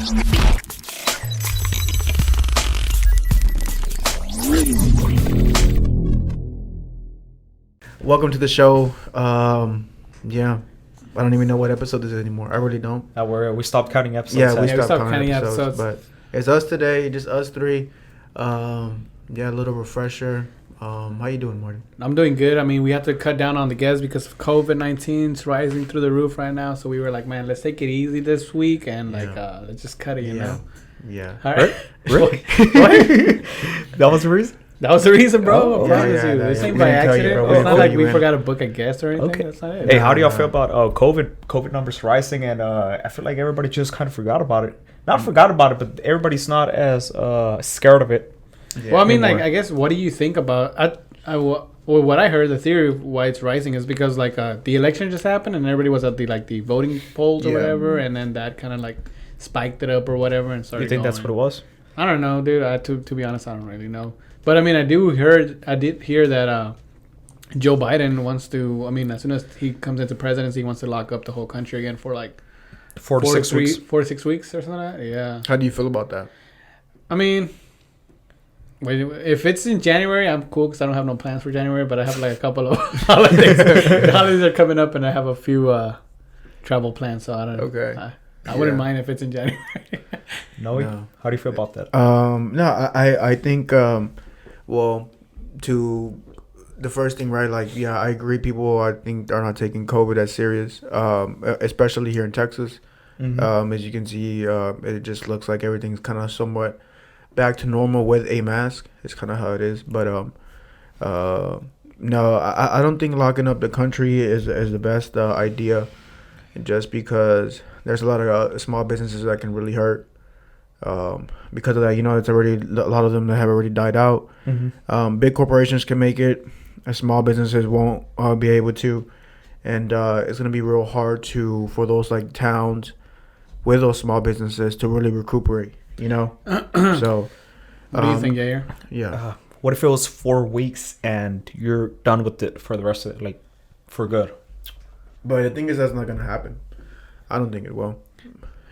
Welcome to the show. Yeah, I don't even know what episode this is anymore. I really don't. We stopped counting episodes. Yeah, we stopped counting episodes. But it's us today, just us three. Yeah, a little refresher. How you doing, Martin? I'm doing good. I mean, we had to cut down on the guests because of COVID-19. It's rising through the roof right now. So we were like, man, let's take it easy this week and let's just cut it, you know? Yeah. All right. Really? What? That was the reason? That was the reason, bro. I promise you. This ain't by accident. It's not like we forgot to book a guest or anything. Okay. That's not it. Hey, how do y'all feel about COVID numbers rising? And I feel like everybody just kind of forgot about it. Not forgot about it, but everybody's not as scared of it. Yeah, well, I mean, like, I guess, what do you think about... what I heard, the theory of why it's rising is because, like, the election just happened and everybody was at the voting polls or whatever, and then that kind of, like, spiked it up or whatever and started You think that's what it was? I don't know, dude. To be honest, I don't really know. But, I mean, I did hear that Joe Biden wants to... I mean, as soon as he comes into presidency, he wants to lock up the whole country again for, like... 4 to 6 weeks. 4 to 6 weeks or something like that? Yeah. How do you feel about that? I mean... If it's in January, I'm cool because I don't have no plans for January, but I have like a couple of holidays. The holidays are coming up, and I have a few travel plans, so I don't know. Okay. I wouldn't mind if it's in January. No. How do you feel about that? No, I think, well, to the first thing, right, like, yeah, I agree. People, I think, are not taking COVID as serious, especially here in Texas. Mm-hmm. As you can see, it just looks like everything's kind of somewhat back to normal with a mask. It's kind of how it is. But no, I don't think locking up the country is the best idea, just because there's a lot of small businesses that can really hurt because of that. You know, it's already a lot of them that have already died out. Mm-hmm. Big corporations can make it, small businesses won't be able to, and it's gonna be real hard for those like towns with those small businesses to really recuperate. You know, so what do you think, Yair? Yeah. What if it was 4 weeks and you're done with it for the rest of it, like for good? But the thing is, that's not gonna happen. I don't think it will.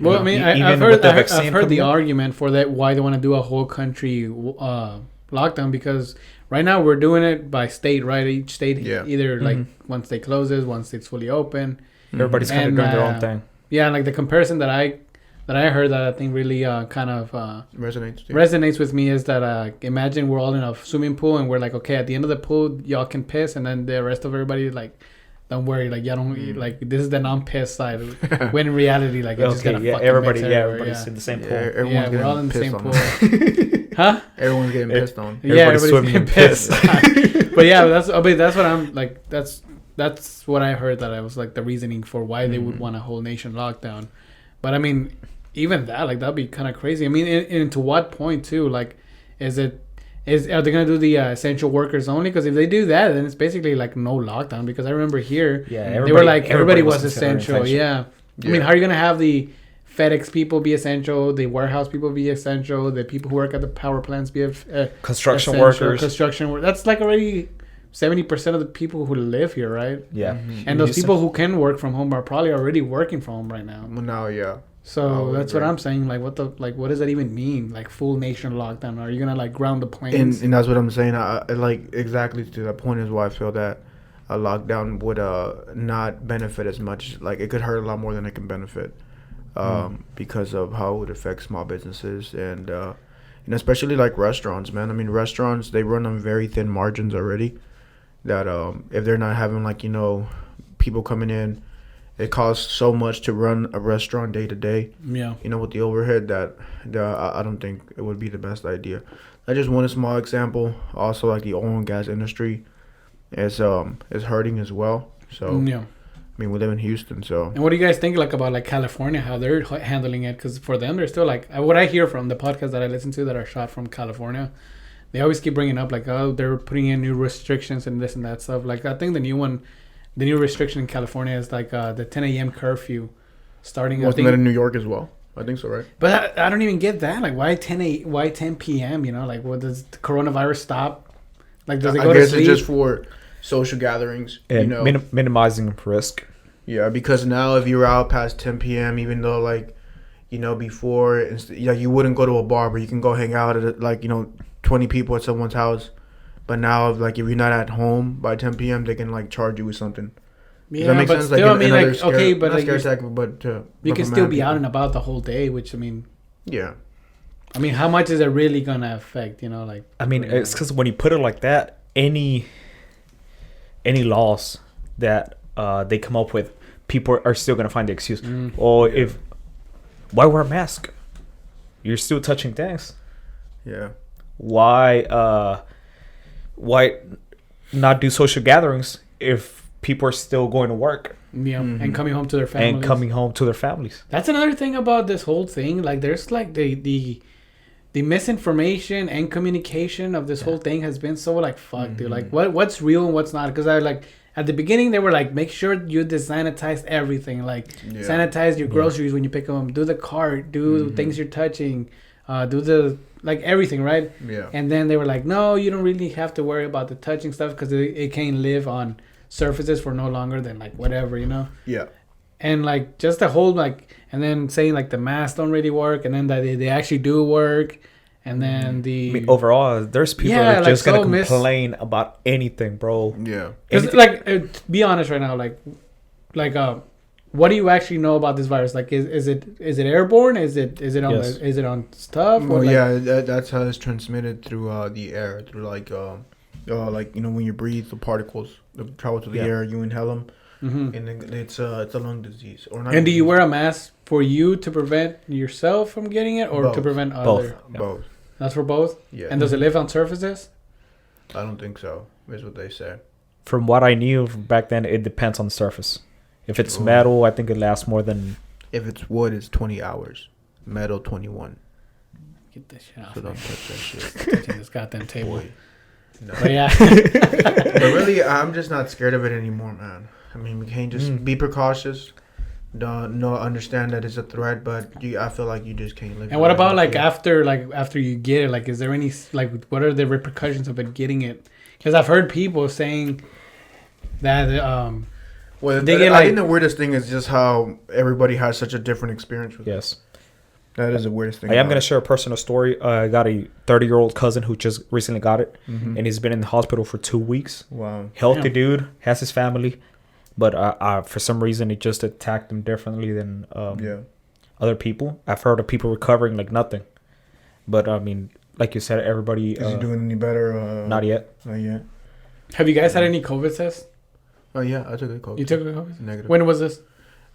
Well, I mean, I've heard the argument for that, why they want to do a whole country lockdown, because right now we're doing it by state, right? Each state either like one state closes, one state's fully open. Everybody's kind of doing their own thing. Yeah, like the comparison that I heard that I think really kind of resonates with me is that imagine we're all in a swimming pool and we're like, okay, at the end of the pool, y'all can piss, and then the rest of everybody, like, don't worry, like, y'all don't, like, this is the non-piss side. When in reality, like, it's just gonna fucking everybody's in the same pool. We're all in the same pool. Huh? Everyone's getting pissed on. Everybody's getting pissed. But yeah, that's what I'm like. That's what I heard, that I was like the reasoning for why they would want a whole nation lockdown. But I mean, even that, like, that'd be kind of crazy. I mean, and to what point too? Like, are they gonna do the essential workers only? Because if they do that, then it's basically like no lockdown. Because I remember here, they were like everybody was essential. Yeah. I mean, how are you gonna have the FedEx people be essential, the warehouse people be essential, the people who work at the power plants be construction essential, workers? That's like already 70% of the people who live here, right? Yeah. And those people who can work from home are probably already working from home right now. Well, now, yeah. So that's what I'm saying. Like, what does that even mean? Like, full nation lockdown? Are you gonna like ground the planes? And that's what I'm saying. I like exactly to that point is why I feel that a lockdown would not benefit as much. Like, it could hurt a lot more than it can benefit, because of how it would affect small businesses and especially like restaurants. Man, I mean, restaurants, they run on very thin margins already. That if they're not having, like, people coming in, it costs so much to run a restaurant day to day. Yeah. With the overhead, that I don't think it would be the best idea. I just want a small example. Also, like, the oil and gas industry is hurting as well. So yeah. I mean, we live in Houston, so. And what do you guys think, like, about like California, how they're handling it? Because for them, they're still like, what I hear from the podcasts that I listen to that are shot from California, they always keep bringing up, like, oh, they're putting in new restrictions and this and that stuff. Like, I think the new restriction in California is like the 10 a.m. curfew starting. Wasn't that in New York as well? I think so, right? But I don't even get that. Like, why 10 p.m.? Like, what does the coronavirus stop? Like, does it go to sleep? I guess it's just for social gatherings, and minimizing risk. Yeah, because now if you're out past 10 p.m., even though, like, before, you wouldn't go to a bar, but you can go hang out at 20 people at someone's house. But now, like, if you're not at home by 10 p.m., they can like charge you with something. Does that make sense? Still, like, I mean, like, okay, but like, you can still be people. out and about the whole day, which I mean, yeah. I mean, how much is it really gonna affect? Like. I mean, it's because when you put it like that, any laws that they come up with, people are still gonna find the excuse. Or if why wear a mask? You're still touching things. Yeah. Why not do social gatherings if people are still going to work? Yeah, and coming home to their families. That's another thing about this whole thing. Like, there's like the misinformation and communication of this whole thing has been so like fuck, dude. Like, what's real and what's not? Because I like at the beginning they were like, make sure you sanitize everything. Like, sanitize your groceries when you pick them up. Do the cart. Do the things you're touching. Do the like everything, right? Yeah. And then they were like, no, you don't really have to worry about the touching stuff because it can't live on surfaces for no longer than like whatever, Yeah. And like just the whole like, and then saying like the masks don't really work, and then that they actually do work, and then overall, there's people that are just gonna complain about anything, bro. Yeah. Like, be honest right now, like what do you actually know about this virus? Like, is it airborne? Is it on stuff? Well, like, that's how it's transmitted through the air, through like when you breathe, the particles that travel to the air, you inhale them, and then it's a lung disease. And do you wear a mask for you to prevent yourself from getting it, or both. to prevent both? Both. That's for both. Yeah. And does it live on surfaces? I don't think so. Is what they say. From what I knew back then, it depends on the surface. If it's metal, I think it lasts more than. If it's wood, it's 20 hours. Metal, 21. Get this shit off. So don't touch that shit. Touching this goddamn table. Boy. No. But yeah. But really, I'm just not scared of it anymore, man. I mean, we can't just be precautious. Understand that it's a threat, but I feel like you just can't live. And what about like after you get it? Like, is there any like what are the repercussions of it getting it? Because I've heard people saying that well, they get I think the weirdest thing is just how everybody has such a different experience with it. Yes. That is the weirdest thing. I am going to share a personal story. I got a 30-year-old cousin who just recently got it, and he's been in the hospital for 2 weeks. Wow. Healthy dude, has his family, but for some reason it just attacked him differently than other people. I've heard of people recovering like nothing. But, I mean, like you said, everybody... Is he doing any better? Not yet. Not yet. Have you guys had any COVID tests? Oh, yeah. I took a COVID. You took a COVID? Negative. When was this?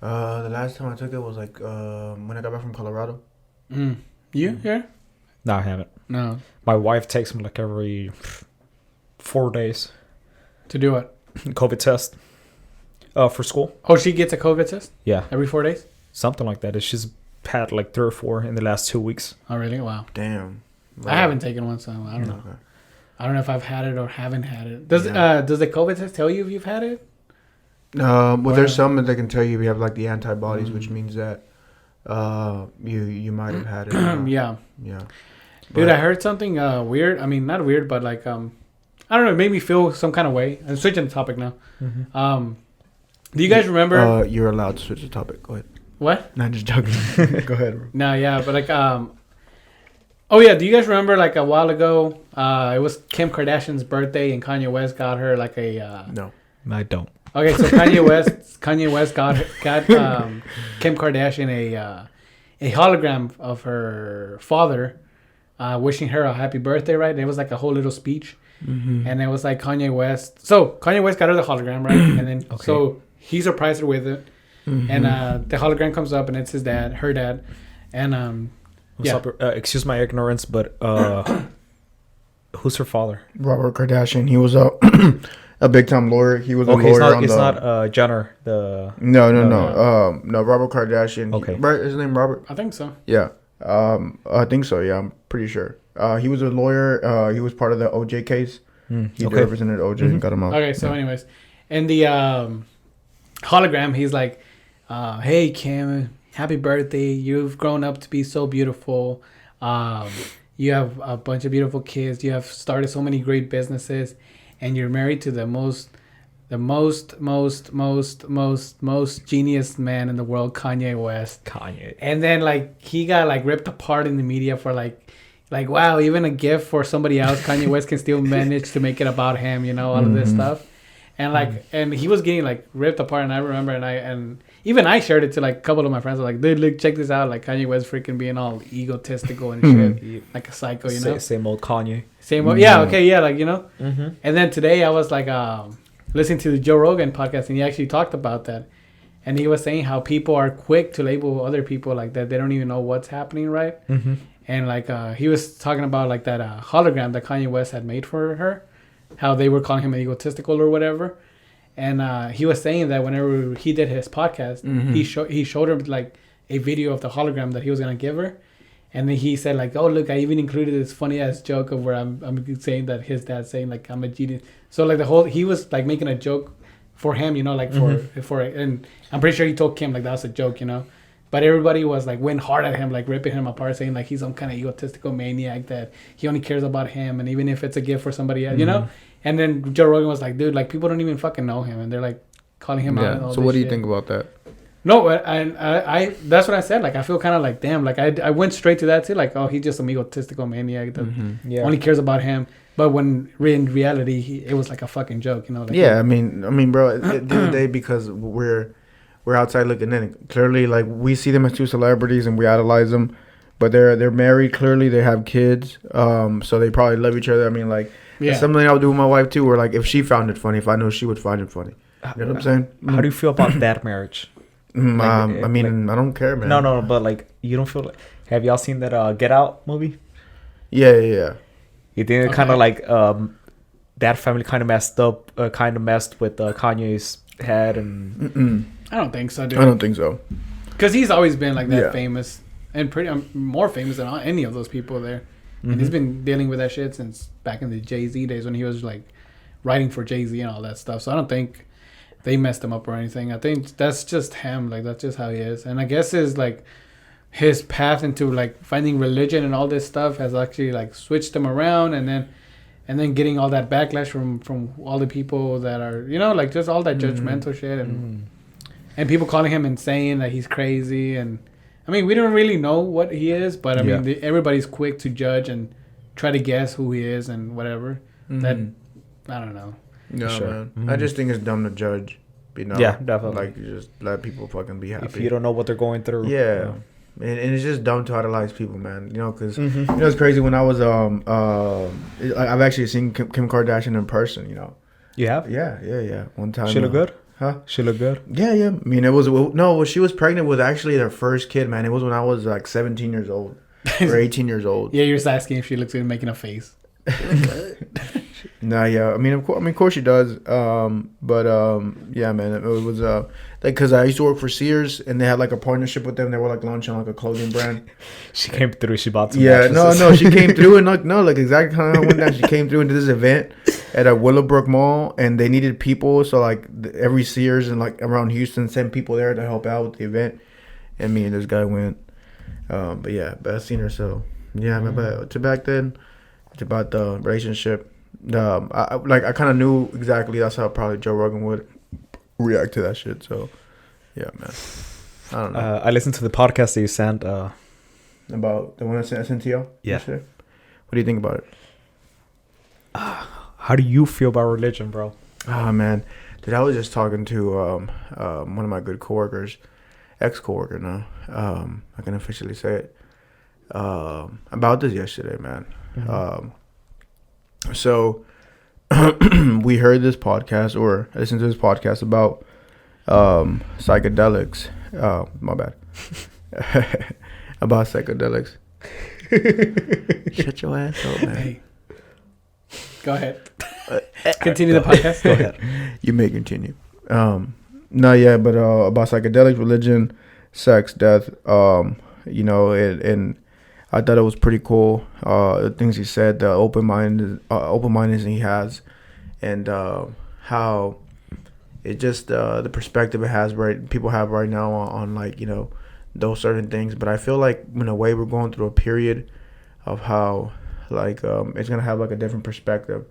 The last time I took it was like when I got back from Colorado. You here? No, I haven't. No. My wife takes them like every 4 days. To do what? COVID test. For school. Oh, she gets a COVID test? Yeah. Every 4 days? Something like that. She's had like 3 or 4 in the last 2 weeks. Oh, really? Wow. Damn. I haven't taken one, so I don't know. Okay. I don't know if I've had it or haven't had it. Does the COVID test tell you if you've had it? Well, there's some that they can tell you if you have like the antibodies, which means that you might have had it. Yeah. Yeah. Dude, I heard something weird. I mean, not weird, but like I don't know. It made me feel some kind of way. I'm switching the topic now. Do you guys remember? You're allowed to switch the topic. Go ahead. What? Not just joking. Go ahead, bro. No, yeah, but like oh yeah, do you guys remember like a while ago? It was Kim Kardashian's birthday, and Kanye West got her like a. No, I don't. Okay, so Kanye West got Kim Kardashian a hologram of her father, wishing her a happy birthday, right? And it was like a whole little speech, and it was like Kanye West. So Kanye West got her the hologram, right? And then so he surprised her with it, and the hologram comes up, and it's his dad, her dad, and excuse my ignorance, but who's her father? Robert Kardashian. He was a big time lawyer. He was a lawyer. It's not Jenner. No. Robert Kardashian. Okay. Right? His name Robert. I think so. Yeah. I think so. Yeah, I'm pretty sure. He was a lawyer. He was part of the OJ case. He represented OJ and got him out. Okay. So, anyways, in the hologram, he's like, "Hey Kim, happy birthday! You've grown up to be so beautiful. You have a bunch of beautiful kids. You have started so many great businesses." And you're married to the most the most genius man in the world, Kanye West. Kanye. And then like he got like ripped apart in the media for like wow, even a gift for somebody else, Kanye West can still manage to make it about him, you know, all of this stuff. And like and he was getting like ripped apart, and I remember and even I shared it to like a couple of my friends. I was like, dude, look, check this out. Like Kanye West freaking being all egotistical and shit, like a psycho, you know. Same old Kanye. Same old, yeah, okay, yeah, like, you know. Mm-hmm. And then today I was like listening to the Joe Rogan podcast, and he actually talked about that. And he was saying how people are quick to label other people like that. They don't even know what's happening, right? Mm-hmm. And like he was talking about like that hologram that Kanye West had made for her, how they were calling him egotistical or whatever. And he was saying that whenever he did his podcast, he showed her like a video of the hologram that he was gonna give her. And then he said like, oh look, I even included this funny ass joke of where I'm saying that his dad's saying like I'm a genius. So like he was like making a joke for him, you know, like for and I'm pretty sure he told Kim like that was a joke, you know. But everybody was like went hard at him, like ripping him apart, saying like he's some kind of egotistical maniac that he only cares about him, and even if it's a gift for somebody else, you know. And then Joe Rogan was like, dude, like people don't even fucking know him, and they're like calling him out. And all so this what do you shit. think about that? No, I that's what I said. Like I feel kind of like damn. Like I went straight to that too. Like oh, he's just some egotistical maniac that only cares about him. But when in reality, it was like a fucking joke, you know. Like, yeah, I mean, bro. At the end of the day, because we're outside looking in. Clearly, like we see them as two celebrities and we idolize them, but they're married. Clearly, they have kids. So they probably love each other. I mean, like it's something I would do with my wife too. Where like if she found it funny, if I know she would find it funny. You know what I'm saying? How do you feel about that marriage? I mean, I don't care, man. No, but like you don't feel like. Have y'all seen that Get Out movie? Yeah. You think it kind of like that family kind of messed with Kanye's head and. I don't think so, dude. I don't think so. Because he's always been like that famous and pretty more famous than any of those people there. And he's been dealing with that shit since back in the Jay-Z days when he was like writing for Jay-Z and all that stuff. So I don't think they messed him up or anything. I think that's just him. Like that's just how he is. And I guess his path into like finding religion and all this stuff has actually like switched him around, and then getting all that backlash from all the people that are, you know, like just all that judgmental shit and people calling him insane, that he's crazy. And I mean, we don't really know what he is, but I mean, everybody's quick to judge and try to guess who he is and whatever. That I don't know. No, man. I just think it's dumb to judge. You know? Yeah, definitely. Like you just let people fucking be happy. If you don't know what they're going through. Yeah. You know. And it's just dumb to idolize people, man. You know, because you know it's crazy. When I was I've actually seen Kim Kardashian in person. You know. You have? Yeah. One time. She look good. Huh? She looked good? Yeah. I mean, it was... No, she was pregnant with actually their first kid, man. It was when I was like 17 years old. Or 18 years old. Yeah, you're just asking if she looks good making a face. Nah, yeah. I mean, of course she does. Yeah, man. It was like because I used to work for Sears and they had like a partnership with them. They were like launching like a clothing brand. She came through. She bought some. Yeah, no. She came through and like exactly how I went down. She came through into this event at a Willowbrook Mall and they needed people. So like every Sears and like around Houston sent people there to help out with the event. And me and this guy went. But I've seen her. So yeah, but to back then, it's about the relationship. I kind of knew exactly that's how probably Joe Rogan would react to that shit. So yeah, man. I don't know. I listened to the podcast that you sent. About the one I sent to you? Yeah. What do you think about it? How do you feel about religion, bro? Oh, man. Dude, I was just talking to one of my good coworkers, ex-coworker now. I can officially say it. About this yesterday, man. So we heard this podcast, or I listened to this podcast about psychedelics. My bad. About psychedelics. Shut your ass up, man. Hey. Go ahead. Continue the podcast. Go ahead. You may continue. But about psychedelics, religion, sex, death. You know, and I thought it was pretty cool. The things he said, the open-mindedness he has, and how it just the perspective it has people have right now on like, you know, those certain things. But I feel like in a way we're going through a period of how like it's gonna have like a different perspective,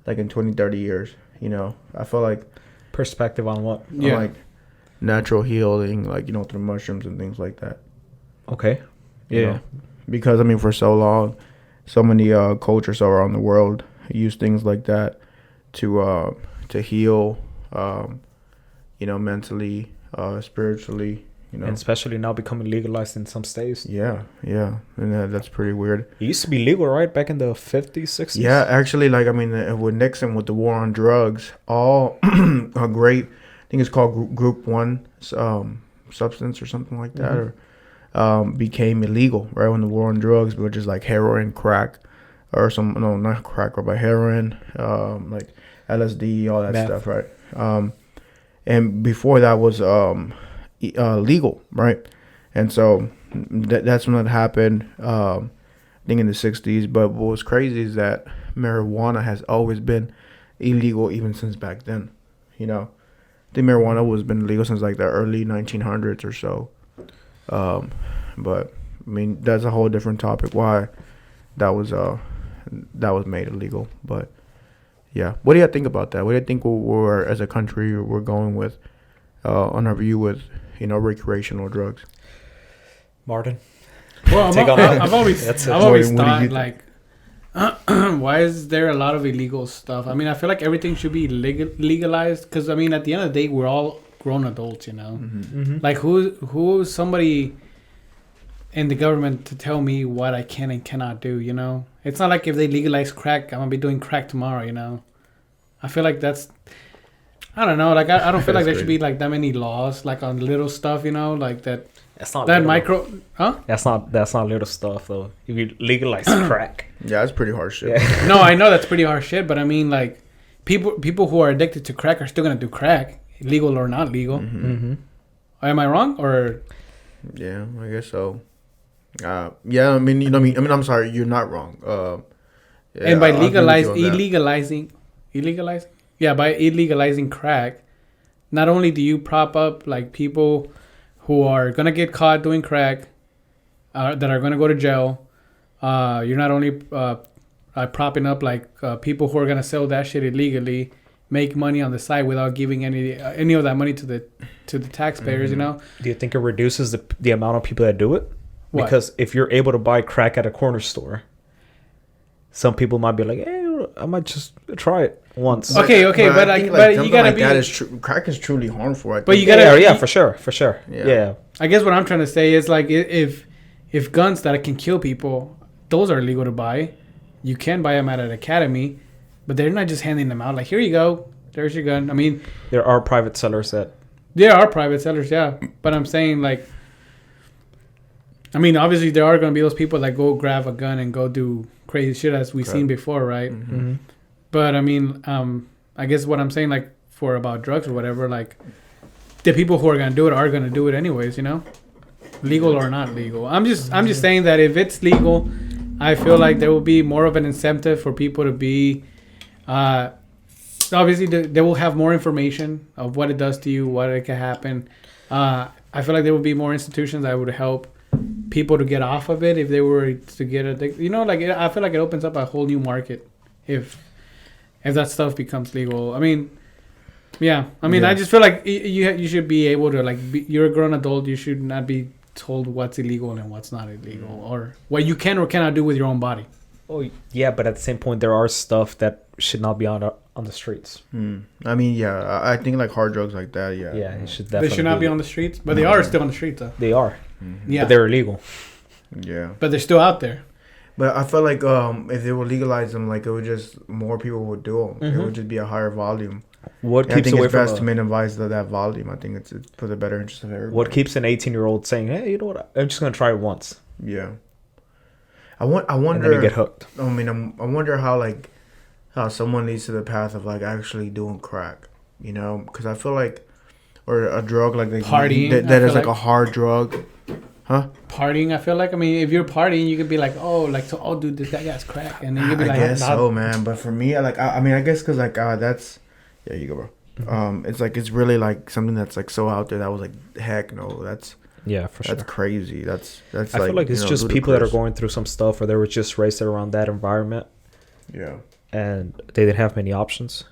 like in 20-30 years. You know, I feel like perspective on what? Yeah. Like natural healing, like through mushrooms and things like that. Okay. You Yeah. know? Because I mean, for so long, so many cultures around the world use things like that to heal, mentally, spiritually, And especially now becoming legalized in some states. Yeah, and that's pretty weird. It used to be legal, right? Back in the 50s, 60s? Yeah, actually, like, I mean, with Nixon, with the war on drugs, all a great, I think it's called Group 1 substance or something like that, or became illegal, right, when the war on drugs, which is like heroin, crack, or no, not crack, but heroin, like LSD, all that Meth. stuff, right? And before that was legal, right? And so that's when that happened, I think in the 60s. But what was crazy is that marijuana has always been illegal even since back then. I think marijuana was been illegal since like the early 1900s or so. But I mean, that's a whole different topic why that was made illegal. But yeah, what do you think about that? What do you think we're as a country we're going with on our view with recreational drugs? Martin? Well, Take on that. I've always That's it. thought What do you like, why is there a lot of illegal stuff? I mean, I feel like everything should be legalized because I mean, at the end of the day, we're all grown adults, Like who's somebody in the government to tell me what I can and cannot do? It's not like if they legalize crack, I'm gonna be doing crack tomorrow. I feel like that's. I don't know. Like I don't feel like there should be like that many laws like on little stuff. Like that. That's not that little. micro. Huh? That's not little stuff though. If you legalize crack. Yeah, that's pretty harsh shit. Yeah. No, I know that's pretty harsh shit, but I mean, like, people who are addicted to crack are still gonna do crack, legal or not legal. Am I wrong or? Yeah, I guess so. Yeah, I mean, I'm sorry, you're not wrong. Yeah, And by I'll agree with you on that. illegalizing, yeah, by illegalizing crack, not only do you prop up like people who are gonna get caught doing crack, that are gonna go to jail. You're not only propping up like people who are gonna sell that shit illegally, make money on the side without giving any of that money to the taxpayers. Do you think it reduces the amount of people that do it? What? Because if you're able to buy crack at a corner store, some people might be like, "Hey, I might just try it once." Okay, but I think, but you gotta like be. that is crack is truly harmful. I think. But you gotta. Yeah, for sure. Yeah. Yeah. I guess what I'm trying to say is like if guns that can kill people, those are illegal to buy. You can buy them at an academy, but they're not just handing them out like, here you go, there's your gun. I mean, There are private sellers that. there are private sellers, yeah. But I'm saying like, I mean, obviously there are going to be those people that go grab a gun and go do crazy shit as we've seen before, right? Mm-hmm. But I mean, I guess what I'm saying, like for about drugs or whatever, like the people who are going to do it are going to do it anyways, legal or not legal. I'm just saying that if it's legal, I feel like there will be more of an incentive for people to be. Obviously, they will have more information of what it does to you, what it can happen. I feel like there will be more institutions that would help people to get off of it if they were to get addicted. I feel like it opens up a whole new market if that stuff becomes legal. I mean, yeah. I just feel like you should be able to you're a grown adult. You should not be told what's illegal and what's not illegal, or what you can or cannot do with your own body. Oh yeah, but at the same point, there are stuff that should not be on the streets. I mean, yeah, I think like hard drugs like that. Yeah, Yeah, it should definitely. They should not be on the streets, but they are still on the streets, though. They are. Yeah, But they're illegal. Yeah, but they're still out there. but I feel like if they would legalize them, like it would just more people would do them. It would just be a higher volume. What And I keeps think away it's from best to minimize that volume. I think it's for the better interest of everybody. what keeps an 18-year-old saying, "Hey, you know what? I'm just gonna try it once." Yeah, I wonder. And then you get hooked. I mean, I wonder how someone leads to the path of actually doing crack. Because I feel like, or a drug like Partying, that I is feel like a hard drug, huh? Partying, I feel like. I mean, if you're partying, you could be like, oh, dude, this guy got crack, and then you'd be I like, guess so, man. But for me, I mean, I guess because that's, yeah, you go, bro. It's it's really something that's so out there that was heck no, that's For sure. that's crazy. That's I feel like it's just people that are going through some stuff, or they were just raised around that environment. Yeah. And they didn't have many options.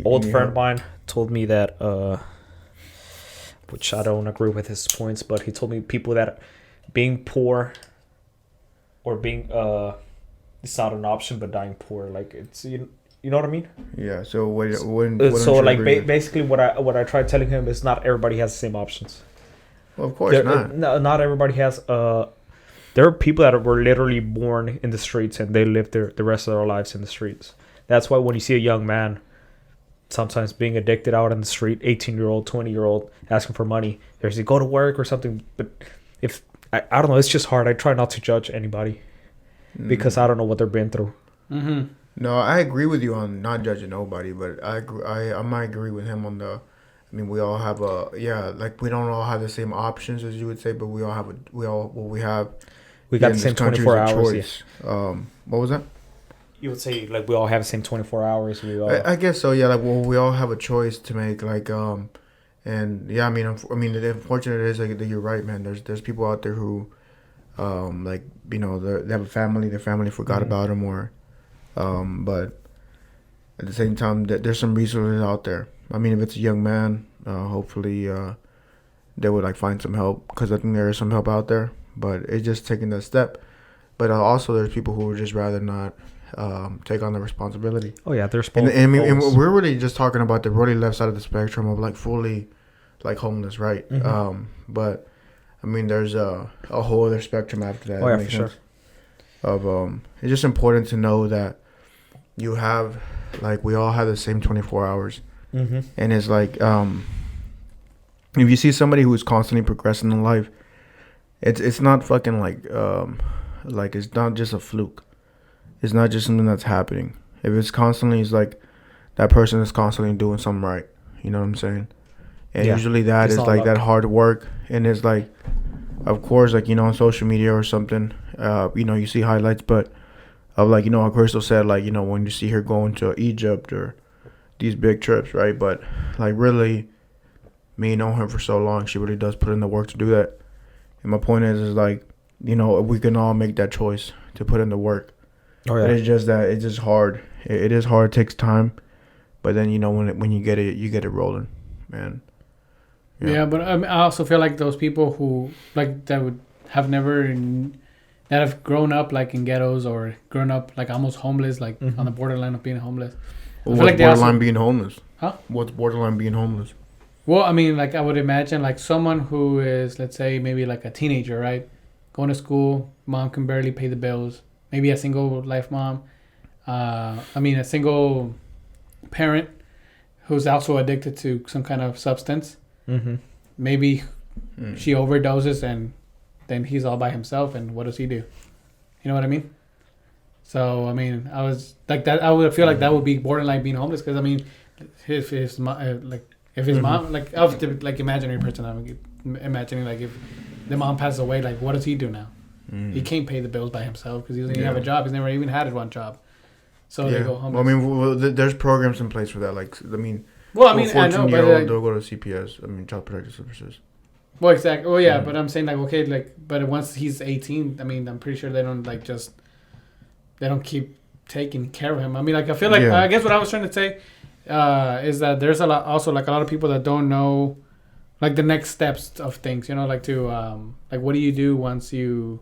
old friend of mine told me that, which I don't agree with his points, but he told me people that being poor or being it's not an option, but dying poor, like it's you know what I mean? Yeah. So what so like basically what I tried telling him is not everybody has the same options. Well, of course not. Not everybody has. There are people that were literally born in the streets and they live the rest of their lives in the streets. That's why when you see a young man sometimes being addicted out on the street, 18-year-old, 20-year-old, asking for money, there's to go to work or something. But if I don't know, it's just hard. I try not to judge anybody because I don't know what they've been through. Mm-hmm. No, I agree with you on not judging nobody, but I might agree with him on the. I mean, we all have like we don't all have the same options as you would say, but we all have We got the same 24 hours. Yeah. What was that? You would say like we all have the same 24 hours. I guess so. Yeah. Like we all have a choice to make. Like and yeah. I mean, the unfortunate is like that you're right, man. There's people out there who, like they have a family. Their family forgot about them, or, but at the same time, there's some resources out there. I mean, if it's a young man, hopefully, they would like find some help because I think there is some help out there. But it's just taking that step. But also, there's people who would just rather not take on the responsibility. Oh yeah, there's both. And we're really just talking about the really left side of the spectrum of like fully, like homeless, right? Mm-hmm. But I mean, there's a whole other spectrum after that. Oh yeah, for sure. Of it's just important to know that you have, like, we all have the same 24 hours, and it's like if you see somebody who's constantly progressing in life. It's not fucking like it's not just a fluke. It's not just something that's happening. If it's constantly, it's like that person is constantly doing something right. You know what I'm saying? And usually that is like that hard work. And it's like, of course, like, on social media or something, you see highlights, but of like, how Crystal said, like, when you see her going to Egypt or these big trips, right? But like really, me knowing her for so long, she really does put in the work to do that. And my point is like, we can all make that choice to put in the work. Oh yeah. But it's just that it's just hard. It is hard. It takes time. But then when you get it rolling, man. Yeah, but I also feel like those people who like that would have that have grown up like in ghettos or grown up like almost homeless, like on the borderline of being homeless. Well, what's borderline being homeless? Huh? What's borderline being homeless? Well, I mean, like I would imagine like someone who is, let's say, maybe like a teenager, right? Going to school, mom can barely pay the bills. Maybe a single life mom. A single parent who's also addicted to some kind of substance. Mm-hmm. Maybe she overdoses and then he's all by himself. And what does he do? You know what I mean? So, I mean, I was like that. I would feel like that would be borderline being homeless because, I mean, if his mom, like, of the like imaginary person, I'm imagining like if the mom passes away, like what does he do now? He can't pay the bills by himself because he doesn't even have a job. He's never even had one job. So they go homeless. Well, there's programs in place for that. Like, I mean, I know, but like, they'll go to CPS. I mean, Child Protective Services. Well, exactly. Well, yeah, but I'm saying like, okay, like, but once he's 18, I mean, I'm pretty sure they don't like they don't keep taking care of him. I mean, like, I feel like I guess what I was trying to say. Is that there's a lot of people that don't know like the next steps of things, like to like what do you do once you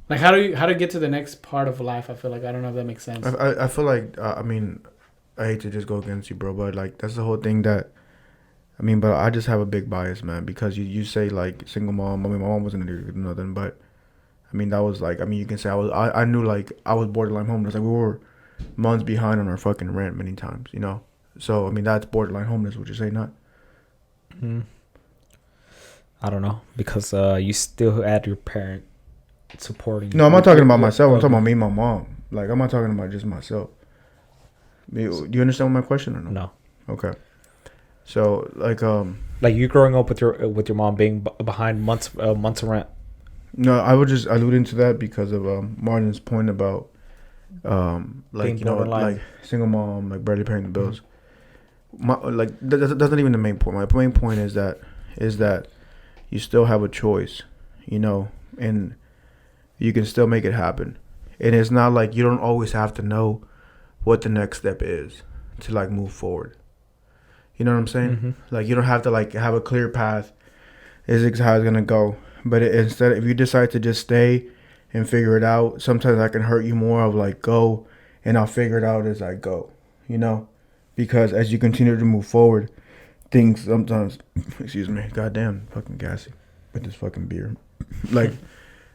like how do you get to the next part of life? I feel like I don't know if that makes sense. I feel like I mean I hate to just go against you, bro, but like that's the whole thing that I mean, but I just have a big bias, man, because you say like single mom. I mean, my mom wasn't addicted to nothing, but I mean that was like you can say I knew like I was borderline homeless. Like we were months behind on our fucking rent many times, So I mean that's borderline homeless. Would you say not? I don't know because you still had your parent supporting you. No, I'm not talking about myself. I'm talking about me and my mom. Like I'm not talking about just myself. Do you understand my question or no? No. Okay. So like you growing up with your mom being behind months of rent. No, I was just alluding to that because of Martin's point about like like single mom, like barely paying the bills. That's not even the main point. My main point is that you still have a choice, and you can still make it happen. And it's not like you don't always have to know what the next step is. to like move forward. You know what I'm saying? Mm-hmm. Like you don't have to like have a clear path. This is how it's gonna go. But instead, if you decide to just stay and figure it out, sometimes that can hurt you more. Of like go, and I'll figure it out as I go. You know, because as you continue to move forward, things sometimes. Excuse me. Goddamn, fucking gassy with this fucking beer. Like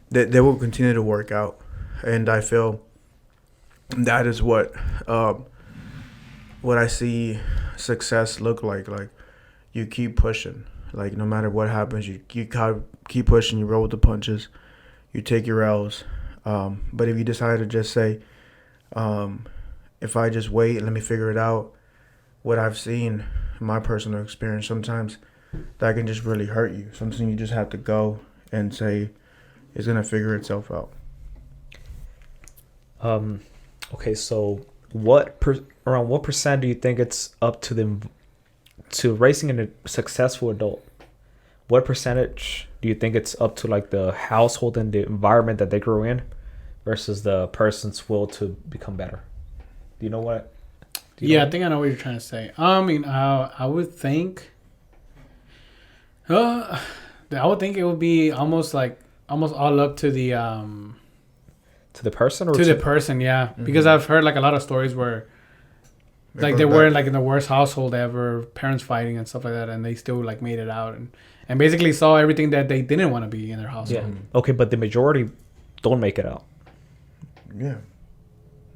they will continue to work out, and I feel that is what I see success look like. Like you keep pushing. Like no matter what happens, you keep pushing. You roll with the punches. You take your L's. But if you decide to just say, if I just wait, let me figure it out. What I've seen in my personal experience, sometimes that can just really hurt you. Sometimes you just have to go and say, it's gonna figure itself out. Okay, so around what percent do you think it's up to them to raising a successful adult? What percentage do you think it's up to like the household and the environment that they grew in versus the person's will to become better? Do you know what? I think I know what you're trying to say. I mean, I would think it would be almost all up to the to the person or to the person, yeah. Mm-hmm. Because I've heard like a lot of stories where like they were like in the worst household ever, parents fighting and stuff like that, and they still like made it out and basically saw everything that they didn't want to be in their household. Yeah. Okay, but the majority don't make it out. Yeah.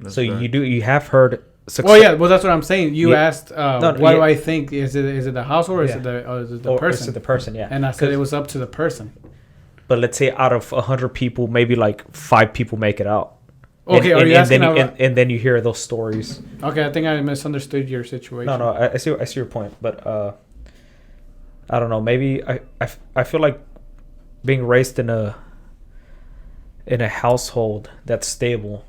So you have heard success. Well, yeah, well that's what I'm saying. You asked do I think is it the household or is it the person? Is it the person? Yeah. And I said it was up to the person. But let's say out of 100 people, maybe like 5 people make it out. Okay, and then you hear those stories. Okay, I think I misunderstood your situation. No, I see your point, but I don't know. Maybe I feel like being raised in a household that's stable.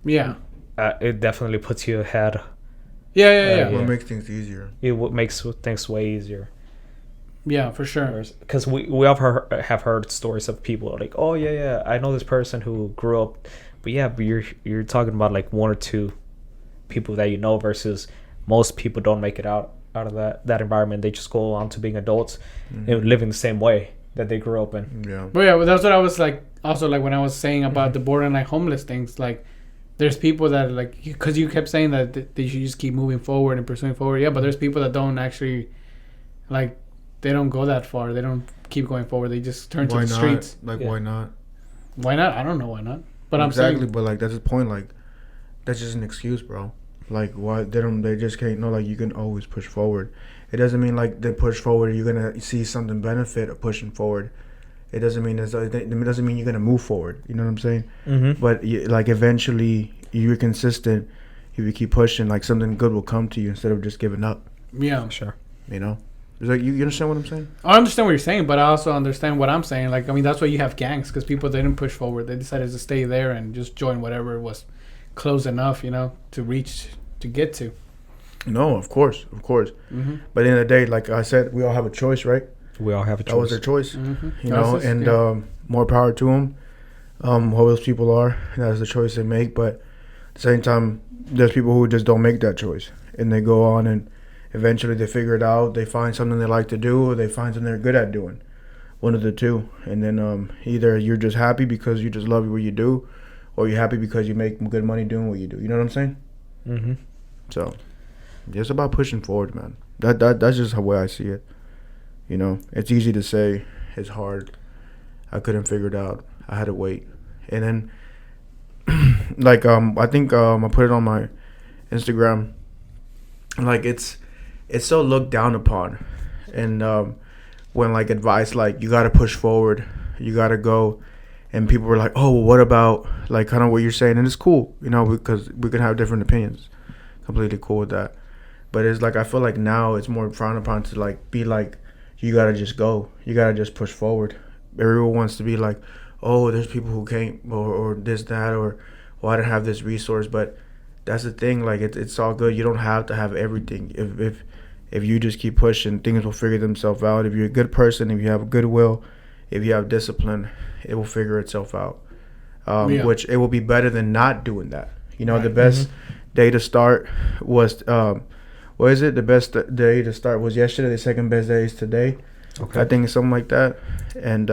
Yeah. It definitely puts you ahead. Yeah. What makes things easier? It makes things way easier. Yeah, for sure. Because we have heard stories of people like, oh yeah, I know this person who grew up, but you're talking about like 1 or 2 people that you know versus most people don't make it out of that environment. They just go on to being adults and living the same way that they grew up in. Yeah. But yeah, that's what I was like. Also, like when I was saying about the borderline homeless things, like there's people that like because you kept saying that they should just keep moving forward and pursuing forward. Yeah, but there's people that don't actually like. They don't go that far. They don't keep going forward. They just turn to the streets. Like, why not? Why not? I don't know why not. But exactly, I'm saying, but like that's the point. Like, that's just an excuse, bro. Like, why they don't? They just can't know. Like, you can always push forward. It doesn't mean like they push forward. You're gonna see something benefit of pushing forward. It doesn't mean it doesn't mean you're gonna move forward. You know what I'm saying? Mm-hmm. But like eventually, you're consistent. If you keep pushing, like something good will come to you instead of just giving up. Yeah, sure. You know. It's like you understand what I'm saying? I understand what you're saying, but I also understand what I'm saying. Like, I mean, that's why you have gangs because people didn't push forward. They decided to stay there and just join whatever was close enough, to get to. No, of course. Mm-hmm. But at the end of the day, like I said, we all have a choice, right? We all have a choice. That was their choice, mm-hmm. More power to them. Who those people are, that's the choice they make. But at the same time, there's people who just don't make that choice, and they go on and eventually they figure it out. They find something they like to do, or they find something they're good at doing. One of the two. And then either you're just happy because you just love what you do, or you're happy because you make good money doing what you do. You know what I'm saying? Mm-hmm. So, it's about pushing forward, man. That's just the way I see it. You know, it's easy to say. It's hard. I couldn't figure it out. I had to wait. And then, like, I think I put it on my Instagram. Like, it's so looked down upon. And when, like, advice, like, you got to push forward. You got to go. And people were like, oh, well, what about, like, kind of what you're saying? And it's cool, because we can have different opinions. Completely cool with that. But it's like, I feel like now it's more frowned upon to, like, be like, you got to just go. You got to just push forward. Everyone wants to be like, oh, there's people who can't, or this, that, or, well, I didn't have this resource. But that's the thing. Like, it's all good. You don't have to have everything. If you just keep pushing, things will figure themselves out. If you're a good person, if you have goodwill, if you have discipline, it will figure itself out. Which it will be better than not doing that. The best day to start was what is it? The best day to start was yesterday. The second best day is today. Okay. I think it's something like that. And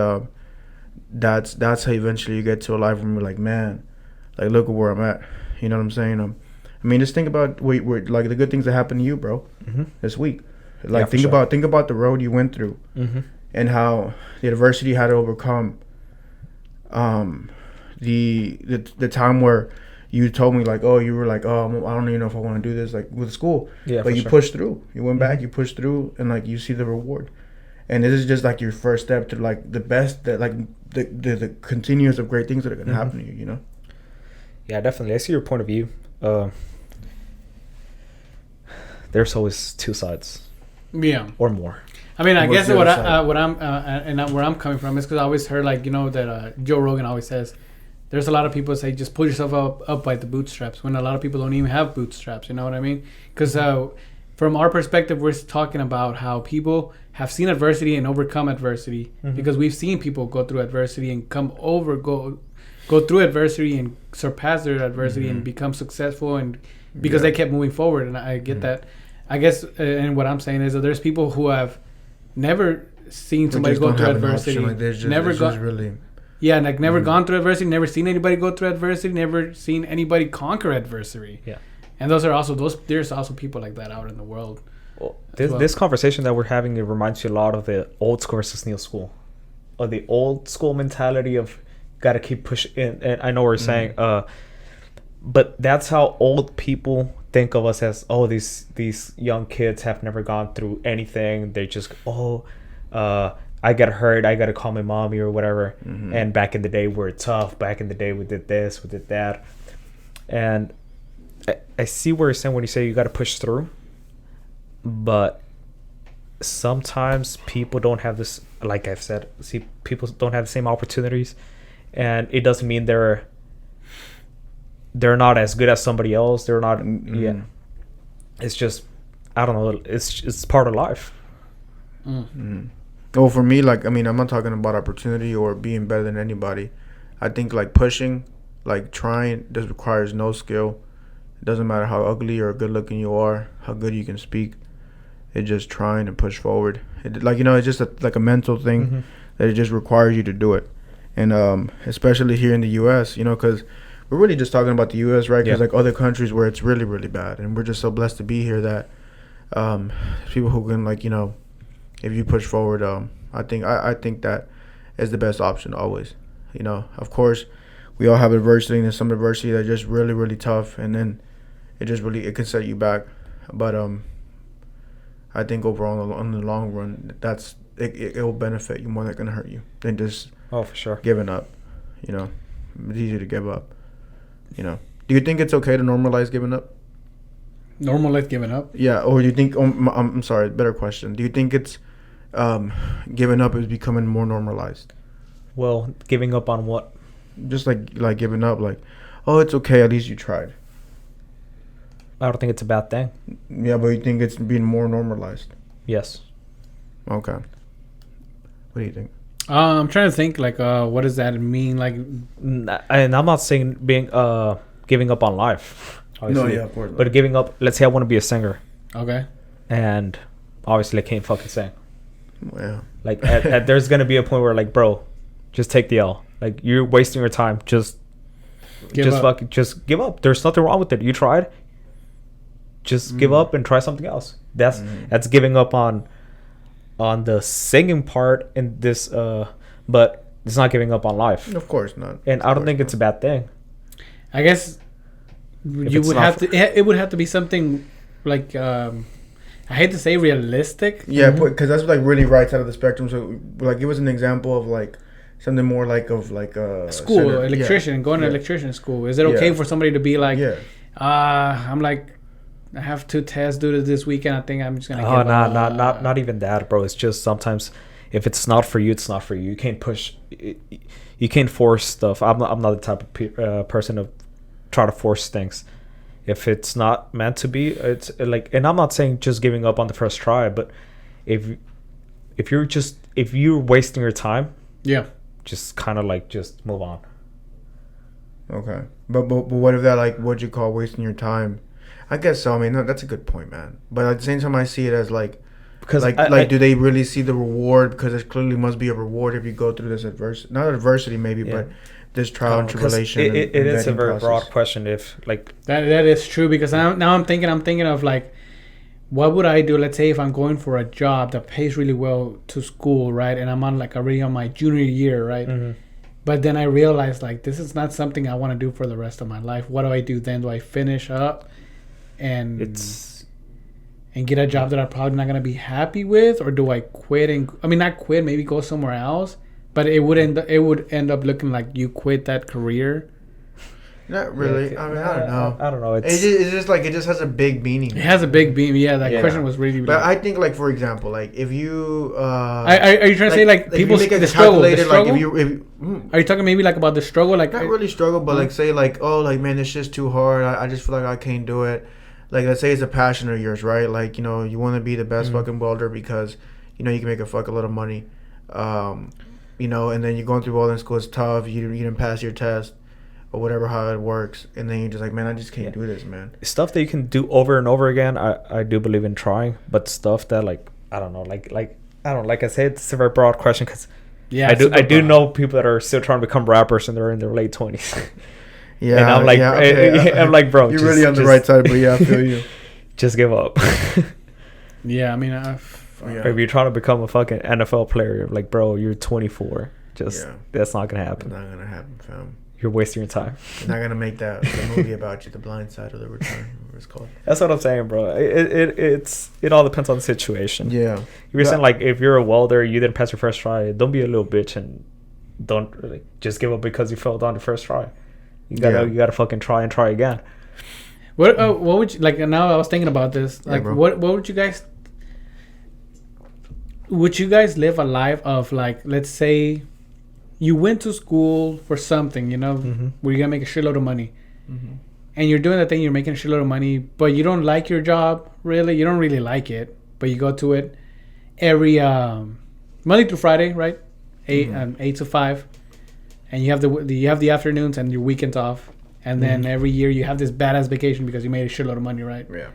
that's how eventually you get to a life where you're like, man, like look at where I'm at. You know what I'm saying? I mean, just think about like the good things that happened to you, bro, this week. Like think about the road you went through, and how the adversity you had to overcome. The time where you told me like, oh, you were like, oh, I don't even know if I want to do this, like with school. Yeah, but you pushed through. You went back. You pushed through, and like you see the reward. And this is just like your first step to like the best, that like the continuous of great things that are gonna happen to you. You know. Yeah, definitely. I see your point of view. There's always two sides. Yeah. Or more. I mean, I guess where I'm coming from is because I always heard like that Joe Rogan always says there's a lot of people say just pull yourself up by the bootstraps when a lot of people don't even have bootstraps. You know what I mean? Because from our perspective, we're talking about how people have seen adversity and overcome adversity because we've seen people go through adversity and go through adversity and surpass their adversity and become successful and because they kept moving forward. And I get that. I guess, and what I'm saying is that there's people who have never seen somebody go through adversity, never gone through adversity, never seen anybody go through adversity, never seen anybody conquer adversity. Yeah, and there's also people like that out in the world. Well, this conversation that we're having, it reminds you a lot of the old school versus new school, or the old school mentality of gotta keep pushing. And I know what you're saying, but that's how old people think of us as, oh, these young kids have never gone through anything. They just, I got hurt, I gotta call my mommy or whatever. And back in the day we're tough. Back in the day we did this, we did that. And I see where you're saying when you say you gotta push through, but sometimes people don't have this, like I've said, people don't have the same opportunities, and it doesn't mean they're not as good as somebody else. They're not. Yeah, it's just, I don't know. It's part of life. Well, for me, like, I mean, I'm not talking about opportunity or being better than anybody. I think like pushing, like trying, this requires no skill. It doesn't matter how ugly or good looking you are, how good you can speak. It's just trying to push forward. It's just like a mental thing that it just requires you to do it. And especially here in the U.S., because we're really just talking about the U.S., right? Because like other countries where it's really, really bad, and we're just so blessed to be here that people who can, like, if you push forward, I think that is the best option always. Of course, we all have adversity, and there's some adversity that's just really, really tough, and then it can set you back. But I think overall, on the long run, it will benefit you more than it can hurt you than just for sure giving up. It's easy to give up. Do you think it's okay to normalize giving up? Normalize giving up? Yeah, or do you think? I'm sorry. Better question. Do you think it's giving up is becoming more normalized? Well, giving up on what? Just like giving up, like, oh, it's okay. At least you tried. I don't think it's a bad thing. Yeah, but you think it's being more normalized? Yes. Okay. What do you think? I'm trying to think, like, what does that mean? Like, and I'm not saying giving up on life. Obviously. No, yeah, of course. But giving up, let's say I want to be a singer. Okay. And obviously I can't fucking sing. Well. Like, there's going to be a point where, like, bro, just take the L. Like, you're wasting your time. Just give up. There's nothing wrong with it. You tried. Just give up and try something else. That's giving up on the singing part in this, but it's not giving up on life. Of course not. And I don't think it's a bad thing. I guess it would have to be something like, I hate to say realistic. Yeah, because that's like really right side of the spectrum. So like, give us an example of like something more like school, electrician, going to electrician school. Is it okay for somebody to be like, I'm like, I have 2 tests due to this weekend. I think I'm just gonna. Oh, not even that, bro. It's just sometimes if it's not for you, it's not for you. You can't push. You can't force stuff. I'm not the type of person to try to force things. If it's not meant to be, it's like. And I'm not saying just giving up on the first try, but if you're wasting your time, just kind of like just move on. Okay, but what if that, like, what you call wasting your time? I guess so. I mean, that's a good point, man. But at the same time, I see it as like, Because do they really see the reward? Because there clearly must be a reward if you go through this not adversity maybe, but this trial and tribulation. It is a very process. broad question. If like that is true, because I'm thinking of like, what would I do? Let's say if I'm going for a job that pays really well to school, right? And I'm already on my junior year, right? Mm-hmm. But then I realize like this is not something I want to do for the rest of my life. What do I do then? Do I finish up and get a job that I'm probably not gonna be happy with, or do I quit not quit, maybe go somewhere else? But it would end up looking like you quit that career. Not really. I mean, I don't know. I don't know. It's just like it just has a big meaning. It has a big beam. Yeah, that question was really. But I think, like, for example, like if you. Are you trying to say like people the struggle? The struggle? Like, are you talking maybe like about the struggle? Like not really struggle, but like say like, oh, like man, this shit's too hard. I just feel like I can't do it. Like let's say it's a passion of yours, right? Like you know you want to be the best fucking welder because you know you can make a fuck a lot of money. You know, and then you're going through welding school. It's tough. You didn't pass your test. Or whatever, how it works, and then you're just like, man, I just can't do this, man. Stuff that you can do over and over again, I do believe in trying, but stuff that like I don't know, like I don't know, like I said, it's a very broad question because I do know people that are still trying to become rappers and they're in their late 20s. Yeah, and I'm like, I'm like, bro, you're really on the right side, but yeah, I feel you. Just give up. Yeah, I mean, if you're trying to become a fucking NFL player, like, bro, you're 24. That's not gonna happen. It's not gonna happen, fam. You're wasting your time. You're not gonna make the movie about you, The Blind Side or The Return, whatever it's called. That's what I'm saying, bro. It all depends on the situation. Yeah. You're saying like if you're a welder, you didn't pass your first try. Don't be a little bitch and don't really just give up because you failed on the first try. You gotta fucking try and try again. What would you like? Now I was thinking about this. Like, what would you guys? Would you guys live a life of like, let's say, you went to school for something, you know, where you're gonna make a shitload of money, and you're doing that thing, you're making a shitload of money, but you don't like your job, really. You don't really like it, but you go to it every Monday through Friday, right? 8 to 5, and you have the afternoons and your weekends off, and then every year you have this badass vacation because you made a shitload of money, right? Yeah.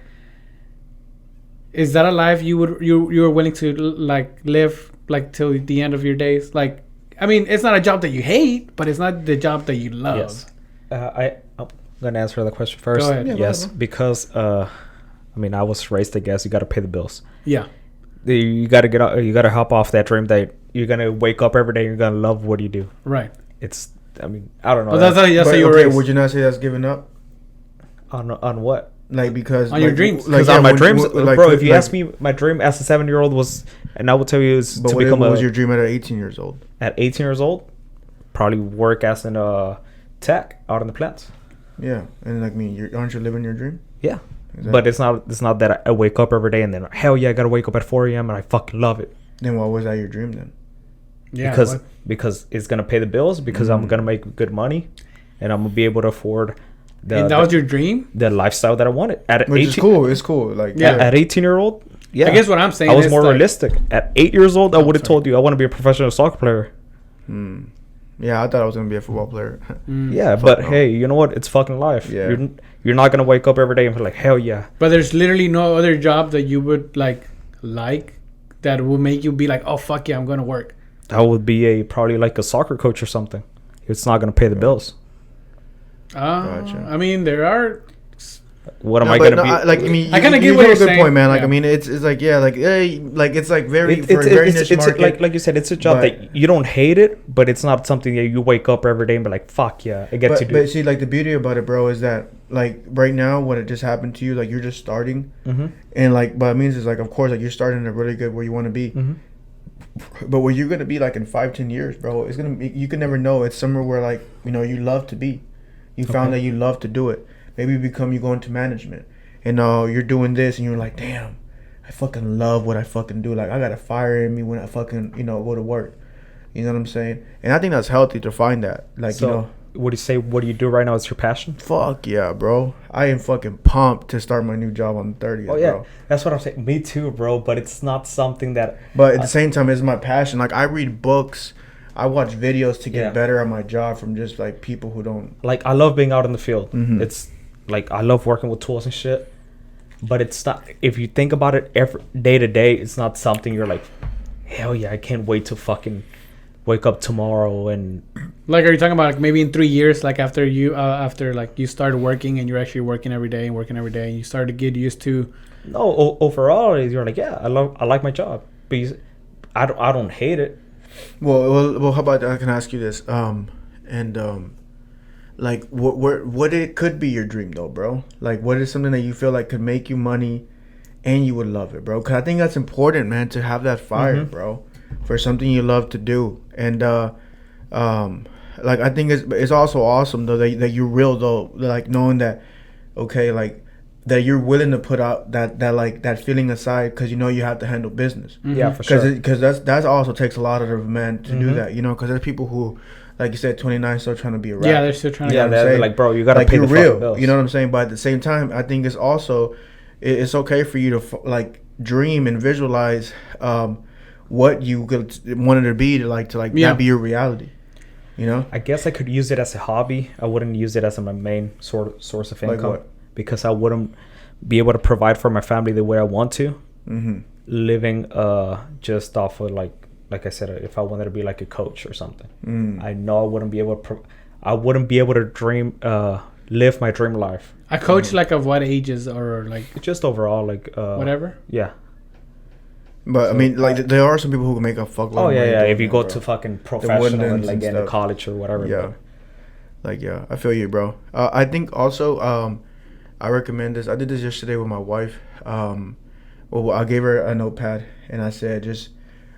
Is that a life you were willing to like live like till the end of your days? Like, I mean, it's not a job that you hate, but it's not the job that you love. Yes. I'm gonna answer the question first. Go ahead. Yeah, yes, because I mean, I was raised. I guess you got to pay the bills. Yeah. You got to get out. You got to hop off that dream that you're gonna wake up every day. And you're gonna love what you do. Right. It's. I mean, I don't know. Well, that's how you were raised. Would you not say that's giving up? On what? Like because on your dreams. Because on my dreams, bro. If you ask me, my dream as a 7-year-old was, and I will tell you, is to become. What was your dream at 18 years old? At 18 years old, probably work as an tech out in the plants. Yeah, and like me, aren't you living your dream? Yeah, exactly. But it's not that I wake up every day and then hell yeah, I gotta wake up at 4 a.m. and I fucking love it. Then why was that your dream then? Yeah, because it's gonna pay the bills, because I'm gonna make good money, and I'm gonna be able to afford. And that was your dream? The lifestyle that I wanted. Which is cool. It's cool. Like at 18-year-old, yeah. I guess what I'm saying I was more realistic. At 8 years old, I would have told you I want to be a professional soccer player. Yeah, I thought I was gonna be a football player. Yeah, but hey, you know what? It's fucking life. Yeah. You're not gonna wake up every day and be like, hell yeah. But there's literally no other job that you would like that will make you be like, oh fuck yeah, I'm gonna work. I would be probably like a soccer coach or something. It's not gonna pay the bills. Gotcha. I mean, there are. What am I gonna be? I kind of get what you're saying. Point, man. Like, yeah. I mean, it's like it's like very very niche market. Like you said, it's a job that you don't hate it, but it's not something that you wake up every day and be like, fuck yeah, I get to do. But see, like the beauty about it, bro, is that like right now, what it just happened to you, like you're just starting, and like, but it means is like, of course, like you're starting at really good where you want to be. But where you're gonna be like in 5-10 years, bro, it's gonna be, you can never know. It's somewhere where like you love to be. You found that you love to do it. Maybe you go into management, and you're doing this, and you're like, damn, I fucking love what I fucking do. Like I got a fire in me when I fucking go to work. You know what I'm saying? And I think that's healthy to find that. Like would you say what do you do right now is your passion? Fuck yeah, bro. I am fucking pumped to start my new job on the 30th. Oh yeah, bro. That's what I'm saying. Me too, bro. But it's not something that. But at the same time, it's my passion. Like I read books. I watch videos to get better at my job from just like people who don't like. I love being out in the field. like I love working with tools and shit. But it's not. If you think about it, every day to day, it's not something you're like, hell yeah, I can't wait to fucking wake up tomorrow and. Like, are you talking about like maybe in 3 years, like after you started working and you're actually working every day, and you started to get used to? No, overall, you're like, yeah, I like my job, but I don't hate it. Well, how about I can ask you this, like what it could be your dream though, bro? Like, what is something that you feel like could make you money, and you would love it, bro? Because I think that's important, man, to have that fire, bro, for something you love to do, and like I think it's also awesome though that you're real though, like knowing that, okay, like. That you're willing to put out that feeling aside because you know you have to handle business. Yeah, for sure. Because that also takes a lot of men to do that. You know, because there's people who, like you said, 29 still trying to be a rapper. Yeah, they're still trying to. Yeah, they're like, bro, you gotta like pay you're the real. fucking bills. You know what I'm saying? But at the same time, I think it's also it's okay for you to like dream and visualize what you wanted to be that be your reality. You know? I guess I could use it as a hobby. I wouldn't use it as my main source of income. Like what? Because I wouldn't be able to provide for my family the way I want to. Living just off of like I said, if I wanted to be like a coach or something, I know I wouldn't be able to dream live my dream life. A coach like of what ages or like just overall like whatever. Yeah. But I mean, like there are some people who can make a fuckload. Oh yeah, yeah. If you go bro. To fucking professional and like into college or whatever. Yeah. Like I feel you, bro. I think also I recommend this. I did this yesterday with my wife. Well, I gave her a notepad and I said, just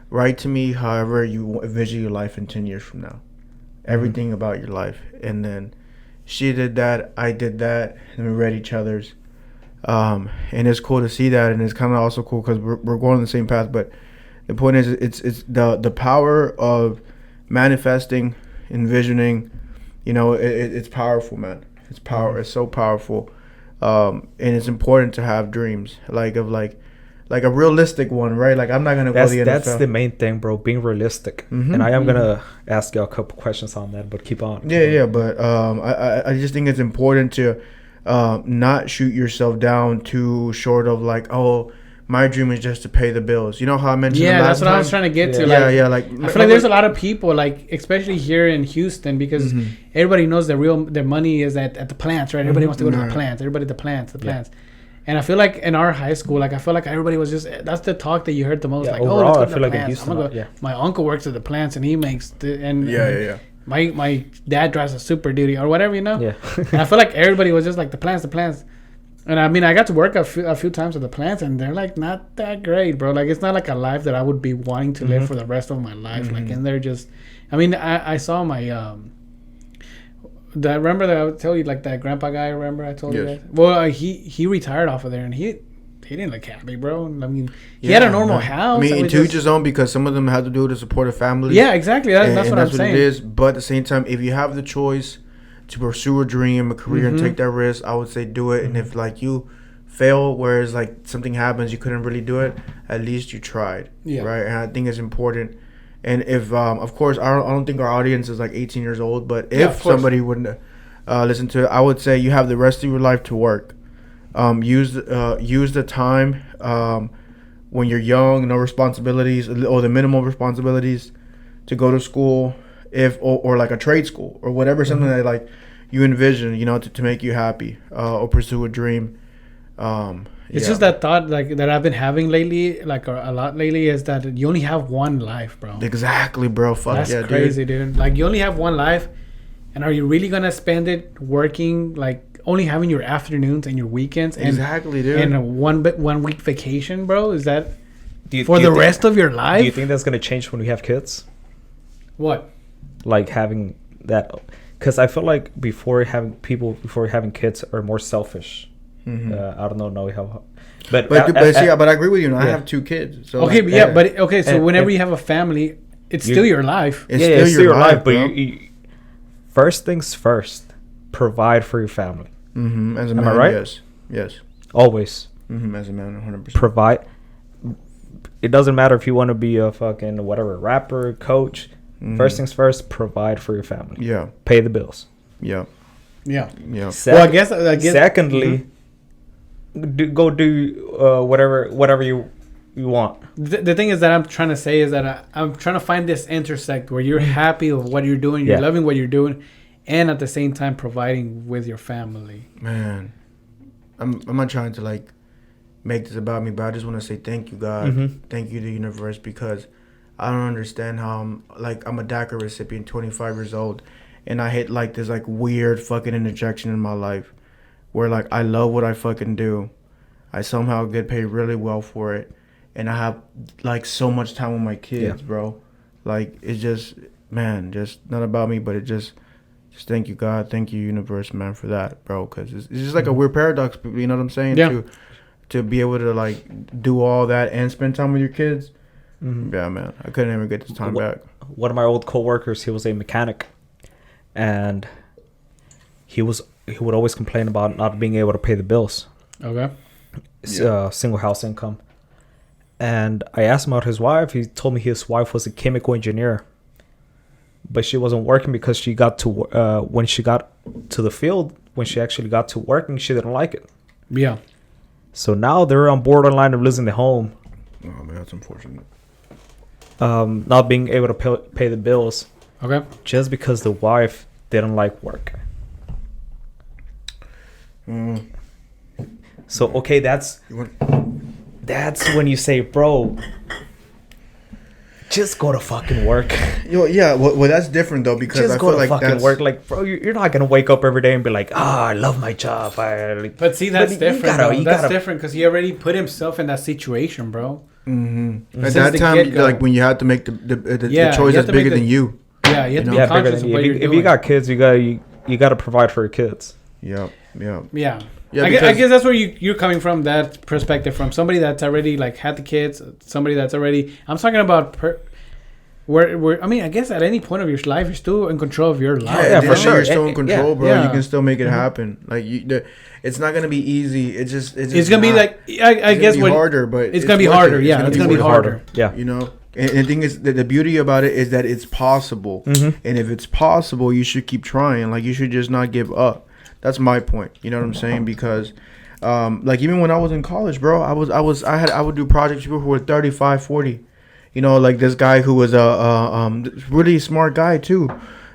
write to me however you envision your life in 10 years from now. Everything about your life. And then she did that. I did that. And we read each other's. And it's cool to see that. And it's kind of also cool because we're going on the same path. But the point is, it's the power of manifesting, envisioning. You know, it's powerful, man. It's power. It's so powerful. And it's important to have dreams like a realistic one, right? Like I'm not gonna go to the NFL. That's the main thing, bro. Being realistic. And I am gonna ask you a couple questions on that, but keep on. Yeah. But I just think it's important to not shoot yourself down too short of like, oh, my dream is just to pay the bills. You know how I mentioned? Yeah, that's what I was trying to get to. Yeah. Like, I feel like there's a lot of people, like especially here in Houston, because everybody knows their money is at the plants, right? Everybody wants to go to the plants. Everybody the plants. And I feel like in our high school, like I feel like everybody was just that's the talk that you heard the most. Yeah, like, overall, let's go to I feel the like plants. in Houston, My uncle works at the plants and he makes Yeah. My dad drives a Super Duty or whatever, you know. Yeah. And I feel like everybody was just like the plants. And I mean, I got to work a few times at the plants, and they're like not that great, bro. Like it's not like a life that I would be wanting to live for the rest of my life. Like, and they're just, I mean, I saw my remember that I would tell you like that grandpa guy. Remember I told you guys? Well, he retired off of there, and he didn't look happy, bro. I mean, he had a normal house. I mean, to each his own, because some of them have to do it to support a family. Yeah, exactly. That's what I'm saying. It is. But at the same time, if you have the choice to pursue a dream, a career, and take that risk, I would say do it. And if like you fail, whereas like something happens, you couldn't really do it, at least you tried. Yeah. Right. And I think it's important. And if, of course, I don't think our audience is like 18 years old, but if somebody wouldn't listen to it, I would say you have the rest of your life to work. Use the time when you're young, no responsibilities or the minimal responsibilities, to go to school, or like a trade school or whatever, something that like you envision, you know, to make you happy, or pursue a dream. It's just that thought like that I've been having lately, like a lot lately, is that you only have one life, bro. Exactly, bro. Fuck that's yeah, crazy, dude. Like you only have one life, and are you really gonna spend it working, like only having your afternoons and your weekends? And, exactly, dude. And a 1 week vacation, bro. Is that for the rest of your life? Do you think that's gonna change when we have kids? What? Like having that, because I feel like before having kids are more selfish. I don't know how, but I agree with you. I have 2 kids. So okay, so whenever you have a family, it's still your life. It's still your life. But you, first things first, provide for your family. As a man, am I right? Yes. Always. As a man, 100%. Provide. It doesn't matter if you want to be a fucking whatever rapper, coach. First things first, provide for your family. Yeah. Pay the bills. Yeah. Yeah. Yeah. Well, I guess. Secondly, do whatever you want. The thing is that I'm trying to say is that I'm trying to find this intersect where you're happy with what you're doing, you're loving what you're doing, and at the same time providing with your family. Man, I'm not trying to like make this about me, but I just want to say thank you, God. Thank you to the universe, because I don't understand how I'm a DACA recipient, 25 years old, and I hit like this like weird fucking interjection in my life where like I love what I fucking do. I somehow get paid really well for it, and I have like so much time with my kids, bro. Like it's just, man, just not about me, but it just thank you, God, thank you, universe, man, for that, bro. Because it's just like a weird paradox, you know what I'm saying? Yeah. To be able to like do all that and spend time with your kids. Yeah, man, I couldn't ever get this time back. One of my old coworkers, he was a mechanic, and he would always complain about not being able to pay the bills. Okay. Single house income. And I asked him about his wife. He told me his wife was a chemical engineer, but she wasn't working because she got to when she got to the field, when she actually got to working, she didn't like it. Yeah. So now they're on borderline of losing the home. Oh man, that's unfortunate. Not being able to pay the bills. Okay. Just because the wife didn't like work. So okay, that's when you say, bro, just go to fucking work. Yeah, well, that's different though, because just I go feel to like fucking work. Like, bro, you're not gonna wake up every day and be like, I love my job. But see, that's different. That's different because he already put himself in that situation, bro. At that time, like when you have to make the choice that's bigger than you. Yeah, you have to be conscious of what you're doing. If you got kids, you gotta provide for your kids. Yeah. I guess that's where you're coming from, that perspective, from somebody that's already like had the kids, somebody that's already. I'm talking about where I mean, I guess at any point of your life, you're still in control of your life. Yeah, for sure. You're still in control, bro. You can still make it happen. Like it's not gonna be easy. It's gonna be like I guess what harder, but it's gonna be harder. Yeah, it's gonna be harder. Yeah, you know. And the thing is, the beauty about it is that it's possible. And if it's possible, you should keep trying. Like you should just not give up. That's my point. You know what I'm saying? Because, like even when I was in college, bro, I would do projects with people who were 35, 40. You know, like this guy who was a really smart guy too,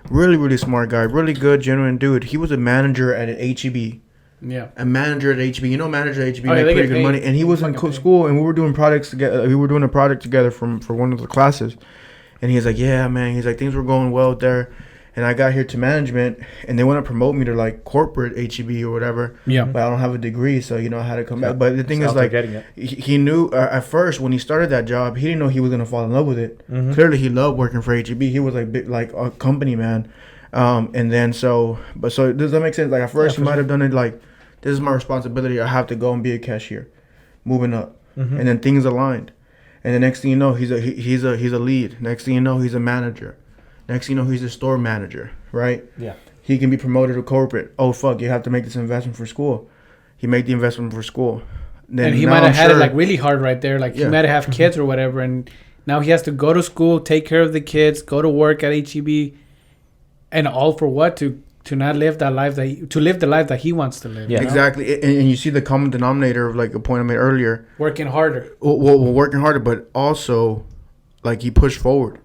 really smart guy, really good, genuine dude. He was a manager at an HEB. Yeah, a manager at HEB. You know, manager at HEB make pretty good money. And he was in school, and we were doing projects together. We were doing a project together for one of the classes. And he's like, yeah, man. He's like, things were going well there. And I got here to management, and they want to promote me to like corporate HEB or whatever. Yeah. But I don't have a degree, so you know I had to come back. But the thing is, like, he knew at first when he started that job, he didn't know he was gonna fall in love with it. Clearly, he loved working for HEB. He was like big, like a company man. And then so does that make sense? Like at first, he might have done it like, this is my responsibility. I have to go and be a cashier, moving up, and then things aligned. And the next thing you know, he's a lead. Next thing you know, he's a manager. Next thing you know, he's a store manager, right? Yeah. He can be promoted to corporate. Oh, fuck, you have to make this investment for school. He made the investment for school. Then and he might have had it like really hard right there. Like he might have kids or whatever. And now he has to go to school, take care of the kids, go to work at HEB. And all for what? To not live that life to live the life that he wants to live. Yeah, you know? Exactly. And you see the common denominator of like a point I made earlier. Working harder. Well, working harder, but also like he pushed forward.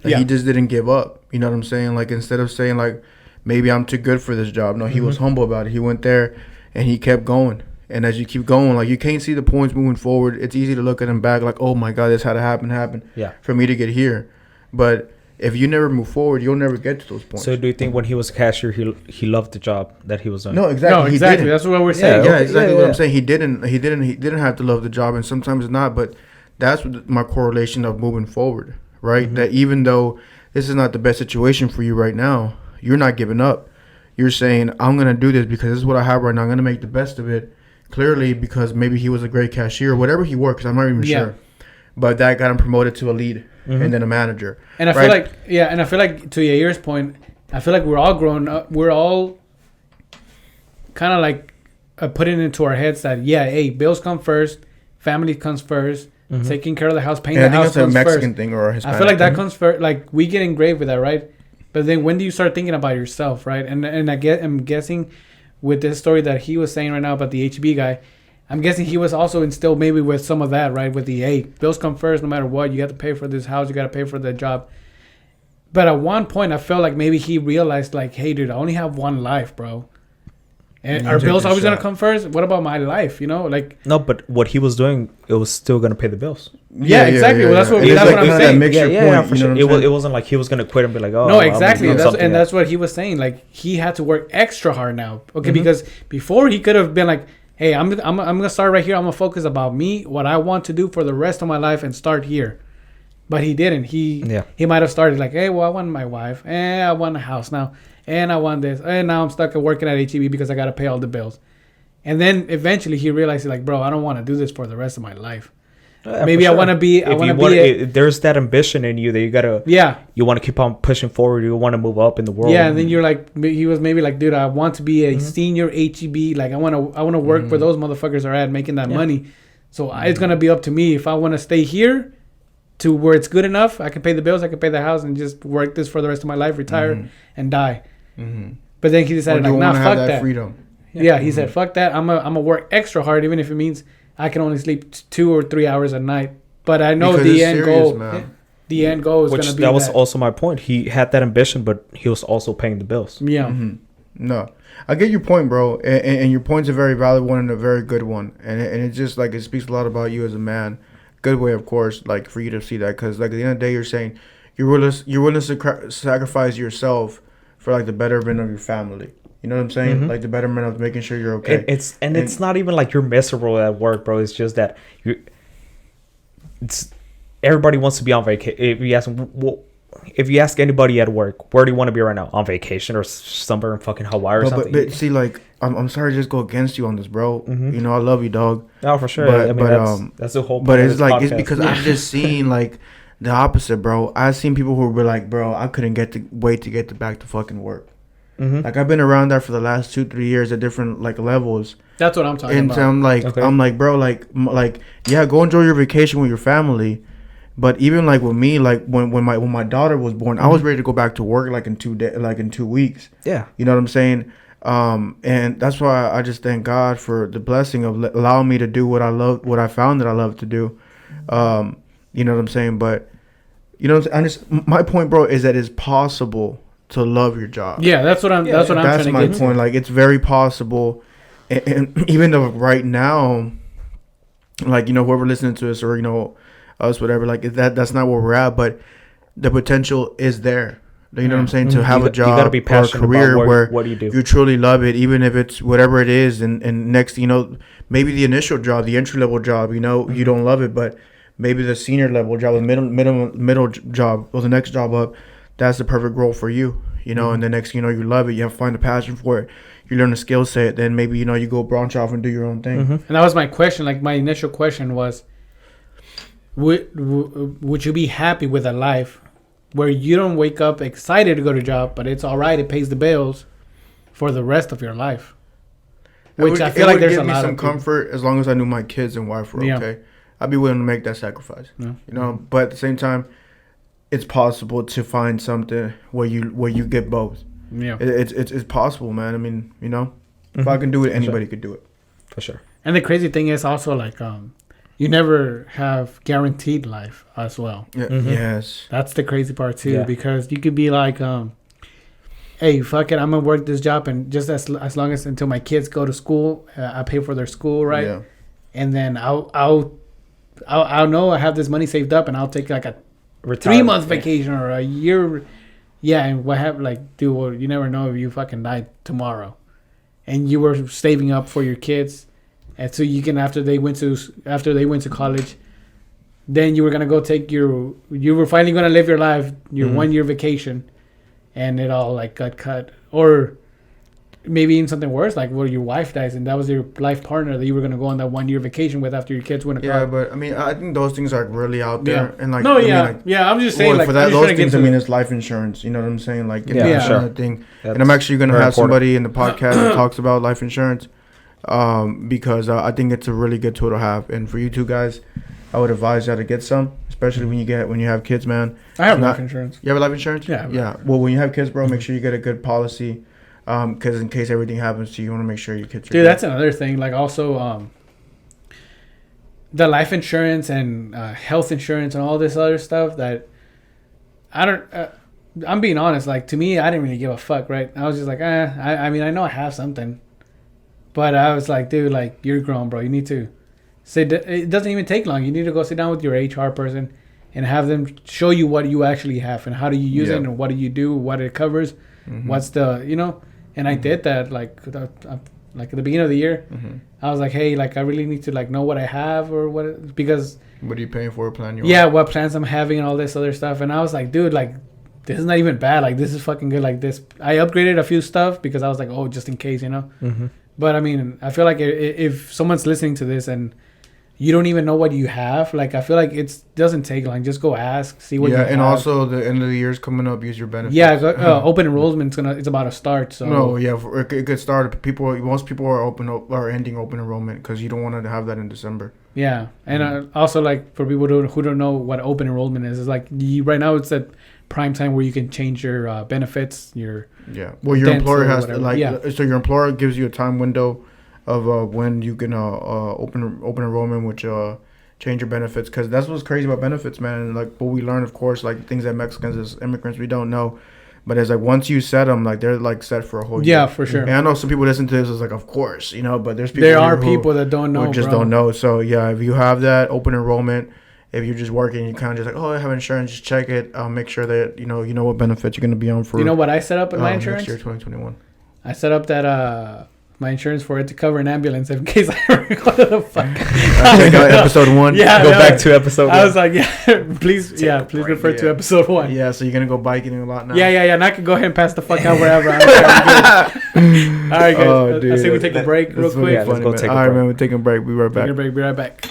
Like he just didn't give up. You know what I'm saying? Like instead of saying like, maybe I'm too good for this job. No, he was humble about it. He went there and he kept going. And as you keep going, like you can't see the points moving forward. It's easy to look at him back like, oh my God, this had to happen for me to get here. But if you never move forward, you'll never get to those points. So do you think when he was a cashier, he loved the job that he was doing? No, exactly. No, exactly. That's what we're saying. Yeah, exactly what I'm saying. He didn't have to love the job, and sometimes it's not. But that's my correlation of moving forward, right? That even though this is not the best situation for you right now, you're not giving up. You're saying, I'm going to do this because this is what I have right now. I'm going to make the best of it. Clearly, because maybe he was a great cashier, whatever he worked, I'm not even sure. But that got him promoted to a lead and then a manager. And I feel like, to Yair's point, I feel like we're all grown up. We're all kind of like putting into our heads that, bills come first, family comes first, taking care of the house, paying the house comes first. I think that's a Mexican thing or a Hispanic I feel like that comes first. Like, we get engraved with that, right? But then when do you start thinking about yourself, right? And I'm guessing with this story that he was saying right now about the HB guy, I'm guessing he was also instilled maybe with some of that, right? With the, hey, bills come first no matter what. You got to pay for this house. You got to pay for the job. But at one point, I felt like maybe he realized, like, hey, dude, I only have one life, bro. And are bills always going to come first? What about my life, you know? Like, no, but what he was doing, it was still going to pay the bills. Yeah, exactly. Well, that's what I'm saying. For sure. It wasn't like he was going to quit and be like, oh. No, exactly. That's what he was saying. Like, he had to work extra hard now. Okay, because before he could have been like, hey, I'm going to start right here. I'm going to focus about me, what I want to do for the rest of my life and start here. But he didn't. He might have started like, hey, well, I want my wife. I want a house now. And I want this. And now I'm stuck at working at HEB because I got to pay all the bills. And then eventually he realized, like, bro, I don't want to do this for the rest of my life. Maybe I want to be. There's that ambition in you that you gotta. Yeah. You want to keep on pushing forward. You want to move up in the world. Yeah, and then you're like, he was maybe like, dude, I want to be a senior HEB. Like, I want to work where those motherfuckers are at, making that money. So it's gonna be up to me if I want to stay here, to where it's good enough. I can pay the bills. I can pay the house, and just work this for the rest of my life, retire, and die. But then he decided, like, nah, fuck that. Freedom. Yeah, he said, fuck that. I'm gonna work extra hard, even if it means I can only sleep 2 or 3 hours a night. But I know the end goal. The end goal is going to be that was also my point. He had that ambition, but he was also paying the bills. Yeah. No, I get your point, bro, and your point's a very valid one and a very good one, and it just like it speaks a lot about you as a man. Good way, of course, like for you to see that, because like at the end of the day, you're saying you're willing to sacrifice yourself for like the betterment of your family. You know what I'm saying? Like the betterment of making sure you're okay. It's not even like you're miserable at work, bro. It's just that everybody wants to be on vacation. If you ask anybody at work, where do you want to be right now? On vacation or somewhere in fucking Hawaii or something? But see, like I'm sorry to just go against you on this, bro. You know I love you, dog. No, for sure. That's the whole point. But it's like podcast. It's because I've just seen like the opposite, bro. I've seen people who were like, bro, I couldn't wait to get back to fucking work. Like I've been around that for the last 2-3 years at different like levels. That's what I'm talking about. And I'm like, bro, like yeah, go enjoy your vacation with your family. But even like with me, like when my daughter was born, I was ready to go back to work like in 2 weeks. Yeah, you know what I'm saying. And that's why I just thank God for the blessing of allowing me to do what I love, what I found that I love to do. You know what I'm saying. But you know what I'm saying? My point, bro, is that it's possible to love your job. Yeah, that's what I'm trying to get to. That's my point. Like it's very possible, and even though right now, like you know whoever listening to us or you know us whatever, like that's not where we're at, but the potential is there. You know what I'm saying? To have a job you gotta be passionate or a career where what do you truly love it, even if it's whatever it is, and next you know maybe the initial job, the entry level job, you know you don't love it, but maybe the senior level job, the middle job, or the next job up. That's the perfect role for you, you know, and the next, you know, you love it. You have to find a passion for it. You learn a skill set. Then maybe, you know, you go branch off and do your own thing. And that was my question. Like my initial question was, would you be happy with a life where you don't wake up excited to go to a job, but it's all right, it pays the bills for the rest of your life? Which I feel like there's a lot of... It would give me some comfort as long as I knew my kids and wife were okay. I'd be willing to make that sacrifice, you know, but at the same time, it's possible to find something where you get both. Yeah, it's possible, man. I mean, you know, if I can do it, anybody could do it. For sure. And the crazy thing is also like, you never have guaranteed life as well. Yeah. Yes. That's the crazy part too, because you could be like, hey, fuck it, I'm gonna work this job, and just as long as until my kids go to school, I pay for their school, right? Yeah. And then I'll know I have this money saved up, and I'll take like a 3-month vacation or a year. Yeah, and what happened? Like, dude, well, you never know if you fucking die tomorrow, and you were saving up for your kids, and so you can after they went to college, then you were gonna go take you were finally gonna live your life, your 1-year vacation, and it all like got cut, or maybe even something worse, like where your wife dies and that was your life partner that you were going to go on that 1-year vacation with after your kids went to college. Yeah, but I mean, I think those things are really out there. And like, I'm just saying, like, for that, those things, I mean, it's life insurance. You know what I'm saying? Like, sure. Thing. And I'm actually going to have somebody in the podcast that talks about life insurance, because I think it's a really good tool to have. And for you two guys, I would advise you to get some, especially when you have kids, man. I have life insurance. You have life insurance? Yeah. Yeah. Well, when you have kids, bro, make sure you get a good policy, because in case everything happens to you, you want to make sure your kids are Dude, good. that's another thing. Like also, the life insurance and health insurance and all this other stuff that I don't. I'm being honest. Like to me, I didn't really give a fuck. Right? I was just like, I mean, I know I have something, but I was like, dude, like you're grown, bro. You need to sit. It doesn't even take long. You need to go sit down with your HR person and have them show you what you actually have and how do you use it and what do you do, what it covers, what's the And I did that like at the beginning of the year. I was like, hey, like I really need to like know what I have or what, because what are you paying for? A plan you want? What plans I'm having and all this other stuff. And I was like, dude, like this is not even bad. Like this is fucking good. Like this, I upgraded a few stuff because I was like, oh, just in case, But I mean, I feel like if someone's listening to this and you don't even know what you have, like I feel like it doesn't take long. Just go ask, see what you have. And also the end of the year is coming up. Use your benefits. Open enrollment's it's about to start. So it could start. Most people are ending open enrollment because you don't want to have that in December. Yeah, and also like for people who don't know what open enrollment is like right now it's at prime time where you can change your benefits. Your employer has to, so your employer gives you a time window of when you can open enrollment, which change your benefits, because that's what's crazy about benefits, man. And like what we learn, of course, like things that Mexicans as immigrants we don't know, but it's like once you set them, like they're like set for a whole year. Yeah, for sure. And I know some people listen to this is like, of course, but there's people. There are people that don't know, who just don't know. So yeah, if you have that open enrollment, if you're just working, you kind of just like, oh, I have insurance, just check it. Make sure that you know what benefits you're gonna be on for. You know what I set up in my insurance? Next year, 2021. I set up that my insurance for it to cover an ambulance in case I ever go to the fuck. Check out episode 1. Yeah, go back to episode 1. I was like, please refer to episode 1. Yeah, so you're gonna go biking a lot now. Yeah. And I can go ahead and pass the fuck out wherever. All right, guys. Oh, dude, I say we take a break real quick. Yeah, let's go take a break. All right, man, we're taking a break. Be right back. Be right back.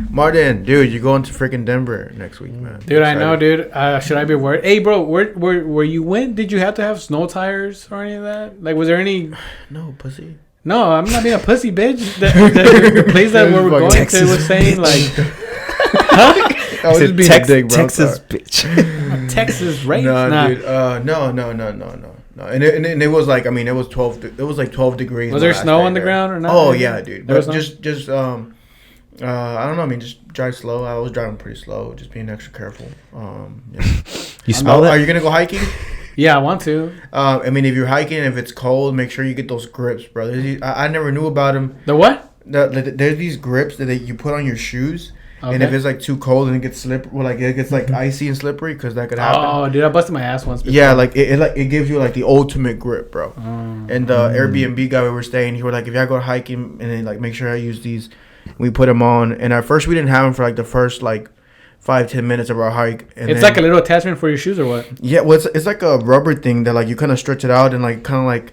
Martin, dude, you're going to freaking Denver next week, man. Dude, I know, dude. Should I be worried? Hey, bro, where you went? Did you have to have snow tires or any of that? Like, was there any? No, pussy. No, I'm not being a pussy, bitch. The place that where we're going to was saying like, I was just being a dick, bro. Texas bitch. Texas, right? No, dude. No. And it was like, I mean, it was 12. It was like 12 degrees. Was there snow on the ground or not? Oh yeah, dude. But just I don't know. I mean, just drive slow. I was driving pretty slow, just being extra careful. You smell that? Are you gonna go hiking? Yeah, I want to. I mean, if you're hiking, if it's cold, make sure you get those grips, bro. I never knew about them. The what? There's these grips that you put on your shoes, and if it's like too cold and it gets it gets like icy and slippery, because that could happen. Oh, dude, I busted my ass once before. Yeah, like it gives you like the ultimate grip, bro. And the Airbnb guy we were staying, he were like, if y'all go hiking, and then like make sure I use these. We put them on, and at first we didn't have them for like the first like 5-10 minutes of our hike. And it's like a little attachment for your shoes or what? Yeah, well, it's like a rubber thing that like you kind of stretch it out and like kind of like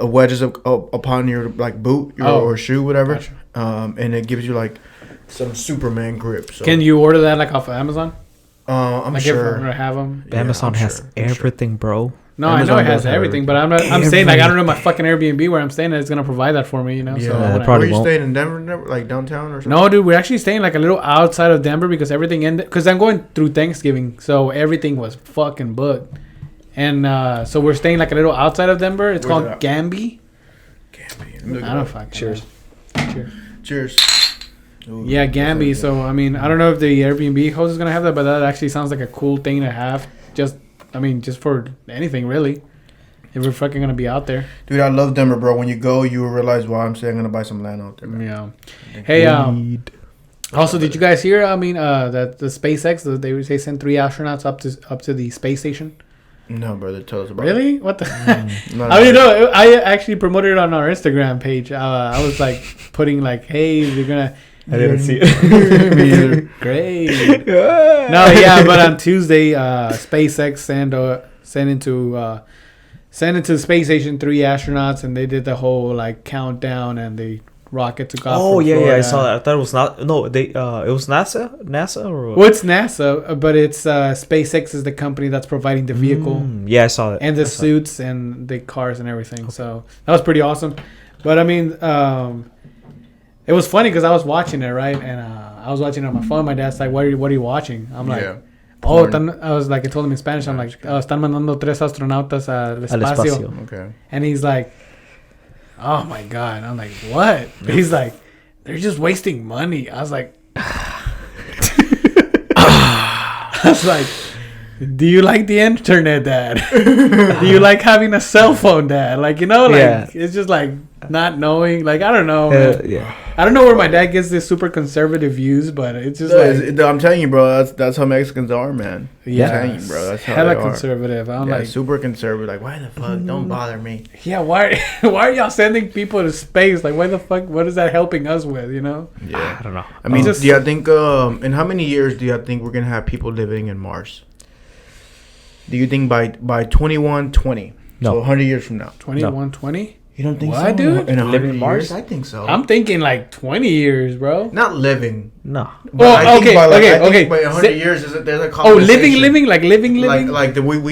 wedges up upon your like boot or shoe, whatever. Gotcha. And it gives you like some Superman grip. So. Can you order that like off of Amazon? I'm like sure. If I'm gonna have them. Amazon has everything, bro. No, Amazon, I know it has everything, but I'm saying like I don't know my fucking Airbnb where I'm staying that is gonna provide that for me, Yeah, so probably. Were you staying in Denver, like downtown or something? No, dude, we're actually staying like a little outside of Denver because everything ended. Because I'm going through Thanksgiving, so everything was fucking booked, and so we're staying like a little outside of Denver. It's called Gamby. Gamby. I don't fucking. Cheers. Cheers. Ooh, yeah, Gamby. So I mean, I don't know if the Airbnb host is gonna have that, but that actually sounds like a cool thing to have. Just for anything really, if we're fucking gonna be out there. Dude, I love Denver, bro. When you go, you will realize why I'm saying I'm gonna buy some land out there, man. Yeah. Hey, also, did you guys hear? That the SpaceX they sent 3 astronauts up to the space station. No, brother, tell us about really? What the? No. I actually promoted it on our Instagram page. I was like putting like, hey, we're gonna. I didn't see it. Great. No, yeah, but on Tuesday, SpaceX sent into the space station 3 astronauts, and they did the whole like countdown, and the rocket took off. Oh yeah, I saw that. I thought it was not. No, it was NASA or what? Well, it's NASA, but it's SpaceX is the company that's providing the vehicle. Yeah, I saw that. And the suits and the cars and everything. Okay. So that was pretty awesome. But I mean, it was funny because I was watching it, right? And I was watching it on my phone. My dad's like, what are you watching? I'm like, Yeah. oh, I was like, I told him in Spanish. I'm like, están mandando 3 astronautas al espacio. Okay. And he's like, oh my God. I'm like, what? He's like, they're just wasting money. I was like, do you like the internet, Dad? Do you like having a cell phone, Dad? Like, you know, like, it's just like not knowing. Like, I don't know, man. Yeah. I don't know where my dad gets this super conservative views, but it's just I'm telling you, bro. That's how Mexicans are, man. Yeah, I'm telling you, bro. That's how hella they are. conservative. I'm like super conservative. Like, why the fuck? Don't bother me. Yeah, why are y'all sending people to space? Like, why the fuck? What is that helping us with? You know? Yeah, I don't know. I mean, do you think? In how many years do you think we're gonna have people living in Mars? Do you think by 2120? No. So 100 years from now. 2120? You don't think What, so? dude? In 100 Living in years? Mars? I think so. I'm thinking like 20 years, bro. Not living. No. But I think okay. By 100 years, there's a Oh, conversation. living. Like we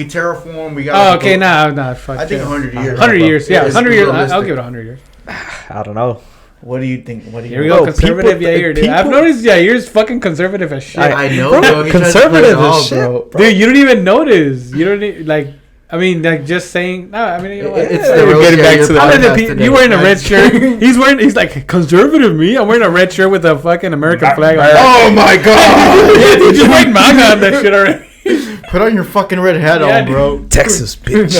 terraform. We got. Oh, okay, nah, fuck. I think 100 years. 100 years, yeah, 100 years. I'll realistic. give it 100 years. I don't know. What do you think? Here we go, conservative Yair, dude. I've noticed Yair's fucking conservative as shit. I know, bro. bro. He tries to play Conservative it as off, shit, bro. Dude, you don't even notice. You don't like. I mean, like just saying. No, I mean, you know what? It's Yeah, the we're real getting back scary to the podcast How did today. you wearing a red shirt? He's like conservative. Me, I'm wearing a red shirt with a fucking American flag on. Oh my god! Yeah, dude, just wearing MAGA on that shit already. Put on your fucking red hat Yeah, on, bro. Texas, bitch.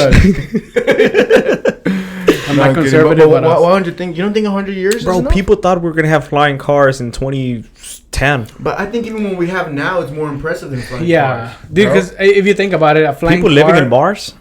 I'm not conservative, but why don't you think? You don't think 100 years? Bro, is enough? people thought we were gonna have flying cars in 2010. But I think even what we have now, it's more impressive than flying yeah, cars, dude. bro. Because if you think about it, a flying People living in Mars.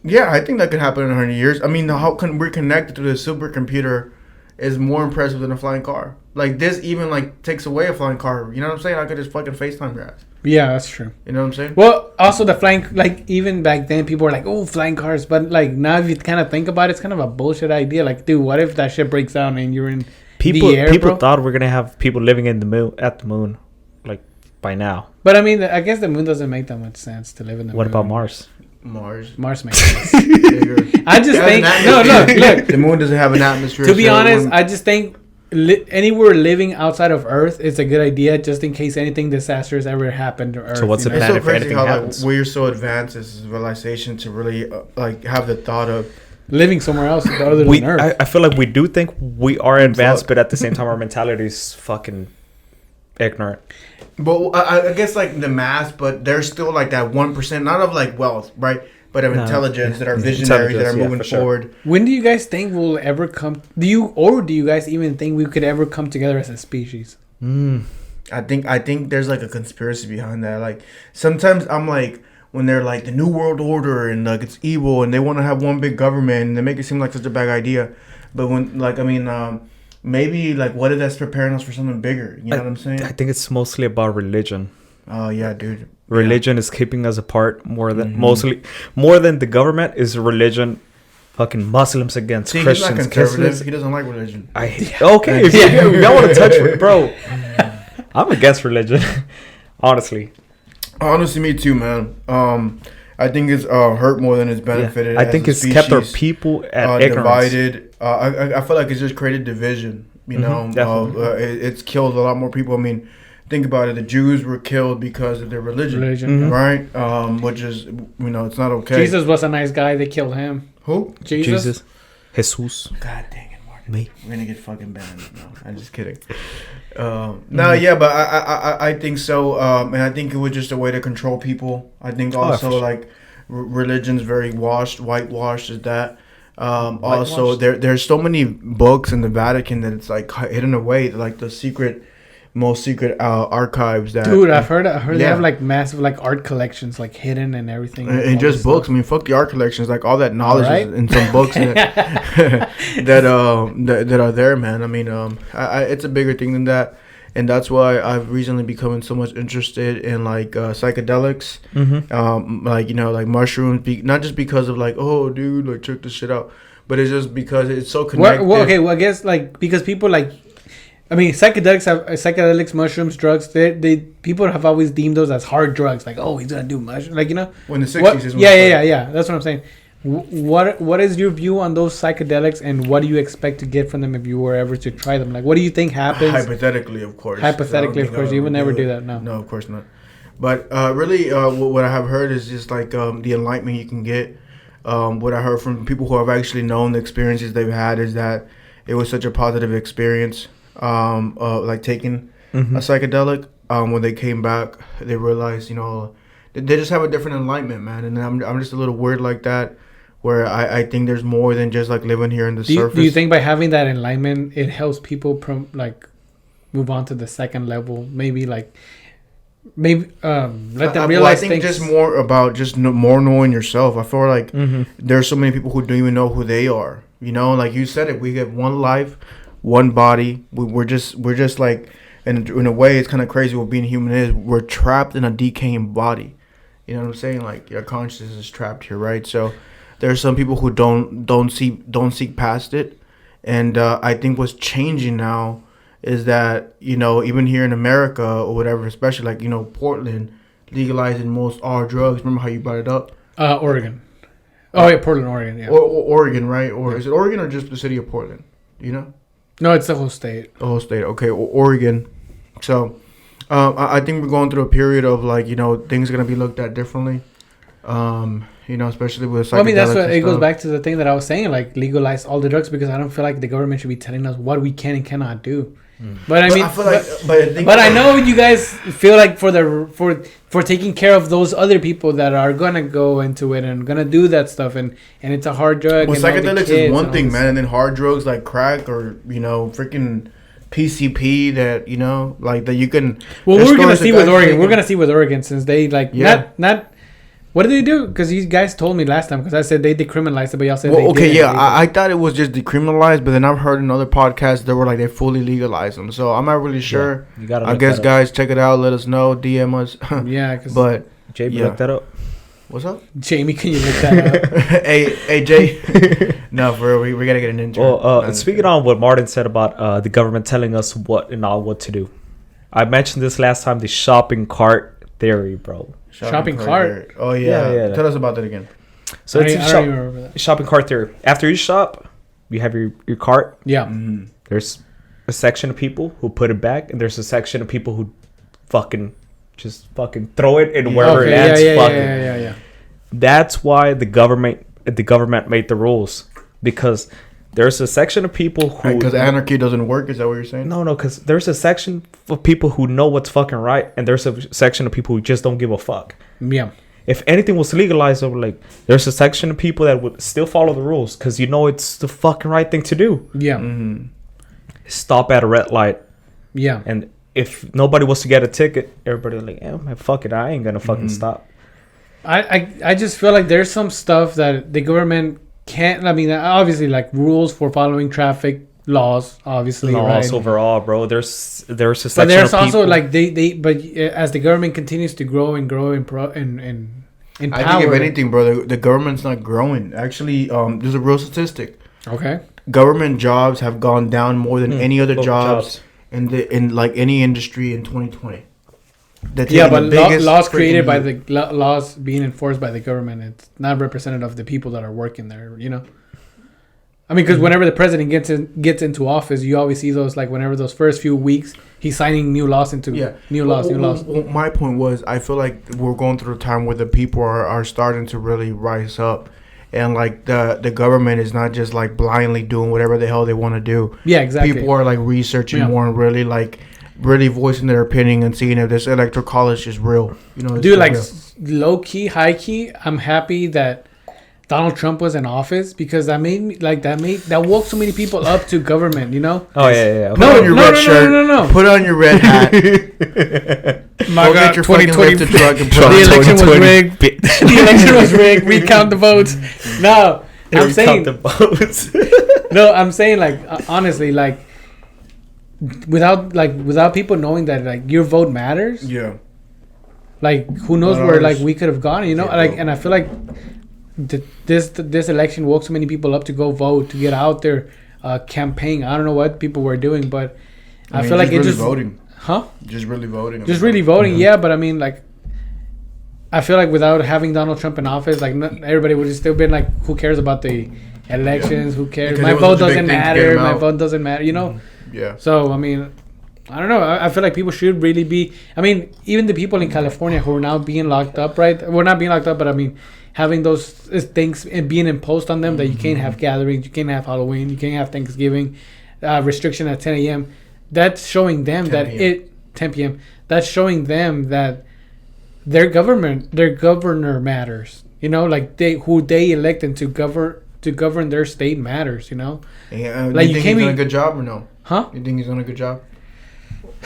Yeah, I think that could happen in 100 years. I mean, how can we're connected to the supercomputer is more impressive than a flying car. Like this, even like takes away a flying car. You know what I'm saying? I could just fucking FaceTime your ass. Yeah, that's true. You know what I'm saying? Well, also the flying, like even back then, people were like, "Oh, flying cars," but like now, if you kind of think about it, it's kind of a bullshit idea. Like, dude, what if that shit breaks down and you're in People the air, people bro? thought we're gonna have people living in the moon at the moon, like by now. But I mean, I guess the moon doesn't make that much sense to live in the What moon. about Mars? Mars makes sense. Bigger. I just It has think an no, atmosphere. look. The moon doesn't have an atmosphere. To be so honest, when- I just think anywhere living outside of Earth is a good idea, just in case anything disastrous ever happened to Earth. So what's you the know? it's plan so if crazy anything how happens? like we're so advanced as a civilization to really like have the thought of Living somewhere else other We, than Earth. I feel like we do think we are advanced, Fuck. but at the same time, our mentality is fucking ignorant. But I guess like the mass, but there's still like that 1%, not of like wealth, right? But of No. intelligence that are visionaries that are Intelligence, yeah, moving for sure. forward. When do you guys think we'll ever come? Do you guys even think we could ever come together as a species? I think there's like a conspiracy behind that. Like sometimes I'm like when they're like the new world order and like it's evil and they want to have one big government and they make it seem like such a bad idea. But when like I mean maybe like what if that's preparing us for something bigger? You know what I'm saying? I think it's mostly about religion. Oh yeah, dude. Religion is keeping us apart more than more than the government is religion. Fucking Muslims against See, Christians. he's not conservative. Christians. He doesn't like religion. Okay, if y'all want to touch it, bro. I'm against religion, honestly. Honestly, me too, man. I think it's hurt more than it's benefited. I think it's kept our people at ignorance. divided. I feel like it's just created division. You know, definitely. It's killed a lot more people. I mean, think about it. The Jews were killed because of their religion, Religion. right? Which is, it's not okay. Jesus was a nice guy. They killed him. Who? Jesus. Jesus. God dang it, Martin. Me. We're gonna get fucking banned. No, I'm just kidding. No, yeah, but I think so. And I think it was just a way to control people. I think also for sure. like religion's very whitewashed is that. Also, there's so many books in the Vatican that it's like hidden away, like the most secret archives that. Dude, I've heard they Yeah. have like massive like art collections like hidden and everything. And all just this books. stuff. I mean, fuck the art collections. Like all that knowledge Alright. is in some books that are there, man. I mean, it's a bigger thing than that, and that's why I've recently become so much interested in like psychedelics, like like mushrooms. Not just because of like, oh, dude, like check this shit out, but it's just because it's so connected. Well, I guess like because people like. I mean, psychedelics, mushrooms, drugs. They people have always deemed those as hard drugs. Like, oh, he's gonna do mushrooms. Like, when the 60s What? is when Yeah. That's what I'm saying. What is your view on those psychedelics, and what do you expect to get from them if you were ever to try them? Like, what do you think happens? Hypothetically, of course. Hypothetically, of course, you would never do that. No, of course not. But really, what I have heard is just like the enlightenment you can get. What I heard from people who have actually known the experiences they've had is that it was such a positive experience. Like taking a psychedelic. When they came back, they realized, they just have a different enlightenment, man. And I'm just a little weird like that, where I think there's more than just like living here in the surface. Do you think by having that enlightenment, it helps people move on to the second level? Maybe let them realize I think things. just more about more knowing yourself. I feel like there's so many people who don't even know who they are. Like you said it, we get one life, one body. We're just like, and in a way, it's kind of crazy what being human is. We're trapped in a decaying body. You know what I'm saying? Like your consciousness is trapped here, right? So there are some people who don't seek past it, and I think what's changing now is that even here in America or whatever, especially like Portland legalizing most all drugs. Remember how you brought it up? Oregon. Oh yeah, Portland, Oregon. Yeah. Or Oregon, right? Or is it Oregon or just the city of Portland? No, it's the whole state. The whole state. Okay, Oregon. So I think we're going through a period of like things are gonna be looked at differently. Especially with psychedelics. Well, I mean, that's what it goes back to the thing that I was saying, like legalize all the drugs, because I don't feel like the government should be telling us what we can and cannot do. But I mean, I know you guys feel like for taking care of those other people that are gonna go into it and gonna do that stuff, and it's a hard drug. Well, psychedelics is one thing, man, and then hard drugs like crack or freaking PCP that like that you can. Well, we're gonna see with Oregon. We're gonna see with Oregon since they not. What did they do? Because you guys told me last time. Because I said they decriminalized it, but y'all said they didn't. I thought it was just decriminalized, but then I've heard in other podcasts they were like they fully legalized them. So I'm not really sure. Yeah, you gotta. I guess guys, check it out. Let us know. DM us. Yeah, but JB, look that up. What's up, Jamie? Can you look that up? hey, Jay. No, for real, we gotta get an intern. Well, speaking on what Martin said about the government telling us what to do, I mentioned this last time. The shopping cart theory, bro. Shopping cart. Oh yeah. Tell us about that again. So it's shopping cart theory. After you shop, you have your cart. Yeah. Mm-hmm. There's a section of people who put it back, and there's a section of people who just throw it in wherever it ends. Yeah. That's why the government made the rules, because there's a section of people who... Because anarchy doesn't work? Is that what you're saying? No, because there's a section of people who know what's fucking right, and there's a section of people who just don't give a fuck. Yeah. If anything was legalized, there's a section of people that would still follow the rules, because it's the fucking right thing to do. Yeah. Mm-hmm. Stop at a red light. Yeah. And if nobody was to get a ticket, everybody was like, man, fuck it, I ain't gonna fucking stop. I just feel like there's some stuff that the government can't. I mean, obviously, like rules for following traffic laws, obviously, laws right? Overall, bro. There's a section but there's of also people, like but as the government continues to grow in power. I think if anything, bro, the government's not growing. Actually, there's a real statistic. Okay. Government jobs have gone down more than any other jobs in like any industry in 2020. But laws created by the laws being enforced by the government, it's not representative of the people that are working there, I mean, because whenever the president gets into office, you always see those, like, whenever those first few weeks, he's signing new laws into new laws. Well, my point was, I feel like we're going through a time where the people are starting to really rise up, and like the government is not just like blindly doing whatever the hell they want to do. Yeah, exactly. People are like researching more and really voicing their opinion and seeing if this electoral college is real. Dude, like real. Low key, high key, I'm happy that Donald Trump was in office, because that woke so many people up to government. Oh yeah. Put on your red shirt. No. Put on your red hat. My God, 2020. The election was rigged. The election was rigged. Recount the votes. No, I'm saying. No, I'm saying, like, honestly, like, without people knowing that, like, your vote matters. Yeah. Like, who knows where like we could have gone, and I feel like this election woke so many people up to go vote, to get out there, campaign. I don't know what people were doing, but I feel like it just voting. Huh? Just really voting. Just really voting, yeah. But I mean, like, I feel like without having Donald Trump in office, like everybody would have still been like, who cares about the elections? Who cares? Because My vote doesn't matter. My vote doesn't matter. You know. Yeah. So I mean, I don't know. I feel like people should really be. I mean, even the people in California who are now being locked up, right? We're not being locked up, but I mean, having those things and being imposed on them that you can't have gatherings, you can't have Halloween, you can't have Thanksgiving, restriction at 10 a.m. That's showing them that 10 p.m. That's showing them that their governor matters. You know, like who they elected to govern their state matters. You know. Yeah. Like you think he's done a good job or no? Huh? You think he's done a good job?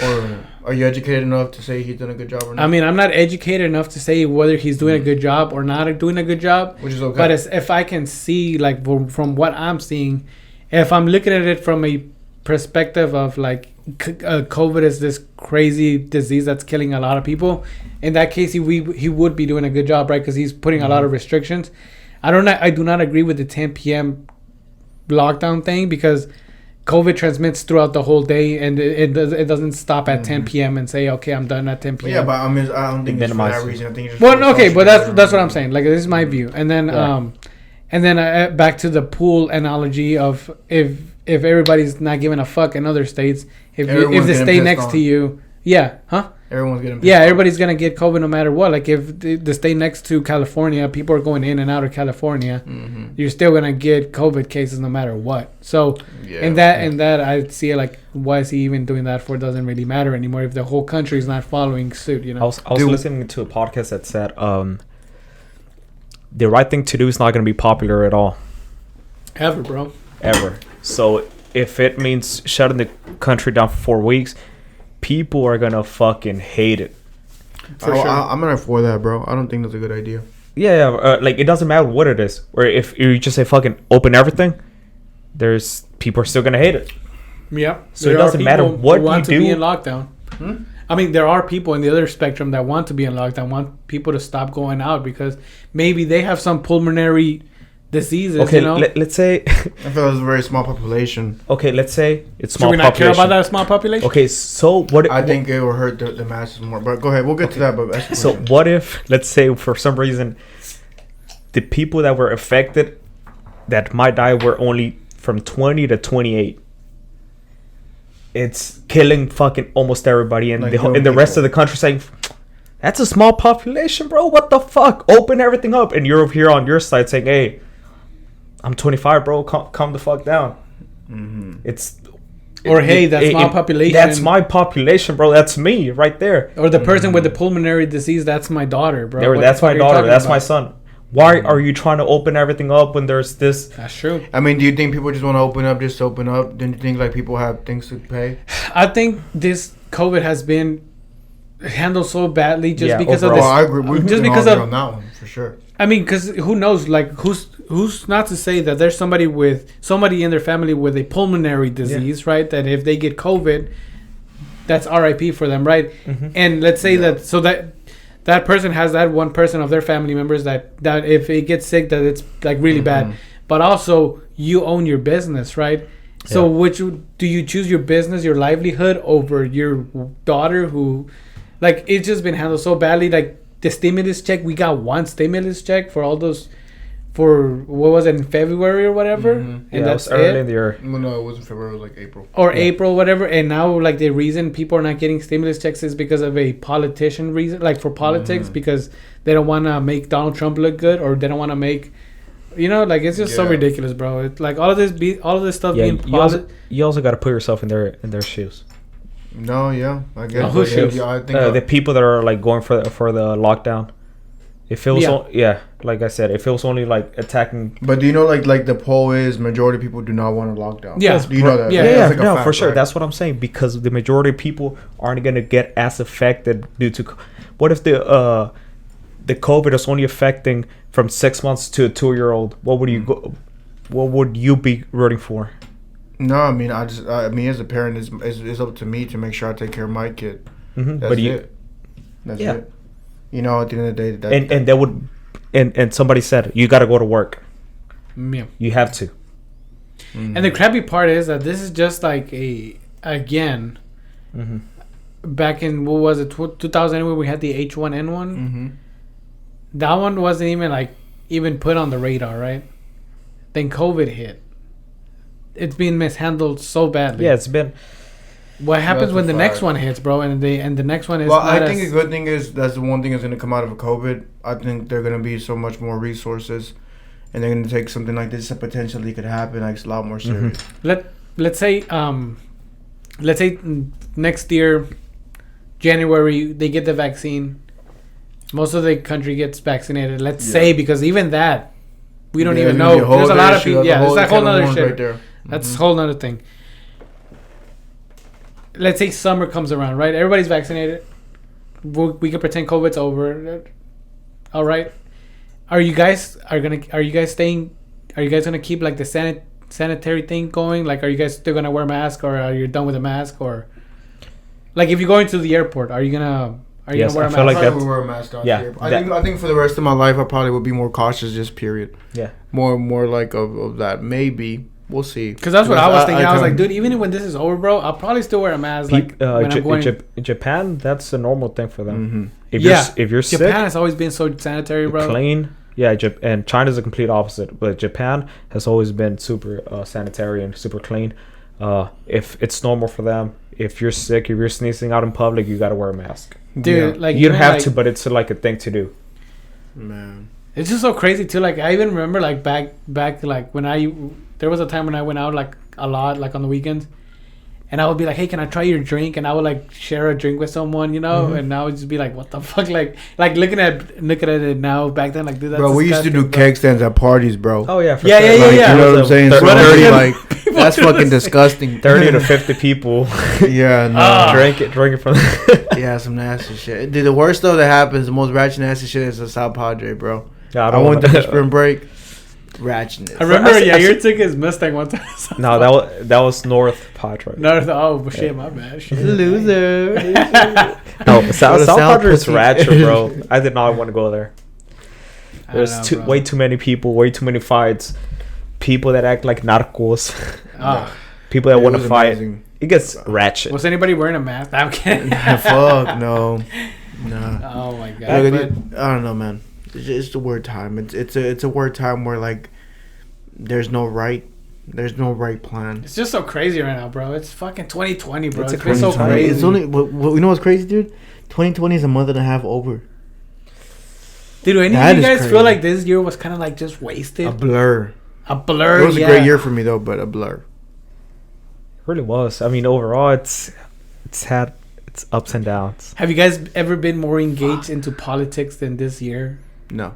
Or are you educated enough to say he's done a good job or not? I mean, I'm not educated enough to say whether he's doing a good job or not doing a good job. Which is okay. But if I can see, like, from what I'm seeing, if I'm looking at it from a perspective of, like, COVID is this crazy disease that's killing a lot of people, in that case, he would be doing a good job, right? Because he's putting a lot of restrictions. I do not agree with the 10 p.m. lockdown thing because COVID transmits throughout the whole day, and it doesn't stop at 10 p.m. and say, okay, I'm done at 10 p.m. Yeah, but I mean, I don't think it's for that reason. I think it's just okay, but that's what I'm saying. Like, this is my view. And then back to the pool analogy of if everybody's not giving a fuck in other states, if the state next to you, everyone's getting pissed everybody's gonna get COVID no matter what. Like, if the state next to California, people are going in and out of California, you're still gonna get COVID cases no matter what. So in that I see it like, why is he even doing that for? It doesn't really matter anymore if the whole country is not following suit. You know, I was listening to a podcast that said the right thing to do is not gonna be popular at all. Ever, bro. Ever. So if it means shutting the country down for 4 weeks, people are gonna fucking hate it. For sure. I'm not for that, bro. I don't think that's a good idea. Yeah, like it doesn't matter what it is. Or if you just say fucking open everything, there's people are still gonna hate it. Yeah. So it doesn't matter what you want do. To be in lockdown. I mean, there are people in the other spectrum that want to be in lockdown, want people to stop going out because maybe they have some pulmonary diseases. Okay, you know? let's say. I feel it's a very small population. Okay, let's say it's small. Should we not care about that small population? Okay, so what? I think it will hurt the masses more. But go ahead, we'll get to that. But so what if, let's say, for some reason, the people that were affected that might die were only from 20 to 28. It's killing fucking almost everybody, and like the rest of the country saying, "That's a small population, bro. What the fuck? Open everything up." And you're over here on your side saying, "Hey, I'm 25, bro. Calm the fuck down." It's hey, that's my population. That's my population, bro. That's me right there. Or the person with the pulmonary disease. That's my daughter, bro. That's my daughter. That's my son. Why are you trying to open everything up when there's this? That's true. I mean, do you think people just want to open up just to open up? Don't you think like people have things to pay? I think this COVID has been handled so badly just because overall, of this. I agree. Just because of on that one for sure. I mean, because who knows? Like, who's not to say that there's somebody in their family with a pulmonary disease, right? That if they get COVID, that's RIP for them, right? And let's say that person has that one person of their family members that if it gets sick, that it's like really bad. But also, you own your business, right? So do you choose your business, your livelihood over your daughter who, like, it's just been handled so badly. Like, the stimulus check, we got one stimulus check for all those, for what was it, in February or whatever, and that's early in the year. Well, no, it wasn't February. It was like April or April, whatever. And now, like, the reason people are not getting stimulus checks is because of a politician reason, like for politics, because they don't want to make Donald Trump look good, or they don't want to make, you know, like, it's just so ridiculous, bro. It's like all of this stuff being you also got to put yourself in their shoes. No, I guess. Whose shoes? I think the people that are like going for the lockdown. If it was like I said, if it was only like attacking. But do you know like the poll is majority of people do not want a lockdown? Yeah. Do you know that? Yeah, like no, fact, for sure. right? That's what I'm saying, because the majority of people aren't gonna get as affected due to. What if the COVID is only affecting from 6 months to a 2-year-old? What would you go? What would you be rooting for? No, I mean, I mean, as a parent, it's up to me to make sure I take care of my kid. That's it. That's it. You know, at the end of the day, and that would, and somebody said you got to go to work. Yeah. You have to. And the crappy part is that this is just like back in, what was it, 2000, when we had the H1N1. that one wasn't even put on the radar, right? Then COVID hit. It's been mishandled so badly. Yeah, it's been. What happens That's when a the fact. next one hits, bro? And the next one is. Well, not I think as- a good thing is that's the one thing that's going to come out of COVID. I think there are going to be so much more resources, and they're going to take something like this that potentially could happen like it's a lot more serious. let's say next year, January, they get the vaccine. Most of the country gets vaccinated. Let's say, because even that, we don't even know. There's a lot of people. Yeah, there's a whole other shit. Right there. That's a whole other thing. Let's say summer comes around, right? Everybody's vaccinated. We can pretend COVID's over. All right. Are you guys gonna keep like the sanitary thing going? Like, are you guys still gonna wear masks, or are you done with the mask? Or like, if you're going to the airport, are you gonna wear a mask? I feel like I that's would wear a mask out yeah, here. I think for the rest of my life, I probably would be more cautious. Just period. yeah. More like of that. Maybe we'll see. Because that's what I was thinking. I was like, kinda- dude, even when this is over, bro, I'll probably still wear a mask. Like when I'm going. Japan, that's a normal thing for them. Mhm. If you're sick, Japan has always been so sanitary, bro. clean. Yeah, and China's the complete opposite. But Japan has always been super sanitary and super clean. If it's normal for them, if you're sick, if you're sneezing out in public, you gotta wear a mask. Dude, Yeah. like You don't even, have like, to, but it's like a thing to do. Man. It's just so crazy too. Like I even remember like back like when there was a time when I went out like a lot, like on the weekends, and I would be like, hey, can I try your drink? And I would like share a drink with someone, you know. Mhm. And I would just be like, what the fuck, like looking at it now. Back then, like, dude, that's Bro, we used to do disgusting, bro. keg stands at parties, bro. Oh yeah, for Yeah, sure. yeah, Like, yeah. You know what I'm saying? So 30 like that's fucking disgusting. 30 to 50 people Yeah, no. Ah. drink it from. Yeah, some nasty shit. Dude, the worst though that happens, the most ratchet nasty shit is the South Padre, bro. Yeah, I went to the spring break. Ratchetness. I remember, I yeah, see- you took his Mustang one time. No, that was North Padre. No, oh shit, my bad. Shit. Loser. No, South South Padre is Pussy. ratchet, bro. I did not want to go there. I There's don't know, bro. way too many people, way too many fights. People that act like narcos. Ah. People that It want to was fight. amazing. It gets ratchet. Was anybody wearing a mask? I'm kidding. Fuck no. Nah. Oh my god. Look, But I don't know, man. It's the word time. It's a word time where like there's no right plan. it's just so crazy right now, bro. It's fucking 2020, bro. It's It's a been so 2020. crazy. It's only you know what's crazy, dude? 2020 is a month and a half over. Dude, do any That of you is guys crazy. feel like this year was kind of like just wasted? A blur. A blur. It was yeah. a great year for me though, but a blur. It really was. I mean, overall, it's had its ups and downs. Have you guys ever been more engaged into politics than this year? No,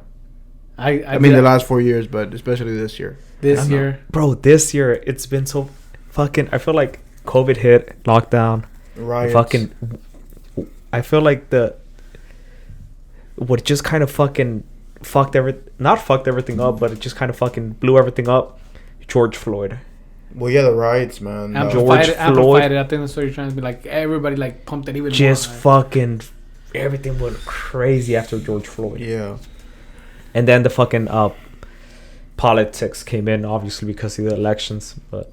I mean did the last 4 years, but especially this year. this I don't know. year. Bro, this year, it's been so fucking... I feel like COVID hit, lockdown, Riots. fucking... I feel like what just kind of fucking not fucked everything up, but it just kind of fucking blew everything up. George Floyd. Well, yeah, the riots, man. George Amplified Floyd. it. I think that's what you're trying to be like. Everybody like pumped it even Just more. fucking... Everything went crazy after George Floyd. Yeah. And then the fucking politics came in, obviously, because of the elections. But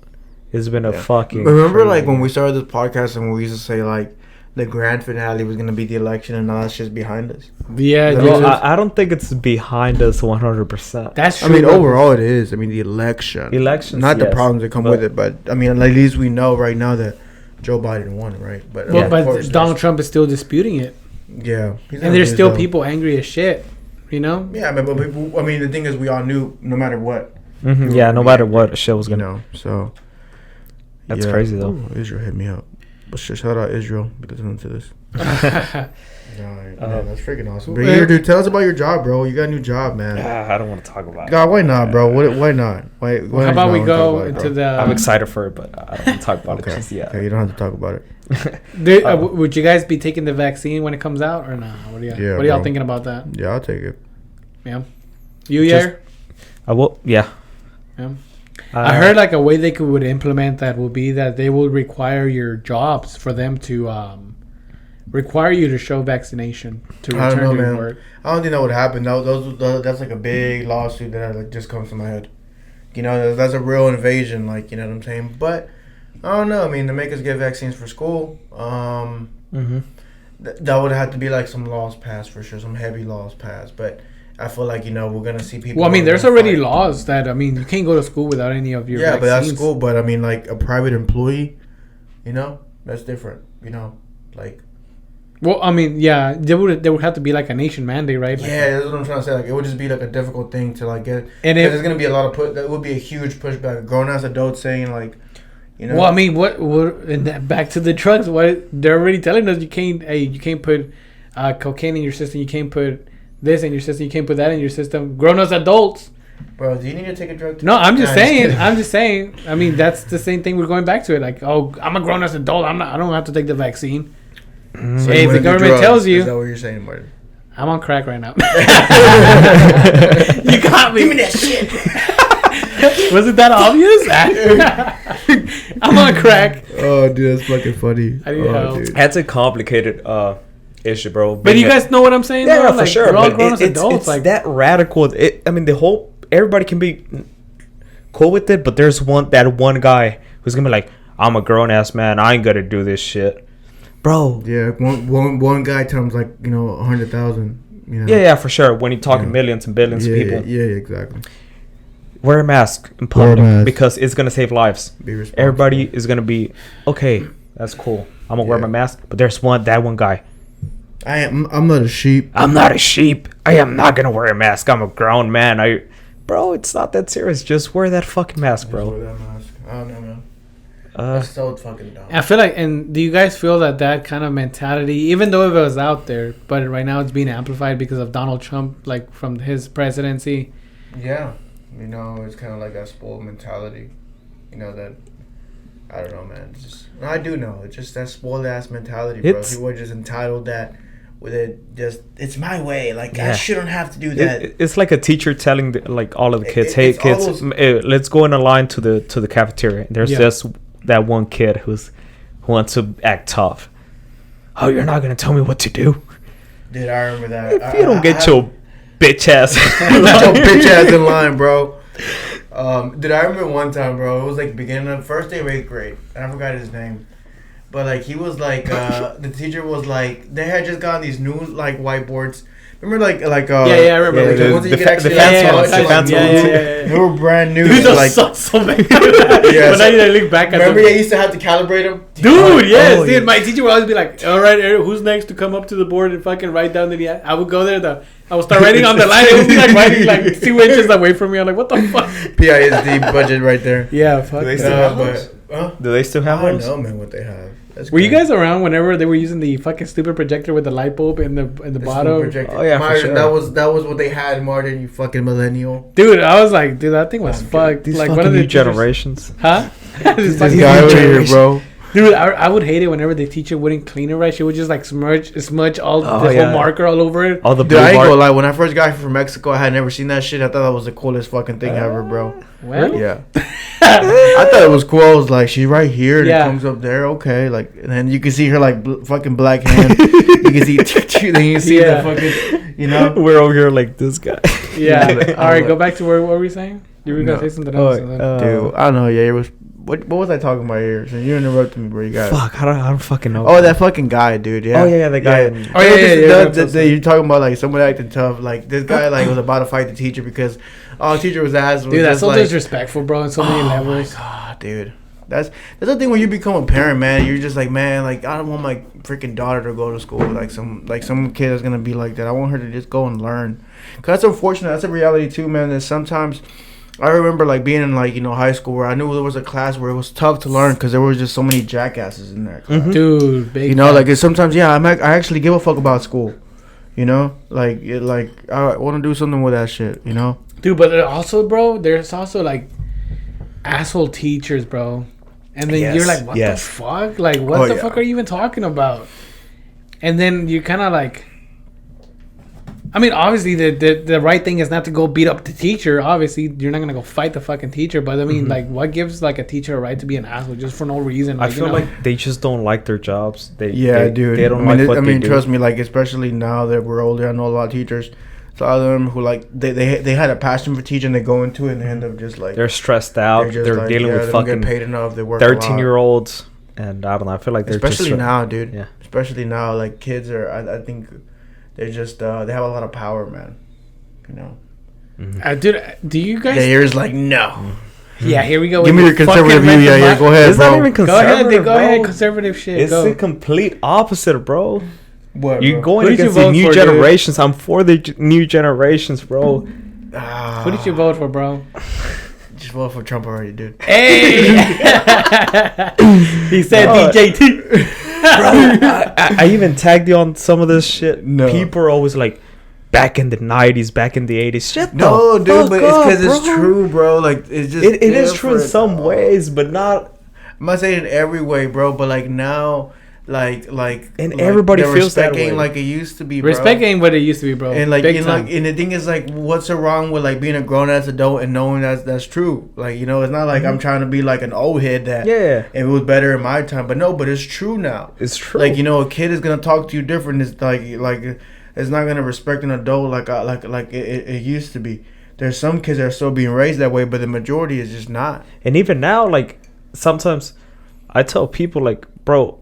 it's been a Yeah. fucking... Remember, crazy like when year. we started this podcast and we used to say like the grand finale was gonna be the election, and now that's just behind us. Yeah, That dude. makes sense. I don't think it's behind us 100%. That's true. I mean, bro. overall, it is. I mean, the election. Elections, not the yes, problems that come but- with it, but I mean, at least we know right now that Joe Biden won, right? But Well, of but course, Donald Trump is still disputing it, yeah, he's and there's still though. people angry as shit. You know? Yeah, but people. I mean, the thing is, we all knew no matter what. Mhm, yeah, no matter what, shit was You gonna... know, so That's crazy, though. Ooh, Israel hit me up. But shout out Israel. Be listening to this. Man, that's freaking awesome. But here, dude, tell us about your job, bro. You got a new job, man. I don't want to talk about it. God, why not, bro? Why not? Why How about we go into the? I'm excited for it, but I don't want to talk about Okay. it just yet. Okay, you don't have to talk about it. Would you guys be taking the vaccine when it comes out or not? What are Yeah, What are y'all bro. thinking about that? Yeah, I'll take it. Yeah. You, Just- Yair? I will, yeah. Yeah. I heard like a way they would implement that will be that they will require your jobs for them to require you to show vaccination to I don't return know, to man. work. I don't think that would happen. That's like a big lawsuit that like just comes to my head. You know, that's a real invasion. Like, you know what I'm saying? But I don't know. I mean, to make us get vaccines for school, Mm-hmm. that would have to be like some laws passed for sure, some heavy laws passed. But I feel like, we're gonna see people. Well, I mean, who are there's gonna already fight. laws that you can't go to school without any of your Yeah, but vaccines. that's cool. But I mean, like a private employee, that's different. Like. Well, I mean, yeah, there would have to be like a nation mandate, right? Like, Yeah, that's what I'm trying to say. Like, it would just be like a difficult thing to like get. And Because there's gonna be a lot of that would be a huge pushback. Grown ass adults saying like, Well, I mean, what and that, back to the drugs. What they're already telling us, you can't put cocaine in your system. You can't put this in your system. You can't put that in your system. Grown as adults. Bro, do you need to take a drug? No, I'm just saying. kidding. I'm just saying. I mean, that's the same thing. We're going back to it. Like, oh, I'm a grown as adult. I don't have to take the vaccine. So Hey, you the wanna do government drugs. tells you. Is that what you're saying, Martin? I'm on crack right now. You got me. Give me that shit. Was it that obvious? I'm on crack. Oh, dude, that's fucking funny. I need help. Dude. That's a complicated issue, bro. But you guys know what I'm saying? Yeah, though? for Like, sure. We're all But grown as adults. it's Like that radical. I mean, everybody can be cool with it, but there's that one guy who's gonna be like, I'm a grown ass man. I ain't gonna do this shit, bro. Yeah, one guy times like 100,000. Yeah, for sure. When you're talking millions and billions of people, Yeah, exactly. wear a mask in Wear a public mask. because it's gonna save lives. Be responsible. Everybody is gonna be okay. That's cool. I'm gonna wear my mask, but there's that one guy. I'm not a sheep. I'm not a sheep. I am not gonna wear a mask. I'm a grown man. Bro, it's not that serious. Just wear that fucking mask, Wear bro. that mask. I don't know, man. That's so fucking dumb. I feel like, and do you guys feel that kind of mentality, even though it was out there, but right now it's being amplified because of Donald Trump, like from his presidency? Yeah, it's kind of like that spoiled mentality. That I don't know, man. I do know. It's just that spoiled ass mentality, bro. People are just entitled that with it. Just it's my way. Like I shouldn't have to do that. It's like a teacher telling all of the kids, "Hey, it's kids, let's go in a line to the cafeteria." There's just that one kid who wants to act tough. Oh, you're not gonna tell me what to do? Dude, I remember that. If you don't get your bitch ass, get your bitch ass in line, bro. Dude, I remember one time, bro. It was like beginning of first day of 8th grade, and I forgot his name. But like he was like, the teacher was like, they had just gotten these new like whiteboards. Remember like I remember like, the ones that you could actually touch. They were brand new. Dude, those like, suck so bad. Yeah, But now you look back at remember them. I used to have to calibrate them. Dude, yes, Oh, dude. My teacher would always be like, "All right, Eric, who's next to come up to the board and fucking write down the?" I would go there. I would start writing on the line. It would be like writing like 2 inches away from me. I'm like, "What the fuck?" PISD budget right there. Yeah, fuck. Do they that. still have those? Do they still have I don't those? know, man, what they have. That's Were you crazy. guys around whenever they were using the fucking stupid projector with the light bulb in the bottom? Projector. Oh, yeah, for Martin, sure. that was what they had, Martin. You fucking millennial. Dude, I was like, dude, that thing was I'm fucked. These Like fucking one of the new teachers- generations. Huh? This guy over here, bro. Dude, I would hate it whenever the teacher wouldn't clean it right. She would just like smudge all the whole marker all over it. All the Dude, blue I ain't mark. gonna lie. When I first got here from Mexico, I had never seen that shit. I thought that was the coolest fucking thing ever, bro. Well, Yeah. I thought it was cool. I was like, she's right here, and Yeah. it comes up there. Okay, like, and then you can see her like fucking black hand. You can see, then you see Yeah. the fucking, We're over here like this guy. yeah. All right, go back to what were we saying? You were gonna say something else. and then- Dude, I don't know. Yeah, it was. What was I talking about here? So you interrupted me, bro. You got. Fuck, I don't fucking know. Oh, that fucking guy, dude. Yeah. Oh yeah, the guy. Oh, yeah. You're talking about like someone acting tough. Like this guy, like was about to fight the teacher because, the teacher was ass. Dude, that's so like, disrespectful, bro, on so many levels. Oh my god, dude. That's the thing when you become a parent, man. You're just like, man, like I don't want my freaking daughter to go to school with some kid that's gonna be like that. I want her to just go and learn. Cause that's unfortunate. That's a reality too, man. That sometimes. I remember like being in like high school where I knew there was a class where it was tough to learn because there was just so many jackasses in there. Dude, big Like it's sometimes I actually give a fuck about school. Like I want to do something with that shit. Dude, but also, bro, there's also like asshole teachers, bro. And then you're like, what the fuck? Like, what the fuck are you even talking about? And then you kind of like, I mean, obviously the right thing is not to go beat up the teacher. Obviously, you're not gonna go fight the fucking teacher. But I mean, like, what gives like a teacher a right to be an asshole just for no reason? Like, I feel like they just don't like their jobs. Dude. They don't like what they do. Trust me. Like, especially now that we're older, I know a lot of teachers. So a lot of them who like they had a passion for teaching, they go into it and they end up just like they're stressed out. They're dealing with they don't fucking get paid enough. They work 13-year-olds, and I don't know. I feel like they're especially just, now, dude. Yeah. Especially now, like kids are. I think they're just they have a lot of power, man. You know. Dude, do you guys? The ears like no. Yeah, here we go. Give me your conservative view. Yeah, go ahead, It's bro. not even conservative. Go ahead, conservative shit. It's go. the complete opposite, bro. What? You're bro? going Who did you against the vote new for, generations. I'm for the new generations, bro. Who did you vote for, bro? Just vote for Trump already, dude. Hey, he said DJT. Bro, I even tagged you on some of this shit. No. People are always like, back in the 90s, back in the 80s. Shit, No, dude, but it's because it's bro. true, bro. Like, it's just It is true in different, some bro. ways, but not. I'm not saying in every way, bro, but like now, like, And everybody the feels that respect ain't way. like it used to be, bro. Respect ain't what it used to be, bro. And like, Big and time. like, and the thing is, like, what's so wrong with like being a grown ass adult and knowing that's true? Like, you know, it's not like I'm trying to be like an old head that Yeah. it was better in my time, but no, but it's true now. It's true. Like, you know, a kid is gonna talk to you different. It's like it's not gonna respect an adult like it used to be. There's some kids that are still being raised that way, but the majority is just not. And even now, like, sometimes I tell people, like, bro,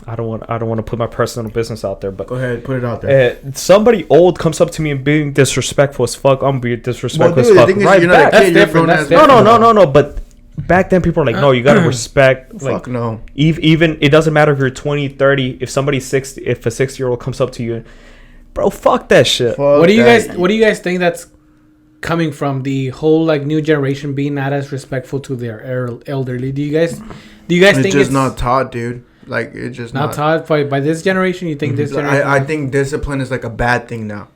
I don't want to put my personal business out there, but Go ahead, put it out there. somebody old comes up to me and being disrespectful as fuck. I'm being disrespectful Well, dude, as the fuck. thing is, Right you're not a back. kid, That's you're a different, grown-ass that's man. No. But back then, people are like, no, you gotta respect. Like, Fuck no. even it doesn't matter if you're 20, 30. If somebody's 60, if a 60-year-old comes up to you, bro, fuck that shit. Fuck What do you that. guys? What do you guys think that's coming from the whole like new generation being not as respectful to their elderly? Do you guys It's think just not taught, dude. Like, it's just not taught by this generation? You think this generation? I think discipline is like a bad thing now.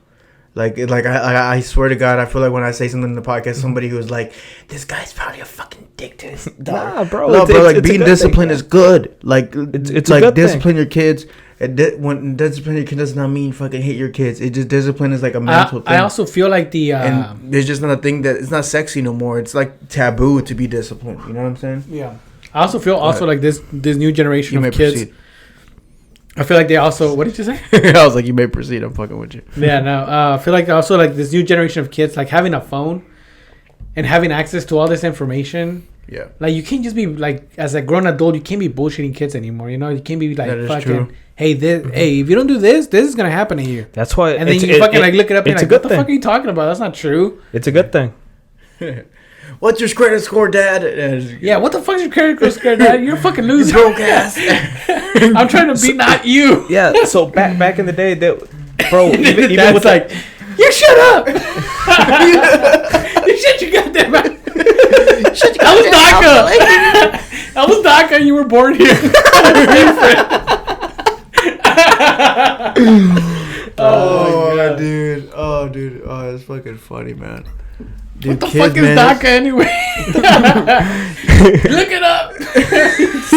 I swear to God, I feel like when I say something in the podcast, somebody who's like, "This guy's probably a fucking dick to his dog." Nah, bro. No, bro. Like, it's a being good disciplined thing. is good. Like, It's a like good thing. discipline your kids. When discipline your kids does not mean fucking hate your kids. It just discipline is like a mental thing. I also feel like the and it's just not a thing that it's not sexy no more. It's like taboo to be disciplined. You know what I'm saying? yeah. I also feel like this new generation You may of kids. proceed. I feel like they also. What did you say? I was like, you may proceed. I'm fucking with you. Yeah, no. I feel like also like this new generation of kids, like having a phone and having access to all this information. Yeah. Like you can't just be like, as a grown adult, you can't be bullshitting kids anymore. You know, you can't be like That is fucking. true. Hey, hey, if you don't do this, this is gonna happen to you. That's why. And then you fucking like look it up and it's like, a what good the fuck are thing. you talking about? That's not true. It's a good thing. What's your credit score, Dad? Yeah, what the fuck is your credit score, Dad? You're a fucking loser. broke ass. I'm trying to be not you. Yeah. So back in the day, bro, even Dad's with like, you shut up. You shut your goddamn mouth. I was DACA. I was DACA and you were born here. Oh, dude. Oh, dude. Oh, that's fucking funny, man. Dude, What the fuck is DACA anyway? Look it up.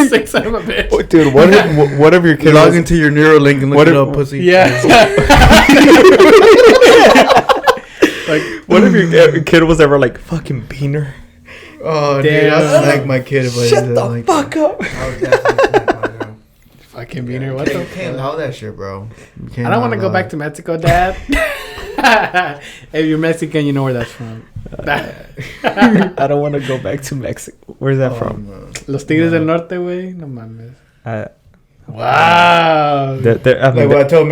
Sick son of a bitch. Oh, dude, what if your kid Log was, into your Neuralink and look What it if- up, pussy. Yeah. like, what if your kid was ever like fucking Beaner? Oh, dude. Damn. I'll smack my kid if I Shut did the like fuck that. up. I would definitely smack my girl. Fucking beaner. What You the? can't allow that shit, bro. I don't want to go back to Mexico, Dad. If you're Mexican, you know where that's from. I don't want to go back to Mexico. Where's that from? Los Tigres del Norte, güey. No mames. I Wow. mean, Like what I told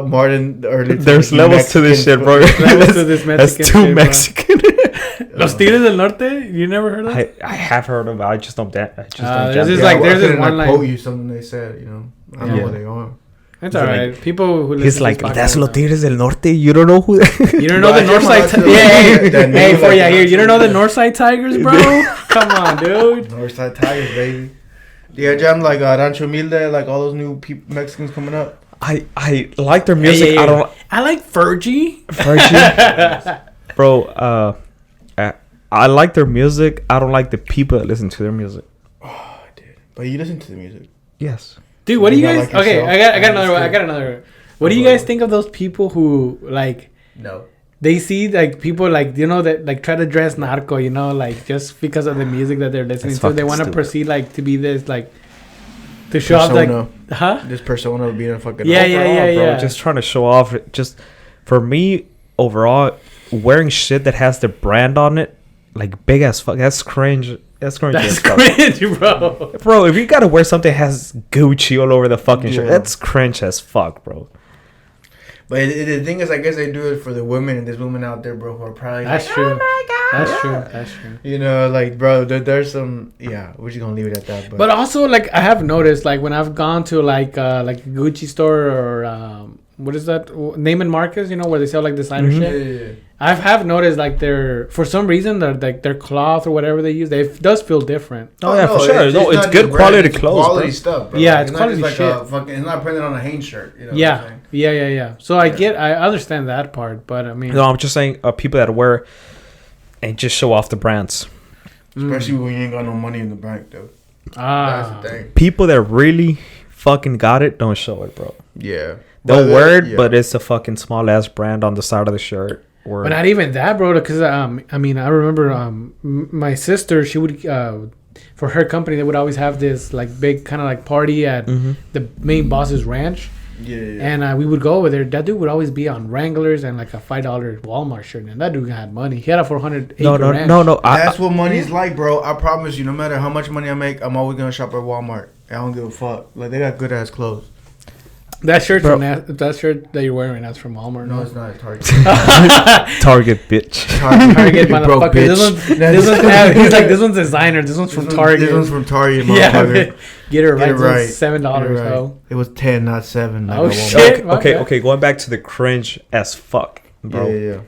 Martin earlier. there's levels to this shit, bro. Levels to this That's Mexican too shit, bro. Mexican. Los Tigres del Norte? You never heard of that? I have heard of it. I just don't. there's jump this in. like- there's this one like line- quote you something they said, you know. I don't know Yeah. what they are. It's He's alright. like- People who He's listen like, to this that's podcast Los know. Tigres del Norte. You don't know who that You don't know Bro, the I North came Side out Tigers? to Hey, that hey, new, for like, ya here. You don't know the actual- North Side Tigers, bro? Come on, dude. Northside Tigers, baby. Yeah, jam like Rancho Humilde, like all those new Mexicans coming up. I like their music. Yeah. I don't I like Fergie. bro. I like their music. I don't like the people that listen to their music. Oh, dude. But you listen to the music. Yes. Dude, what do you You guys? not like Okay, yourself? I got another one. I Understood. got another one. What do you guys think of those people who like No. they see like people like you know that like try to dress narco, you know, like just because of the music that they're listening That's to, they fucking want to stupid. proceed like to be this like to show off Persona. like huh? This persona of being a fucking. Yeah, Overall, bro, yeah. just trying to show off. Just for me, overall, wearing shit that has the brand on it, like big as fuck. That's cringe. That's cringe. That's as fuck. cringe, bro. Bro, if you gotta wear something that has Gucci all over the fucking shirt, Yeah. that's cringe as fuck, bro. But the thing is, I guess they do it for the women, and there's women out there, bro, who are probably That's like, true. oh my god, That's true. You know, like, bro, there's some, yeah. We're just gonna leave it at that. But also, like, I have noticed, like, when I've gone to like a Gucci store or what is that? Neiman Marcus, you know, where they sell like designer shit. Yeah. I have noticed like for some reason their cloth or whatever they use, it does feel different. Oh yeah, for sure. It's not good just quality brand, clothes, quality bro. stuff, bro. Yeah, Like, it's not quality just shit. like it's not printed on a Hanes shirt. You know what I'm saying? Yeah. So I understand that part, but I mean, No, I'm just saying people that wear and just show off the brands. Especially when you ain't got no money in the bank, though. That's the thing. People that really fucking got it don't show it, bro. Yeah. They'll wear it, but it's a fucking small ass brand on the side of the shirt. Or but not even that, bro. Because I mean, I remember my sister. She would for her company, they would always have this like big kind of like party at the main boss's ranch. Yeah. And we would go over there. That dude would always be on Wranglers and like a $5 Walmart shirt. And that dude had money. He had a 400 acre ranch. No. That's what money's like, bro. I promise you. No matter how much money I make, I'm always gonna shop at Walmart. I don't give a fuck. Like, they got good ass clothes. That shirt that shirt that you're wearing, that's from Walmart. No, it's not. It's Target. Target, bitch. Target, broke motherfucker. bitch. This one's he's like, this one's designer. This one's from Target. This one's from Target, Yeah, motherfucker. get it right. right. $7. Right. Oh, It was 10, not 7. Like Oh, a Walmart. shit. Okay. Going back to the cringe as fuck, bro. Yeah.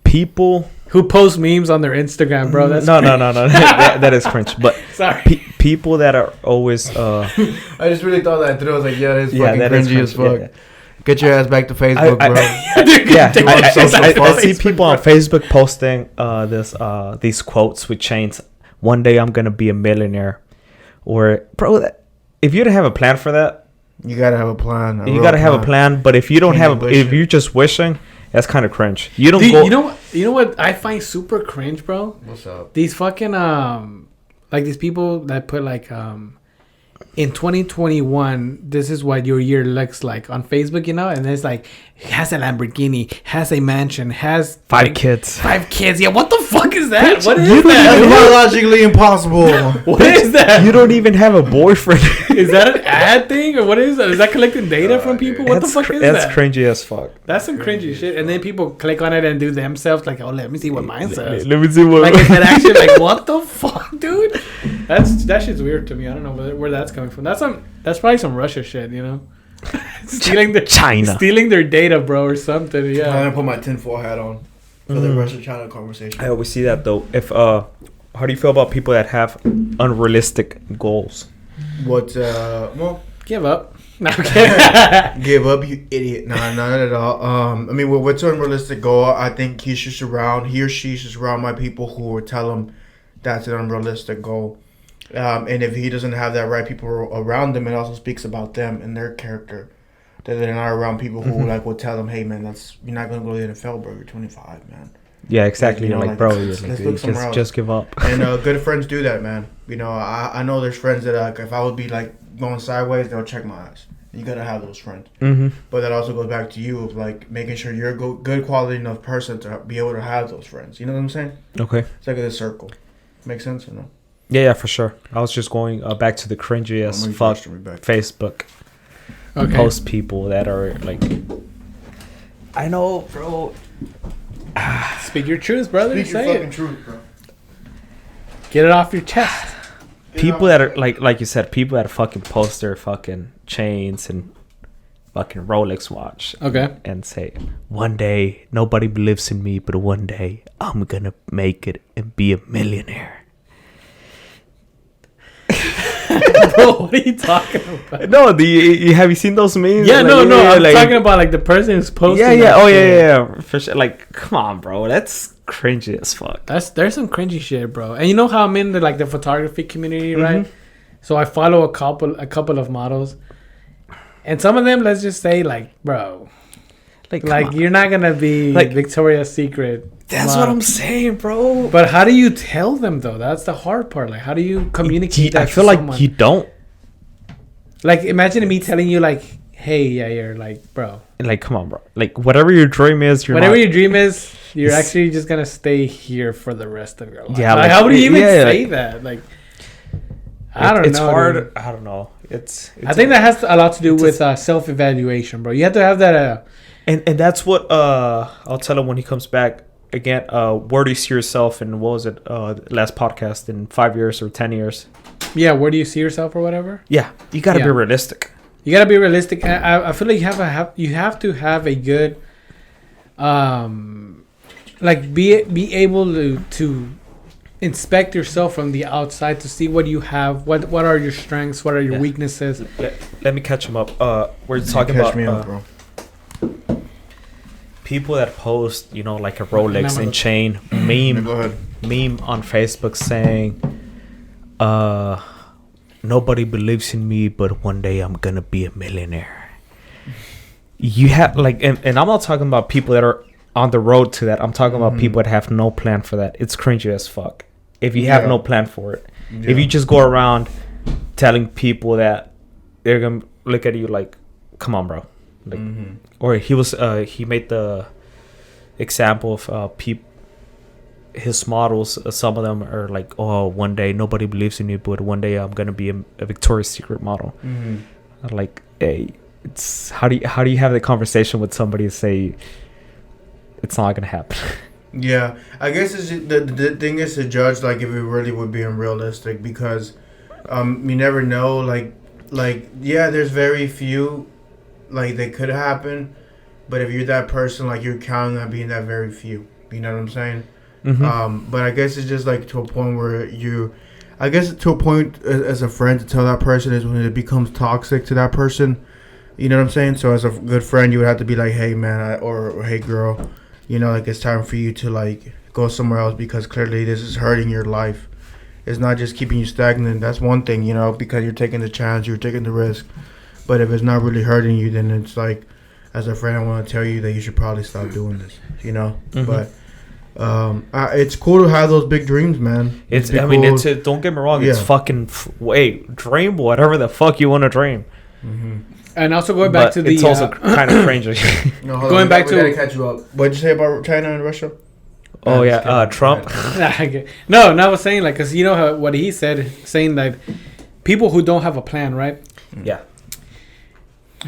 People. who post memes on their Instagram, bro? That's No. that is cringe. But sorry. people that are always. I just really thought that through. I was like, yeah, that's Yeah, fucking that is cringy as fuck. yeah. Get your ass back to Facebook, bro. I see people on Facebook posting these quotes with chains. One day I'm gonna be a millionaire, or bro, if you don't have a plan for that, You gotta have a plan. you gotta have a plan. But if you don't Can't if you're just wishing, that's kind of cringe. You don't go. You know what I find super cringe, bro? What's up? These fucking like these people that put like in 2021, this is what your year looks like on Facebook, you know, and it's like has a Lamborghini, has a mansion, has 5 kids. 5 kids. Yeah, what the fuck is that? What is That's that? biologically impossible. What is that? You don't even have a boyfriend. Is that an ad thing or what is that? Is that collecting data from people? What the fuck is that? That's cringy as fuck. That's some cringy shit. And then people click on it and do themselves like, oh, let me see what mine says. Let me see what. Like, is that actually like, what the fuck, dude? That shit's weird to me. I don't know where that's coming from. That's probably some Russia shit, you know? stealing their data, bro, or something. I'm Yeah. gonna put my tinfoil hat on for the Russia-China conversation. I always see that though. If how do you feel about people that have unrealistic goals? What? Well, Give up. No, I'm kidding. give up, you idiot. Nah, not at all. I mean, what's an unrealistic goal? I think he or she should surround my people who will tell him that's an unrealistic goal. And if he doesn't have that right people around him, it also speaks about them and their character. That they're not around people who like will tell them, "Hey, man, you're not gonna go to the NFL, bro. You're 25, man." Yeah, exactly. You know, like, bro, let's look somewhere else. just give up. And good friends do that, man. You know, I know there's friends that if I would be like going sideways, they'll check my ass. You gotta have those friends. Mm-hmm. But that also goes back to you of like making sure you're a good quality enough person to be able to have those friends. You know what I'm saying? Okay. It's like a circle. Makes sense or no? Yeah, for sure. I was just going back to the cringy as fuck Facebook post people that are like, I know, bro. Speak your truth, brother. Speak your Say fucking it. truth, bro. Get it off your chest. People that are like you said, people that fucking post their fucking chains and fucking Rolex watch. Okay. And say, one day nobody believes in me, but one day I'm gonna make it and be a millionaire. Bro, what are you talking about? No, have you seen those memes? Yeah, like, no. I'm like, talking about like the person who's posting. Yeah. that Oh, shit. yeah. For sure. Like, come on, bro. That's cringy as fuck. There's some cringy shit, bro. And you know how I'm in the photography community, right? So I follow a couple of models, and some of them, let's just say, like, bro, like you're not gonna be like Victoria's Secret. That's what I'm saying, bro. But how do you tell them though? That's the hard part. Like, how do you communicate that? I feel to like someone? you don't. Like, imagine me telling you, like, hey, yeah, you're like, bro. Like, come on, bro. Like, whatever your dream is, your dream is, you're actually just gonna stay here for the rest of your life. Yeah. Like, how would you even say that? Like, I don't know. It's hard. Dude. I don't know. It's I think that has a lot to do with self-evaluation, bro. You have to have that. And that's what I'll tell him when he comes back again. Where do you see yourself in, what was it, last podcast, in 5 years or 10 years? Yeah, where do you see yourself or whatever? Yeah, you got to be realistic. You got to be realistic. I feel like you have to have a good like be able to inspect yourself from the outside to see what you have, what are your strengths, what are your weaknesses. Let me catch him up. We're talking about bro. people that post, like a Rolex and chain meme on Facebook saying, nobody believes in me, but one day I'm gonna be a millionaire. You have and I'm not talking about people that are on the road to that. I'm talking about people that have no plan for that. It's cringy as fuck if you have no plan for it. Yeah. If you just go around telling people that, they're gonna look at you like, come on, bro. Like, or he made the example of his models. Some of them are like, oh, one day nobody believes in me, but one day I'm gonna be a Victoria's Secret model. Like, hey, it's how do you have the conversation with somebody and say it's not gonna happen? Yeah, I guess the thing is to judge like if it really would be unrealistic, because you never know. Like yeah, there's very few like that could happen, but if you're that person, like you're counting on being that very few. You know what I'm saying? But I guess it's just like to a point where I guess to a point as a friend to tell that person is when it becomes toxic to that person. You know what I'm saying? So as a good friend, you would have to be like, hey man, or hey girl, like it's time for you to like go somewhere else, because clearly this is hurting your life. It's not just keeping you stagnant. That's one thing, because you're taking the chance, you're taking the risk. But if it's not really hurting you, then it's like, as a friend, I want to tell you that you should probably stop doing this, But it's cool to have those big dreams, man. It's don't get me wrong. Yeah. It's fucking dream whatever the fuck you want to dream. And also going back to the, it's also kind of cringy. Going back to, we gotta catch you up. What'd you say about China and Russia? Oh yeah, Trump. No, I was saying like, cause what he said, saying that people who don't have a plan, right? Yeah.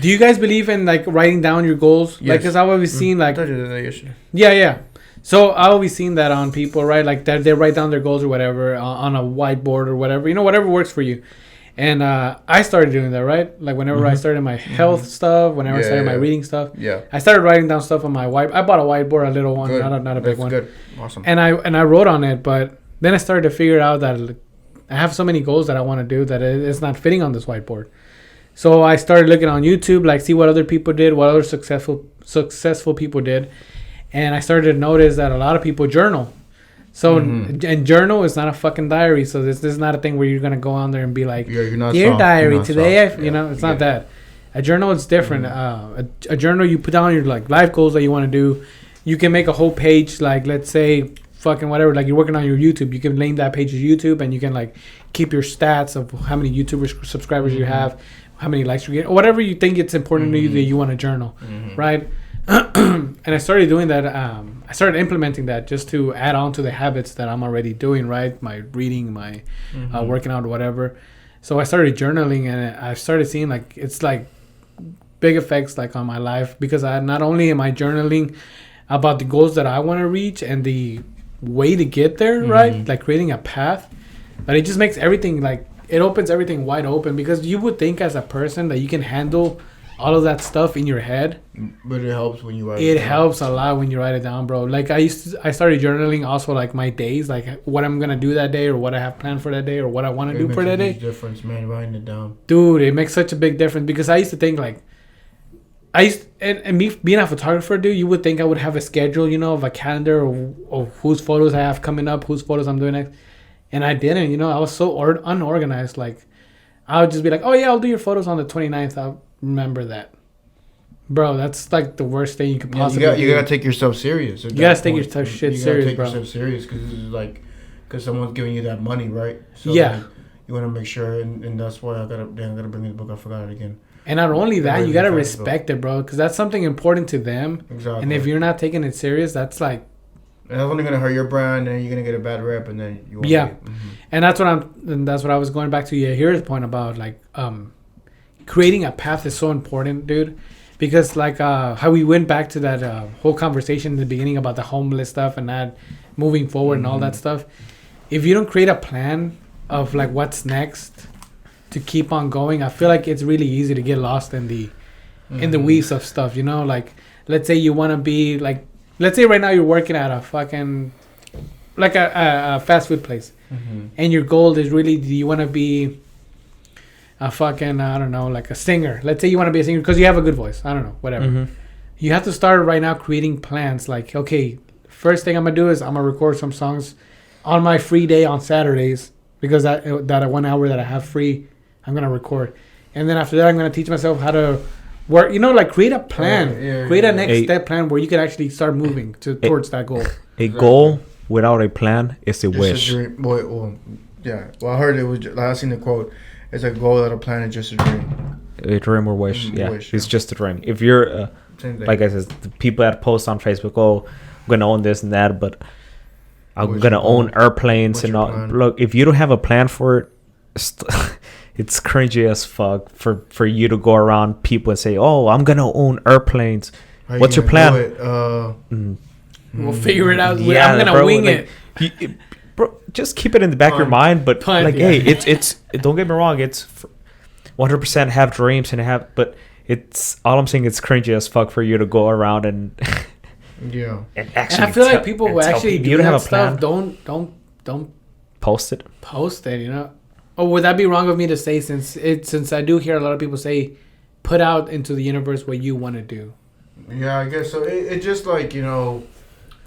Do you guys believe in like writing down your goals? Yes. Like, cause I've always seen like, yeah. Yeah. So I always seen that on people, right? Like that they write down their goals or whatever on a whiteboard or whatever, whatever works for you. And I started doing that, right? Like whenever I started my health stuff, whenever I started my reading stuff, I started writing down stuff on my white. I bought a whiteboard, a little one, not a big one. Good, awesome. And I wrote on it, but then I started to figure out that I have so many goals that I want to do that it's not fitting on this whiteboard. So I started looking on YouTube, like see what other people did, what other successful people did, and I started to notice that a lot of people journal. So and journal is not a fucking diary. So this is not a thing where you're gonna go on there and be like, you're not dear soft, diary, not today soft. it's not that. A journal is different. A journal, you put down your like life goals that you want to do. You can make a whole page, like let's say fucking whatever, like you're working on your YouTube. You can name that page as YouTube, and you can like keep your stats of how many YouTubers subscribers you have, how many likes you get, or whatever you think it's important to you that you want to journal, right? And I started doing that. I started implementing that just to add on to the habits that I'm already doing, right? My reading, my working out, whatever. So I started journaling, and I started seeing like it's like big effects like on my life, because I not only am I journaling about the goals that I want to reach and the way to get there, right? Like creating a path, but it just makes everything like it opens everything wide open, because you would think as a person that you can handle all of that stuff in your head, but it helps when you write it down. It helps a lot when you write it down, bro. Like I started journaling also like my days, like what I'm gonna do that day, or what I have planned for that day, or what I want to do for that day. It makes a difference, man, writing it down. Dude, it makes such a big difference, because I used to think like and me being a photographer, dude, you would think I would have a schedule, of a calendar of whose photos I have coming up, whose photos I'm doing next, and I didn't. I was so unorganized. Like I would just be like, oh yeah, I'll do your photos on the 29th. I'll remember that. Bro, that's like the worst thing you could possibly do. You gotta take yourself serious. You gotta take your shit serious, bro. You gotta take yourself serious, because someone's giving you that money, right? So yeah. You want to make sure, and that's why I gotta bring this book. I forgot it again. And not only that, you gotta respect it, bro, because that's something important to them. Exactly. And if you're not taking it serious, that's like. And that's only gonna hurt your brand, and you're gonna get a bad rep, and then you won't. Yeah, and that's what I was going back to. Yeah, here's the point about like creating a path is so important, dude, because like how we went back to that whole conversation in the beginning about the homeless stuff and that moving forward and all that stuff. If you don't create a plan of like what's next to keep on going, I feel like it's really easy to get lost in the weeds of stuff. You know, like let's say you want to be like, let's say right now you're working at a fucking like a fast food place, and your goal is really, do you want to be a fucking, I don't know, like a singer. Let's say you want to be a singer because you have a good voice. I don't know, whatever. You have to start right now creating plans. Like, okay, first thing I'm going to do is I'm going to record some songs on my free day on Saturdays, because that 1 hour that I have free, I'm going to record. And then after that, I'm going to teach myself how to work, you know, like create a plan. Create a next step plan where you can actually start moving towards that goal. A goal without a plan is a wish. Well, I heard it was, I seen the quote. It's a goal without a plan is just a dream. A dream or wish, it's just a dream. If you're, like I said, the people that post on Facebook, oh, I'm going to own this and that, but I'm going to own airplanes and all. Look, if you don't have a plan for it, it's cringy as fuck for you to go around people and say, oh, I'm going to own airplanes. What's your plan? We'll figure it out. Yeah, I'm going to wing it. Bro, just keep it in the back of your mind. But hey, it's don't get me wrong. It's 100% have dreams and have, but it's all I'm saying. It's cringy as fuck for you to go around and and actually. And I feel like people who actually do that stuff don't post it. You know, or would that be wrong of me to say, since I do hear a lot of people say, put out into the universe what you want to do. Yeah, I guess so. It just like, you know.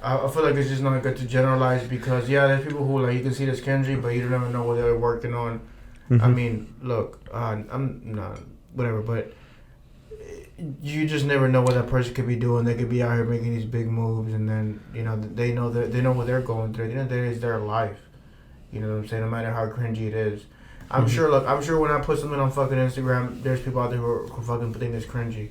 I feel like it's just not good to generalize, because there's people who like, you can see this Kendrick, but you don't ever know what they're working on. I mean, look, I'm not whatever, but you just never know what that person could be doing. They could be out here making these big moves, and then they know what they're going through. That is their life. You know what I'm saying? No matter how cringy it is, I'm sure. Look, I'm sure when I put something on fucking Instagram, there's people out there who fucking think it's cringy,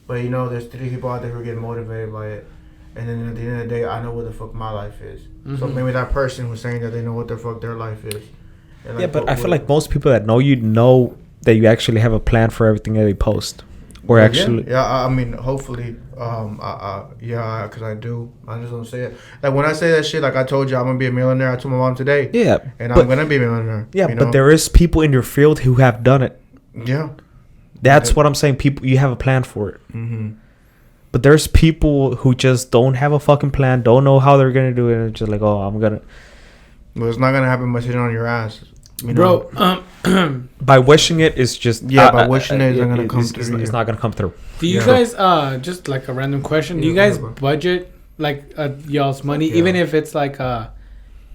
but there's 3 people out there who are getting motivated by it. And then at the end of the day, I know what the fuck my life is. So maybe that person was saying that they know what the fuck their life is. And like, but I feel like most people that know that you actually have a plan for everything that they post. Or actually... Yeah, I mean, hopefully. Because I do. I just don't say it. Like, when I say that shit, like I told you, I'm going to be a millionaire. I told my mom today. Yeah. And I'm going to be a millionaire. Yeah, but there is people in your field who have done it. Yeah. That's what I'm saying. People, you have a plan for it. But there's people who just don't have a fucking plan, don't know how they're gonna do it, and it's just like, oh, I'm gonna. Well, it's not gonna happen by sitting on your ass, bro. By wishing it is just by wishing it isn't gonna come through. It's not gonna come through. Do you guys just like a random question? Do you guys budget like y'all's money, even if it's like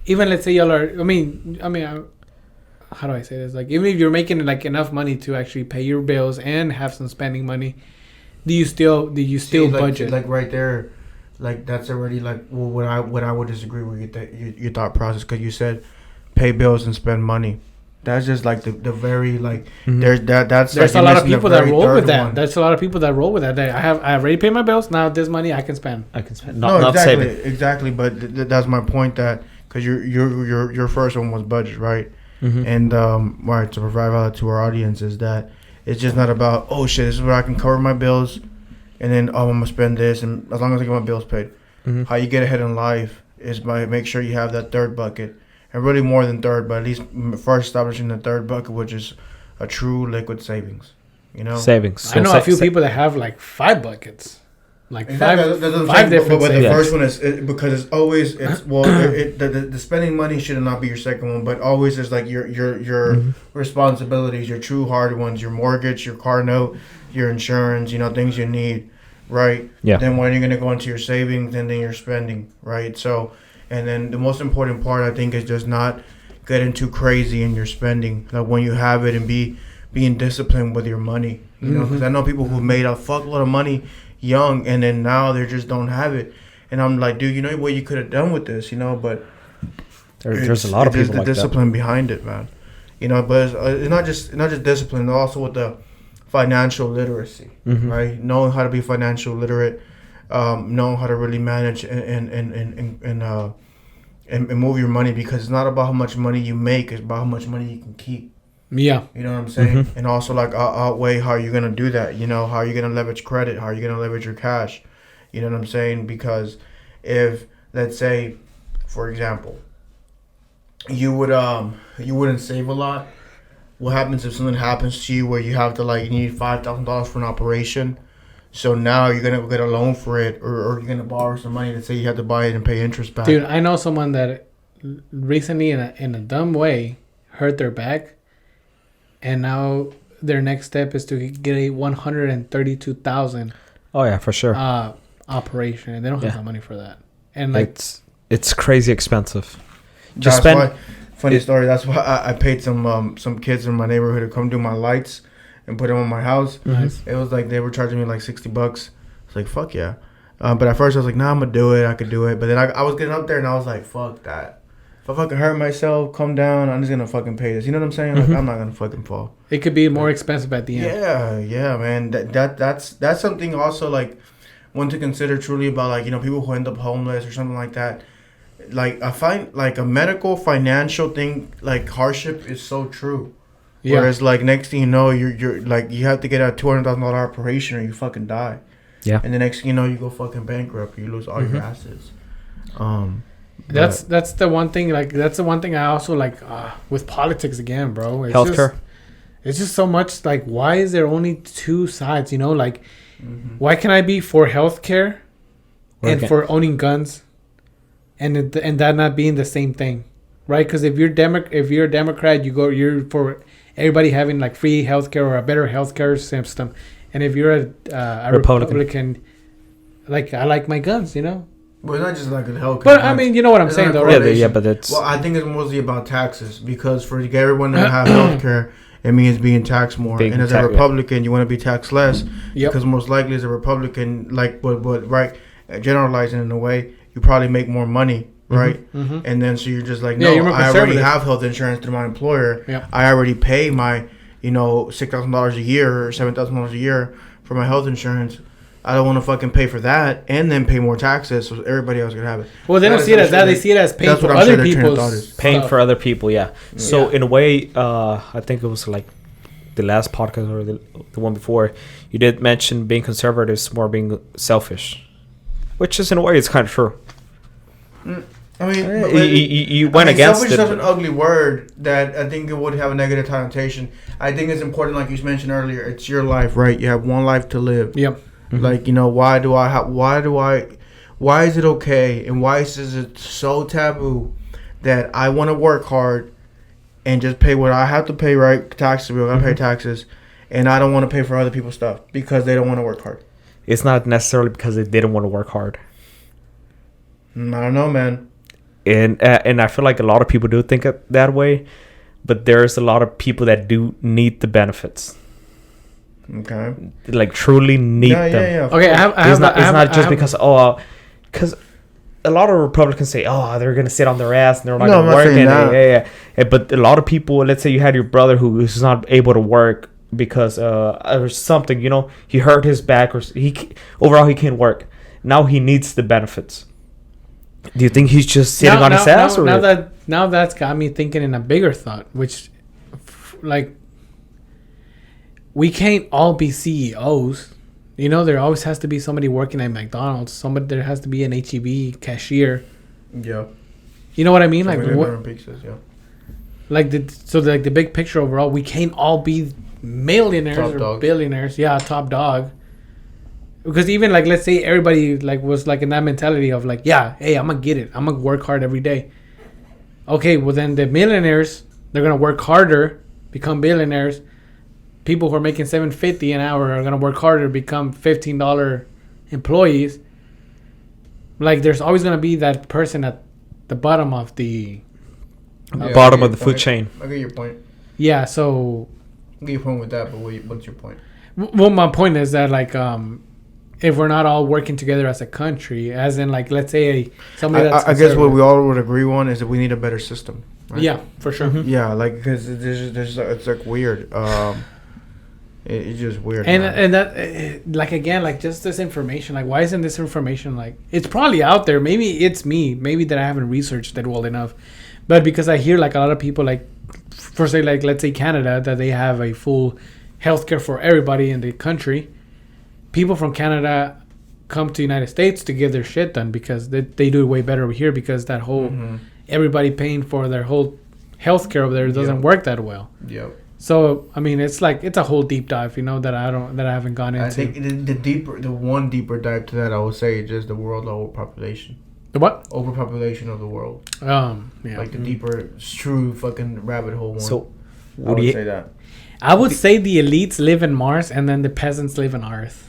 even let's say y'all are? I mean, how do I say this? Like, even if you're making like enough money to actually pay your bills and have some spending money. Do you still budget? Like right there, like that's already like what I would disagree with your thought process, because you said pay bills and spend money. That's just like the very like there's like a lot of people that roll with that. There's a lot of people that roll with that. I already paid my bills. Now this money I can spend. Not exactly. But that's my point, that because your first one was budget, right? And right, to provide value to our audience is that. It's just not about, oh shit, this is where I can cover my bills, and then I'm gonna spend this, and as long as I get my bills paid. How you get ahead in life is by make sure you have that third bucket, and really more than third, but at least first establishing the third bucket, which is a true liquid savings. Savings. So I know a few people that have like 5 buckets. Like five different. But the first one is because it's always the spending money should not be your second one, but always is like your responsibilities, your true hard ones, your mortgage, your car note, your insurance, things you need, right? Yeah. Then when you're gonna go into your savings, and then your spending, right? So, and then the most important part I think is just not getting too crazy in your spending. Like when you have it, and being disciplined with your money, because I know people who made a fuckload of money young, and then now they just don't have it, and I'm like, dude, you know what you could have done with this, but there's a lot of people like the discipline behind it, man. But it's not just discipline, also with the financial literacy, right? Knowing how to be financial literate, knowing how to really manage and move your money, because it's not about how much money you make, it's about how much money you can keep. Yeah. You know what I'm saying? And also like outweigh how you're gonna do that. You know, how you're gonna leverage credit, how you're gonna leverage your cash. You know what I'm saying? Because if, let's say, for example, you wouldn't save a lot. What happens if something happens to you where you have to like you need $5,000 for an operation? So now you're gonna get a loan for it, or you're gonna borrow some money to say you have to buy it and pay interest back. Dude, I know someone that recently in a dumb way hurt their back, and now their next step is to get a $132,000. Oh yeah, for sure. Operation, and they don't have the money for that. And like it's crazy expensive. Just spend. Funny story. That's why I paid some kids in my neighborhood to come do my lights and put them on my house. Nice. It was like they were charging me like $60. It's like fuck yeah. But at first I was like, nah, I'm gonna do it. I could do it. But then I was getting up there and I was like, fuck that. If I fucking hurt myself, come down. I'm just gonna fucking pay this. You know what I'm saying? Like I'm not gonna fucking fall. It could be more expensive at the end. Yeah, man. That's something also like one to consider truly about like people who end up homeless or something like that. Like I find like a medical financial thing like hardship is so true. Yeah. Whereas like next thing you know you're like you have to get a $200,000 operation or you fucking die. Yeah. And the next thing you know you go fucking bankrupt. You lose all your assets. That's the one thing. Like that's the one thing I also like with politics again, bro. It's healthcare. It's just so much like why is there only two sides? Like why can I be for healthcare and for owning guns? And that not being the same thing, right? Because if you're a Democrat, you're for everybody having like free healthcare or a better healthcare system, and if you're a Republican, like I like my guns, Well, it's not just like a healthcare. But I mean, you know what I'm saying, though, right? Yeah, but it's I think it's mostly about taxes because for everyone to have healthcare, it means being taxed more. And as a Republican, you want to be taxed less because most likely as a Republican, like but right, generalizing in a way. You probably make more money, right? Mm-hmm. And then so you're just like, no, I already have health insurance through my employer. Yep. I already pay my, $6,000 a year or $7,000 a year for my health insurance. I don't want to fucking pay for that and then pay more taxes so everybody else can have it. Well, they don't see it as that. They see it as paying for other people's paying for other people. Yeah. So in a way, I think it was like the last podcast or the one before, you did mention being conservative is more being selfish, which is in a way it's kind of true. I mean, you went against selfish it. Selfish is such an ugly word that I think it would have a negative connotation. I think it's important, like you mentioned earlier. It's your life, right? You have one life to live. Yep. Mm-hmm. Like why is it okay and why is it so taboo that I want to work hard and just pay what I have to pay, right? Taxes, we're gonna pay taxes, and I don't want to pay for other people's stuff because they don't want to work hard. It's not necessarily because they didn't want to work hard. I don't know, man. And I feel like a lot of people do think it that way, but there's a lot of people that do need the benefits. Okay. Like truly need them. Yeah. Okay, it's not just because a lot of Republicans say, they're gonna sit on their ass and they're not gonna work. Yeah. But a lot of people, let's say you had your brother who's not able to work because or something, he hurt his back or he can't work. Now he needs the benefits. Do you think he's just sitting on his ass? Now that's got me thinking in a bigger thought, which, like, we can't all be CEOs. There always has to be somebody working at McDonald's. There has to be an HEB cashier. Yeah. You know what I mean? Somebody like what? Pizzas, yeah. Like the big picture overall, we can't all be millionaires or billionaires. Yeah, top dog. Because even like let's say everybody like was like in that mentality of like, yeah, hey, I'm gonna get it. I'm gonna work hard every day. Okay, well then the millionaires, they're gonna work harder, become billionaires. People who are making $7.50 an hour are gonna work harder, become $15 employees. Like there's always gonna be that person at the bottom of the bottom of the food chain. I get your point. Yeah, so I get your point with that, but what's your point? Well, my point is that like if we're not all working together as a country, as in like let's say somebody that's I guess what we all would agree on is that we need a better system. Right? Yeah, for sure. Mm-hmm. Yeah, like because it's like weird. It's just weird. And that like again like just this information, like why isn't this information like it's probably out there? Maybe it's me, maybe that I haven't researched it well enough, but because I hear like a lot of people like for say like let's say Canada, that they have a full healthcare for everybody in the country. People from Canada come to United States to get their shit done because they do it way better over here because that whole everybody paying for their whole healthcare over there doesn't work that well. Yep. So I mean, it's a whole deep dive, that I haven't gone into. I think the one deeper dive to that I would say is just the world overpopulation. The what? Overpopulation of the world. Yeah. Like the deeper, true fucking rabbit hole one. So, I would say that. I would say the elites live in Mars and then the peasants live on Earth.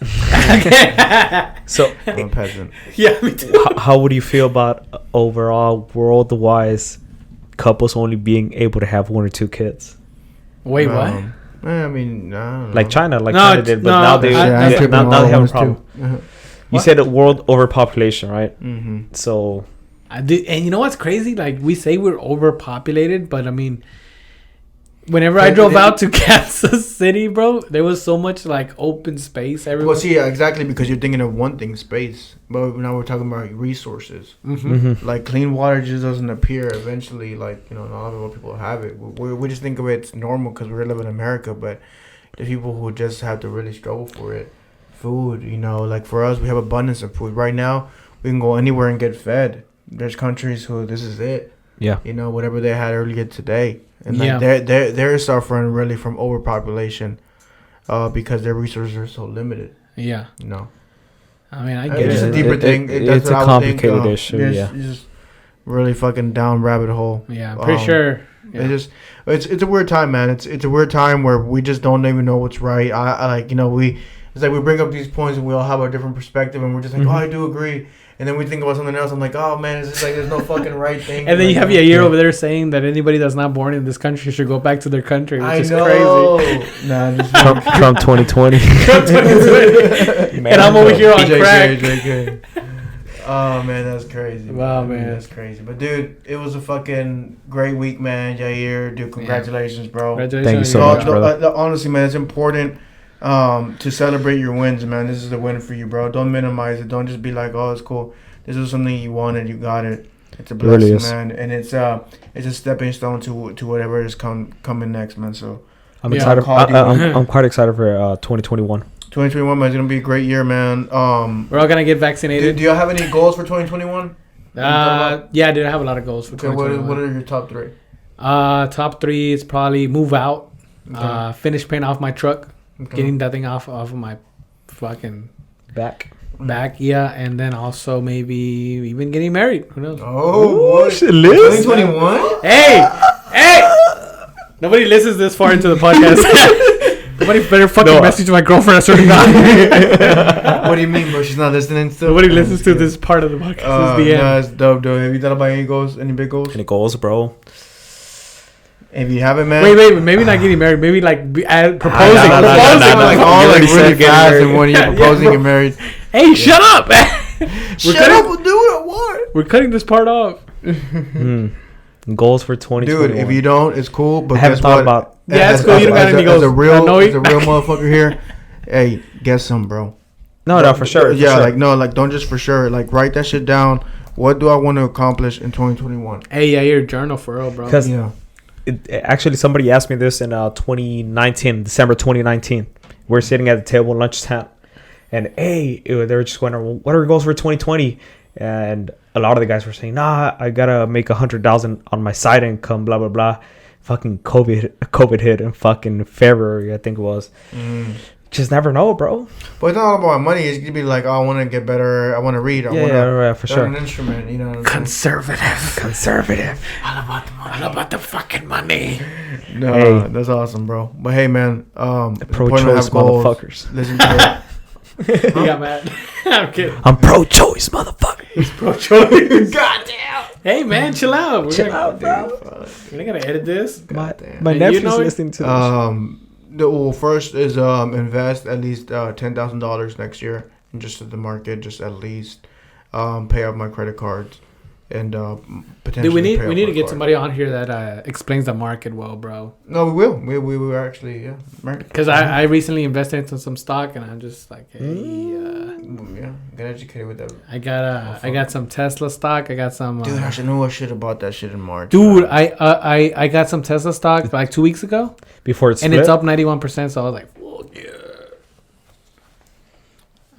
So I'm a peasant. Yeah, me too. How would you feel about overall world-wise couples only being able to have 1 or 2 kids? Wait, what? I mean, I don't know. Like China did, but no, now they have a problem. You said world overpopulation, right? Mm-hmm. So, and you know what's crazy? Like we say we're overpopulated, but I mean, whenever I drove out to Kansas City, bro, there was so much like open space everywhere. Well, see, exactly because you're thinking of one thing, space, but now we're talking about resources. Like clean water just doesn't appear eventually. Like not a lot of people have it. We just think of it as normal because we live in America, but the people who just have to really struggle for it. Food, like for us, we have abundance of food. Right now, we can go anywhere and get fed. There's countries who this is it. Yeah. Whatever they had earlier today. And like they're suffering really from overpopulation because their resources are so limited. Yeah. I mean, I get it's it. a deeper thing. It's a complicated issue. It's just really fucking down rabbit hole. Yeah, I'm pretty sure. Yeah. It's a weird time, man. It's a weird time where we just don't even know what's right. It's like we bring up these points and we all have a different perspective and we're just like, oh, I do agree. And then we think about something else. I'm like, oh man, it's just like there's no fucking right thing. And then you have Yair over there saying that anybody that's not born in this country should go back to their country, which is crazy. Nah, Trump 2020. Trump 2020. And I'm over here on crack. JK. Oh man, that's crazy. Wow, man, that's crazy. But dude, it was a fucking great week, man. Yair, dude, congratulations, bro. Congratulations. Thank you so much, brother. Honestly, man, it's important to celebrate your wins, man. This is a win for you, bro. Don't minimize it. Don't just be like, oh, it's cool. This is something you wanted, you got it. It's a blessing, really man, and it's a stepping stone to whatever is coming next, man. So I'm excited. I'm quite excited for 2021. 2021, man, is gonna be a great year, man. We're all gonna get vaccinated. Do y'all have any goals for 2021? Yeah, dude, I have a lot of goals for 2021. What are your top 3? Top 3 is probably move out, finish paying off my truck. Okay. Getting that thing off of my fucking back, yeah, and then also maybe even getting married. Who knows? Oh, shit, Liz. 2021. Hey! Nobody listens this far into the podcast. Nobody better fucking message my girlfriend. I swear to God. What do you mean, bro? She's not listening still. Nobody listens to this part of the podcast. This is the end. Nah, it's dope, dude. Have you thought about any goals? Any big goals? Any goals, bro? If you haven't, man. Wait. Maybe not getting married. Maybe like proposing. Like all like really fast and when you're proposing and married. Hey, shut up! Shut up and do what I want. We're cutting this part off. Goals for 2021. Dude, if you don't, it's cool. But I haven't thought about. Yeah, it's cool. You don't got any goals. As a real motherfucker here. Hey, get some, bro. No, for sure. Yeah, don't just for sure. Like, write that shit down. What do I want to accomplish in 2021? Hey, yeah, your journal for real, bro. Because actually, somebody asked me this in 2019, December 2019. We're sitting at the table in lunchtime, and they were just going, "What are your goals for 2020?" And a lot of the guys were saying, "Nah, I gotta make $100,000 on my side income." Blah blah blah. Fucking COVID hit in fucking February, I think it was. Just never know, bro. But it's not all about money. It's gonna be like, oh, I want to get better. I want to read. I want to for sure. An instrument, you know. Conservative. All about the money. All about the fucking money. No, hey. That's awesome, bro. But hey, man, pro-choice motherfuckers. Listen to it. You got mad. I'm kidding. I'm pro-choice, motherfucker. He's pro-choice. Goddamn. Hey, man, chill out. We're out, bro. We're not gonna edit this. My nephew's listening to this. First is invest at least $10,000 next year just to the market, just at least pay off my credit cards. and potentially. Dude, we need pay to off get our somebody on here that explains the market well, bro. No, we will. We were actually Because I recently invested into some stock, and I'm just like, hey, get educated with that. I got some Tesla stock. I got some. Dude, I should have bought that shit in March. Dude, I got some Tesla stock like 2 weeks ago before it's and it's up 91%. So I was like, fuck yeah.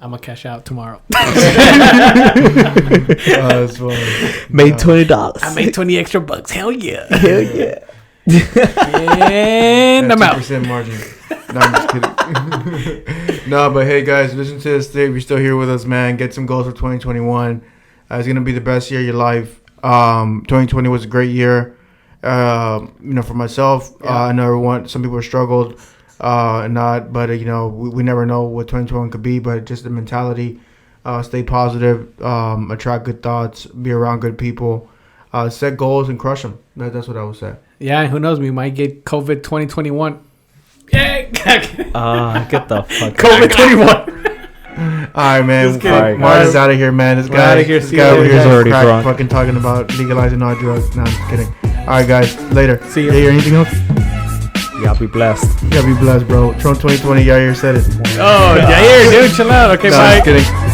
I'm gonna cash out tomorrow. That's funny. Made $20. I made 20 extra bucks. Hell yeah. Hell yeah. And I'm out. 2% margin. No, I'm just kidding. No, but hey guys, listen to this thing. If you're still here with us, man, get some goals for 2021. It's gonna be the best year of your life. 2020 was a great year. For myself, I know some people struggled. But we never know what 2021 could be, but just the mentality, stay positive, attract good thoughts, be around good people, set goals and crush them. That's what I would say. Yeah, who knows? We might get COVID 2021. Yeah, get the fuck COVID 21. All right, man. Martin's out of here, man. This guy over here is already crack, drunk. fucking talking about legalizing all drugs. No, I'm just kidding. All right, guys. Later. See ya. Yair, anything else? Y'all be blessed. Y'all be blessed, bro. Trump 2020, Yair said it. Oh, Jair, dude, chill out. Okay, No, bye. I'm just kidding.